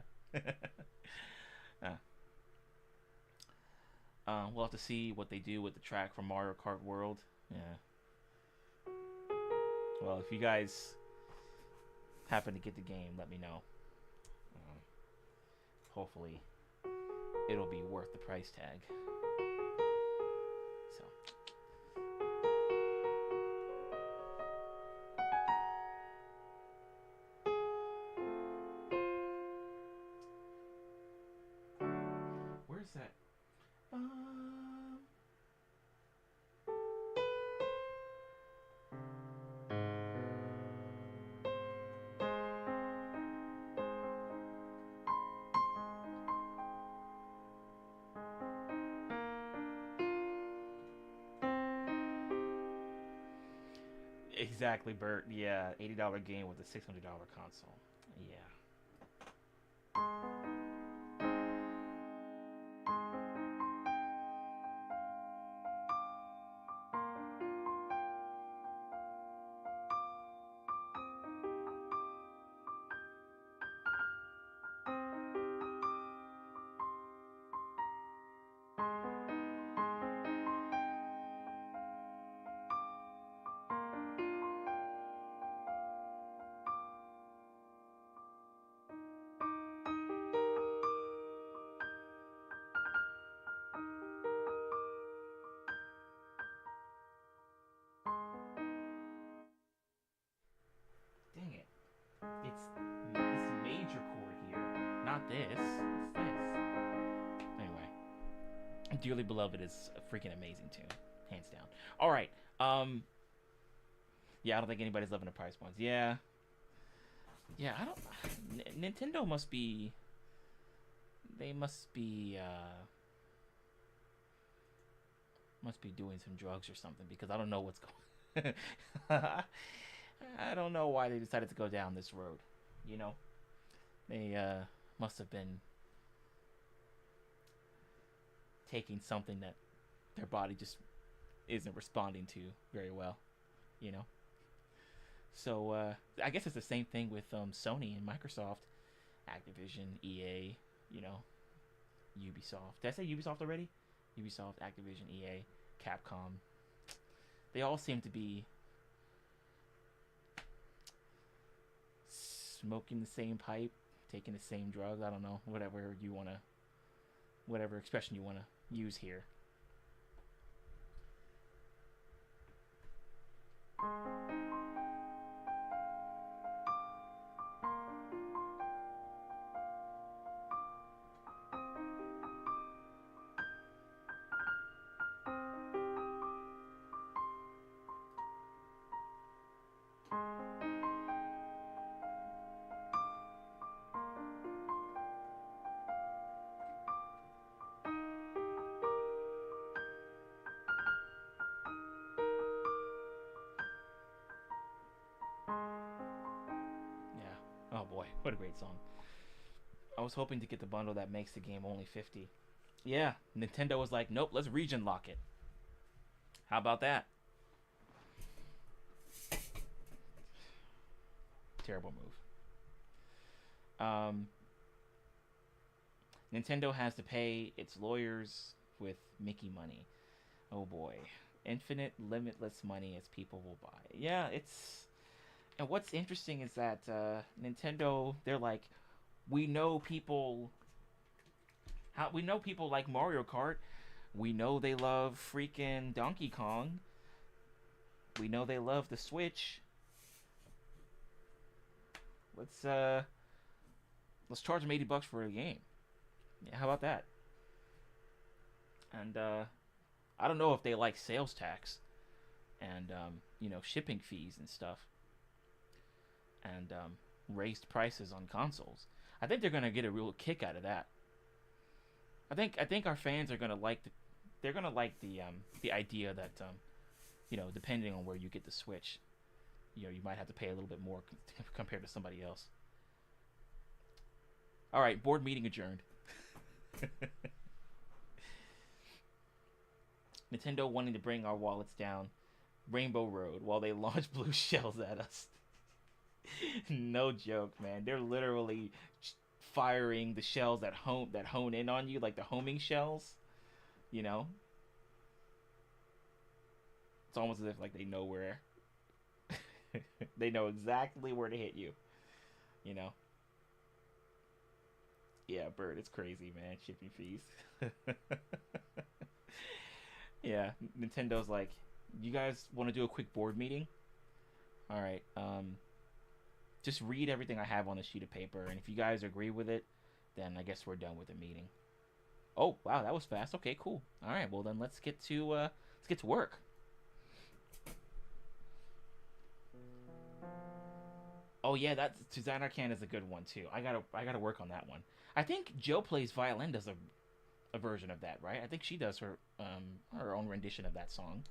uh, we'll have to see what they do with the track from Mario Kart World. Yeah. Well, if you guys happen to get the game, let me know. Hopefully, it'll be worth the price tag. So. Where's that? Exactly, Bert. Yeah, $80 game with a $600 console. Yeah. Dang it. It's this major chord here, not this. It's this. Anyway, Dearly Beloved is a freaking amazing tune, hands down. All right. Yeah, I don't think anybody's loving the price points. Yeah. Yeah, I don't. Nintendo must be. They must be doing some drugs or something because I don't know what's going. I don't know why they decided to go down this road. You know, they must have been taking something that their body just isn't responding to very well. You know, so I guess it's the same thing with Sony and Microsoft, Activision, EA. You know, Ubisoft. Did I say Ubisoft already? Ubisoft, Activision, EA, Capcom. They all seem to be smoking the same pipe, taking the same drugs. I don't know, whatever expression you wanna use here. boy, what a great song. I was hoping to get the bundle that makes the game only 50. Yeah, Nintendo was like, nope, let's region lock it. How about that? Terrible move. Nintendo has to pay its lawyers with Mickey money. Oh boy. Infinite, limitless money as people will buy. Yeah, it's... And what's interesting is that Nintendo, they're like, we know people... we know people like Mario Kart. We know they love freaking Donkey Kong. We know they love the Switch. Let's charge them $80 for a game. Yeah, how about that? And I don't know if they like sales tax and shipping fees and stuff, and raised prices on consoles. I think they're gonna get a real kick out of that. I think our fans are gonna like the idea that depending on where you get the Switch, you might have to pay a little bit more compared to somebody else. All right, board meeting adjourned. Nintendo wanting to bring our wallets down Rainbow Road while they launch blue shells at us. No joke, man. They're literally firing the shells that hone in on you, like the homing shells. It's almost as if like they know where they know exactly where to hit you. Yeah, Bird, it's crazy, man. Shipping fees. Yeah, Nintendo's like, you guys want to do a quick board meeting? All right. Just read everything I have on the sheet of paper, and if you guys agree with it, then I guess we're done with the meeting. Oh, wow, that was fast. Okay, cool. All right, well then let's get to work. Oh yeah, that Tuzanarkan is a good one too. I gotta work on that one. I think Joe Plays Violin does a version of that, right? I think she does her own rendition of that song.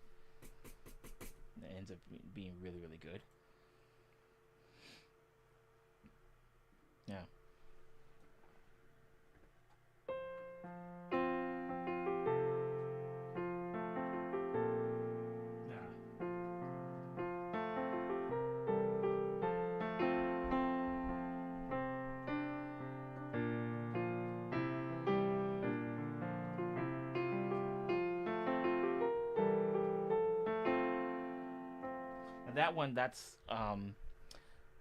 It ends up being really, really good. Yeah. Yeah. And that one, that's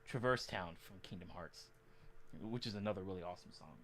Traverse Town from Kingdom Hearts, which is another really awesome song.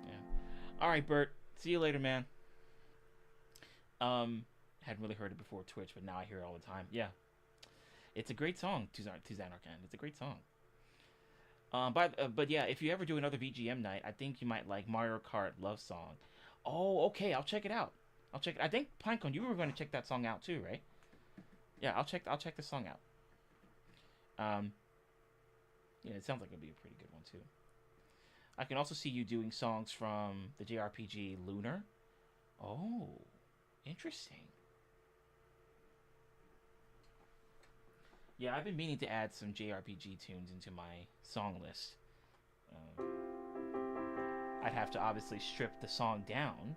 Yeah. All right, Bert. See you later, man. Hadn't really heard it before Twitch, but now I hear it all the time. Yeah, it's a great song, Tuzanarkan. It's a great song. But yeah, if you ever do another VGM night, I think you might like Mario Kart Love Song. Oh, okay, I'll check it out. I'll check it. I think Pinecone, you were going to check that song out too, right? Yeah, I'll check the song out. Um, yeah, it sounds like it'll be a pretty good one too. I can also see you doing songs from the JRPG Lunar. Oh, interesting. Yeah, I've been meaning to add some JRPG tunes into my song list. I'd have to obviously strip the song down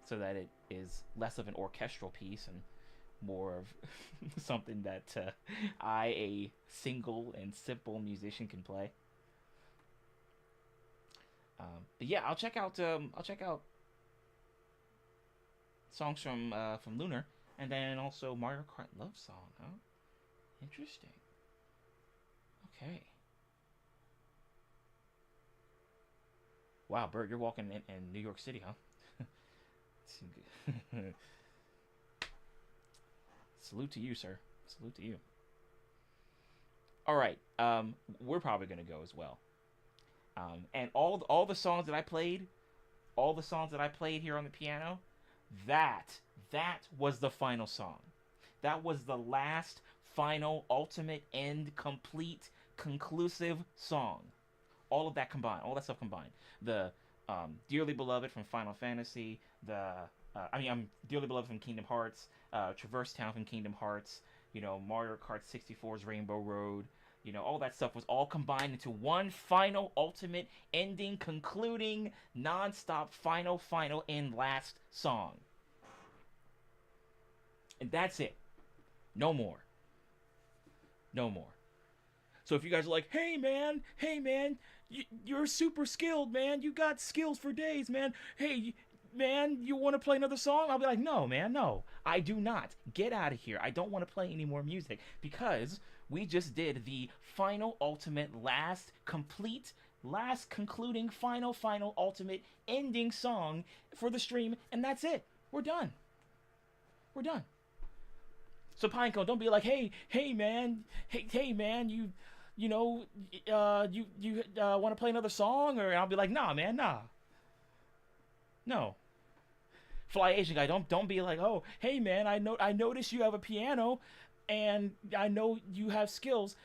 so that it is less of an orchestral piece and more of something that a single and simple musician, can play. But yeah, I'll check out songs from Lunar, and then also Mario Kart Love Song. Huh? Interesting. Okay. Wow, Bert, you're walking in New York City, huh? Salute to you, sir. Salute to you. All right, we're probably gonna go as well. And all the songs that I played, all the songs that I played here on the piano, that was the final song. That was the last, final, ultimate, end, complete, conclusive song. All of that combined, all that stuff combined. The Dearly Beloved from Final Fantasy, I'm Dearly Beloved from Kingdom Hearts, Traverse Town from Kingdom Hearts, Mario Kart 64's Rainbow Road, all that stuff was all combined into one final, ultimate, ending, concluding, non-stop, final, and last song. And that's it. No more. No more. So if you guys are like, hey man, you're super skilled, man. You got skills for days, man. Hey, man, you want to play another song? I'll be like, no, man, no. I do not. Get out of here. I don't want to play any more music because we just did the final, ultimate, last, complete, last, concluding, final, ultimate, ending song for the stream, and that's it. We're done. We're done. So Pinecone, don't be like, hey man, you want to play another song? Or I'll be like, nah, man, nah, no. Fly Asian guy, don't be like, oh, hey man, I noticed you have a piano, and I know you have skills.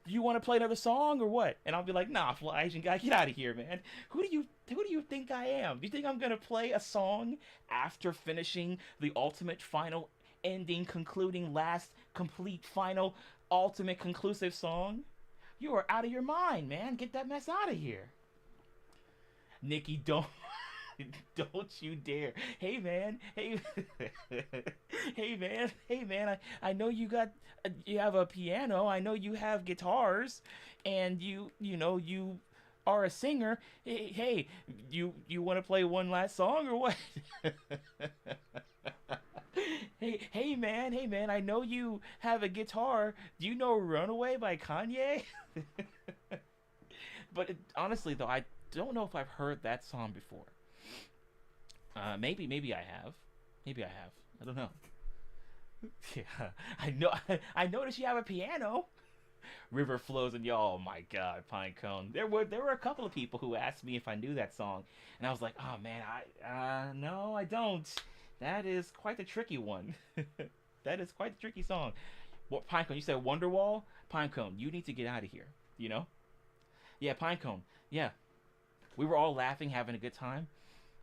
You want to play another song or what? And I'll be like, nah, Fly Asian guy, get out of here, man. Who do you think I am? Do you think I'm gonna play a song after finishing the ultimate, final, ending, concluding, last, complete, final, ultimate, conclusive song? You are out of your mind, man. Get that mess out of here. Nikki, don't don't you dare. Hey man, hey man, I know you have a piano. I know you have guitars, and you are a singer. Hey, you want to play one last song or what? Hey man, I know you have a guitar. Do you know Runaway by Kanye? But honestly though, I don't know if I've heard that song before. Maybe I have. Maybe I have. I don't know. Yeah, I noticed you have a piano. River flows and y'all. Oh my God, Pinecone. There were a couple of people who asked me if I knew that song, and I was like, oh man, no, I don't. That is quite the tricky one. That is quite the tricky song. What, Pinecone? You said Wonderwall? Pinecone, you need to get out of here. Yeah, Pinecone. Yeah, we were all laughing, having a good time,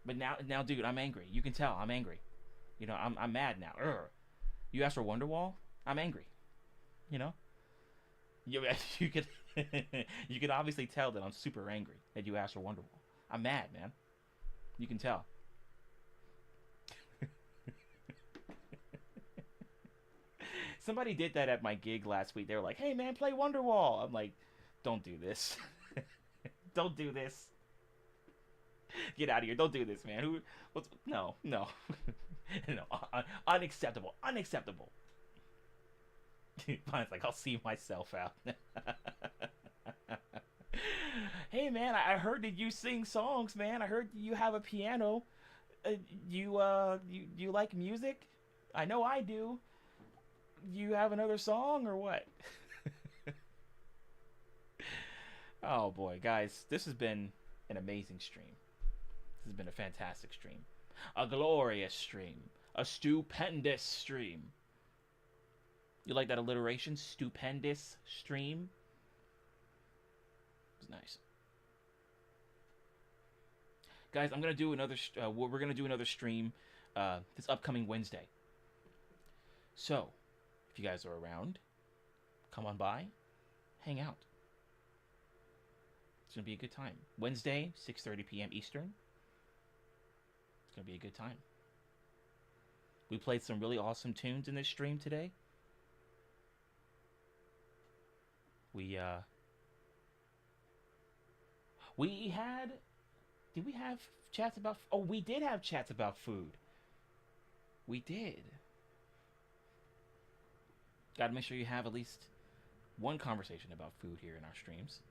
but now, dude, I'm angry. You can tell I'm angry. I'm mad now. Urgh. You asked for Wonderwall? I'm angry. You could you could obviously tell that I'm super angry that you asked for Wonderwall. I'm mad, man. You can tell. Somebody did that at my gig last week. They were like, "Hey, man, play Wonderwall." I'm like, "Don't do this. Don't do this. Get out of here. Don't do this, man. No, no, no. Unacceptable. Unacceptable." Mine's like, I'll see myself out. Hey, man, I heard that you sing songs, man. I heard you have a piano. You like music? I know I do. You have another song or what? Oh boy, guys, this has been an amazing stream. This has been a fantastic stream. A glorious stream. A stupendous stream. You like that alliteration? Stupendous stream? It's nice. Guys, I'm gonna do another. We're gonna do another stream this upcoming Wednesday. So, if you guys are around, come on by, hang out. It's gonna be a good time. Wednesday, 6:30 p.m. Eastern. It's gonna be a good time. We played some really awesome tunes in this stream today. We had. Did we have chats about? Oh, we did have chats about food. We did. Got to make sure you have at least one conversation about food here in our streams.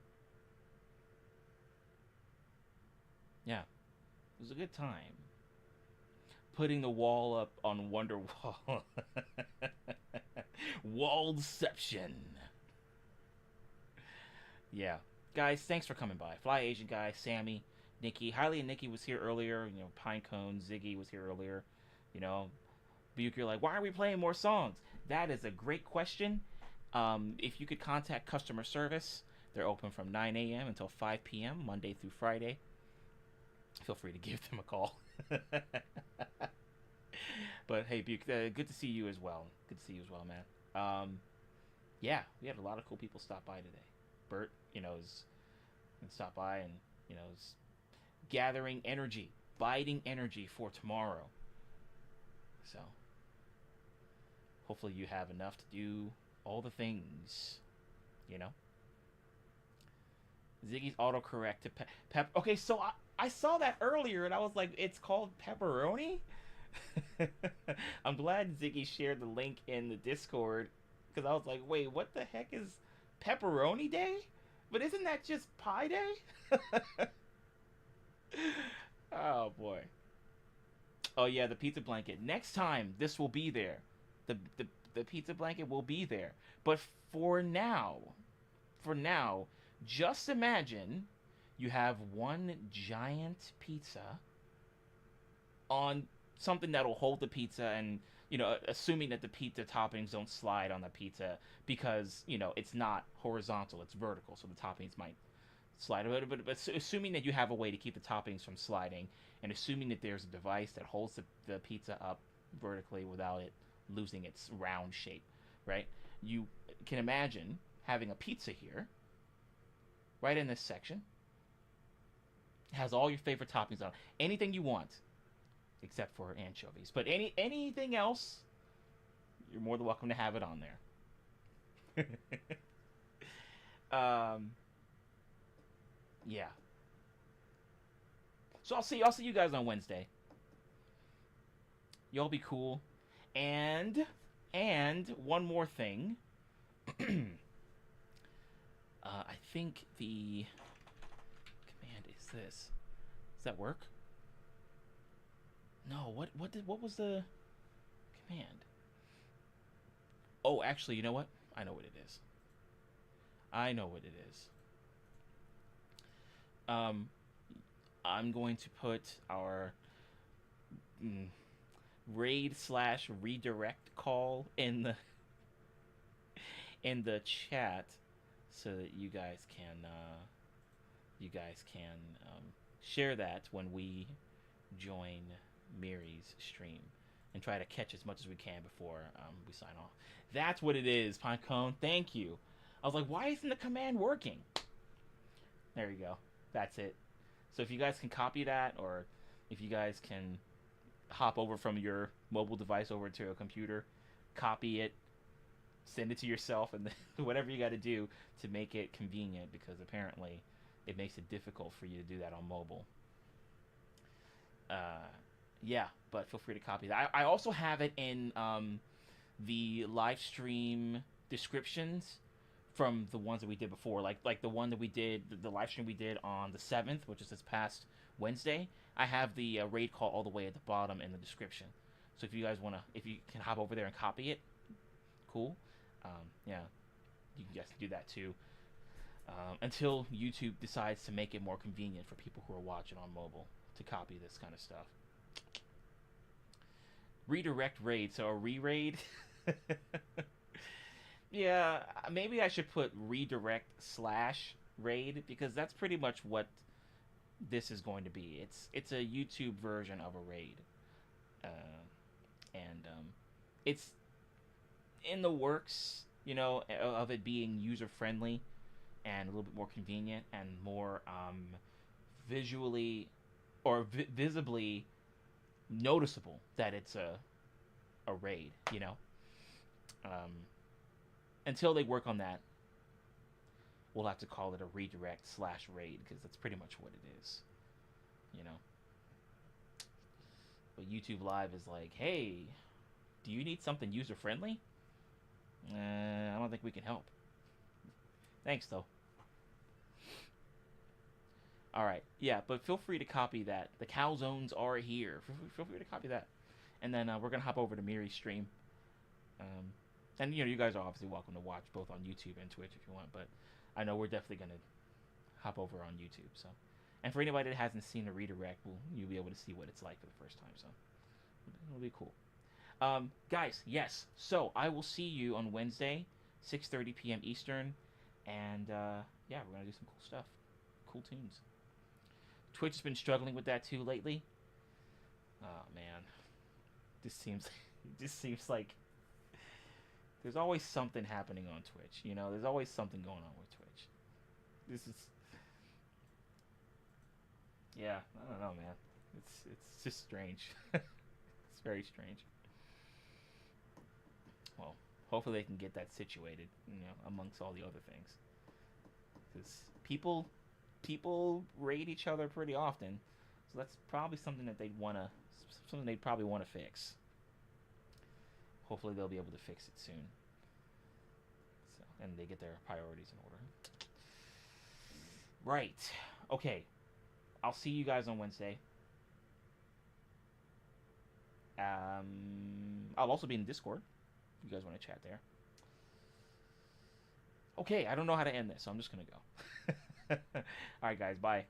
Yeah, it was a good time. Putting the wall up on Wonderwall. Wallception. Yeah. Guys, thanks for coming by. Fly Asian Guy, Sammy, Nikki. Harley and Nikki was here earlier. You know, Pinecone, Ziggy was here earlier. You know, Buke, you're like, why are we playing more songs? That is a great question. If you could contact customer service, they're open from 9 a.m. until 5 p.m., Monday through Friday. Feel free to give them a call. But hey, Buke, good to see you as well. Good to see you as well, man. Yeah, we had a lot of cool people stop by today. Bert, is stop by and is gathering energy, biding energy for tomorrow. So hopefully you have enough to do all the things, you know. Ziggy's autocorrect to Okay, so I saw that earlier and I was like, it's called pepperoni. I'm glad Ziggy shared the link in the Discord because I was like, wait, what the heck is pepperoni day? But isn't that just pie day? Oh boy. Oh yeah, the pizza blanket. Next time this will be there. The pizza blanket will be there. But for now, just imagine you have one giant pizza on something that'll hold the pizza and assuming that the pizza toppings don't slide on the pizza because it's not horizontal, it's vertical, so the toppings might slide a little bit, but assuming that you have a way to keep the toppings from sliding and assuming that there's a device that holds the pizza up vertically without it losing its round shape, right? You can imagine having a pizza here right in this section. It has all your favorite toppings on it. Anything you want except for anchovies. But anything else, you're more than welcome to have it on there. Yeah. So I'll see you guys on Wednesday. Y'all be cool. And one more thing. I think the command is this. Does that work? No, what was the command? Oh, actually, you know what? I know what it is. I'm going to put our raid/redirect call in the chat so that you guys can share that when we join Mary's stream and try to catch as much as we can before we sign off. That's what it is, Pinecone. Thank you. I was like, why isn't the command working? There you go. That's it. So if you guys can copy that, or if you guys can hop over from your mobile device over to a computer, copy it, send it to yourself, and whatever you got to do to make it convenient, because apparently it makes it difficult for you to do that on mobile. Yeah, but feel free to copy that. I also have it in the live stream descriptions from the ones that we did before, like the one that we did, the live stream we did on the 7th, which is this past Wednesday. I have the raid call all the way at the bottom in the description. So if you guys if you can hop over there and copy it, cool. Yeah, you guys can do that too. Until YouTube decides to make it more convenient for people who are watching on mobile to copy this kind of stuff. Redirect raid, so a re-raid. Yeah, maybe I should put redirect/raid because that's pretty much what this is going to be. It's a YouTube version of a raid, and it's in the works, of it being user friendly and a little bit more convenient and more visually or visibly noticeable that it's a raid. Until they work on that, we'll have to call it a redirect/raid because that's pretty much what it is, But YouTube Live is like, hey, do you need something user friendly? I don't think we can help. Thanks though. All right. Yeah, but feel free to copy that. The calzones are here. Feel free to copy that. And then we're gonna hop over to Miri's stream. Um, and you guys are obviously welcome to watch both on YouTube and Twitch if you want. But I know we're definitely gonna hop over on YouTube. So, and for anybody that hasn't seen the redirect, you'll be able to see what it's like for the first time. So it'll be cool. Guys, yes. So I will see you on Wednesday, 6:30 p.m. Eastern, and yeah, we're gonna do some cool stuff, cool tunes. Twitch has been struggling with that too lately. Oh man, this seems like there's always something happening on Twitch. There's always something going on with Twitch. This is, yeah, I don't know, man. It's just strange. It's very strange. Well, hopefully they can get that situated, amongst all the other things. Because people raid each other pretty often, so that's probably something that they'd probably want to fix. Hopefully they'll be able to fix it soon. So, and they get their priorities in order. Right. Okay. I'll see you guys on Wednesday. I'll also be in Discord if you guys want to chat there. Okay, I don't know how to end this, so I'm just gonna go. All right, guys, bye.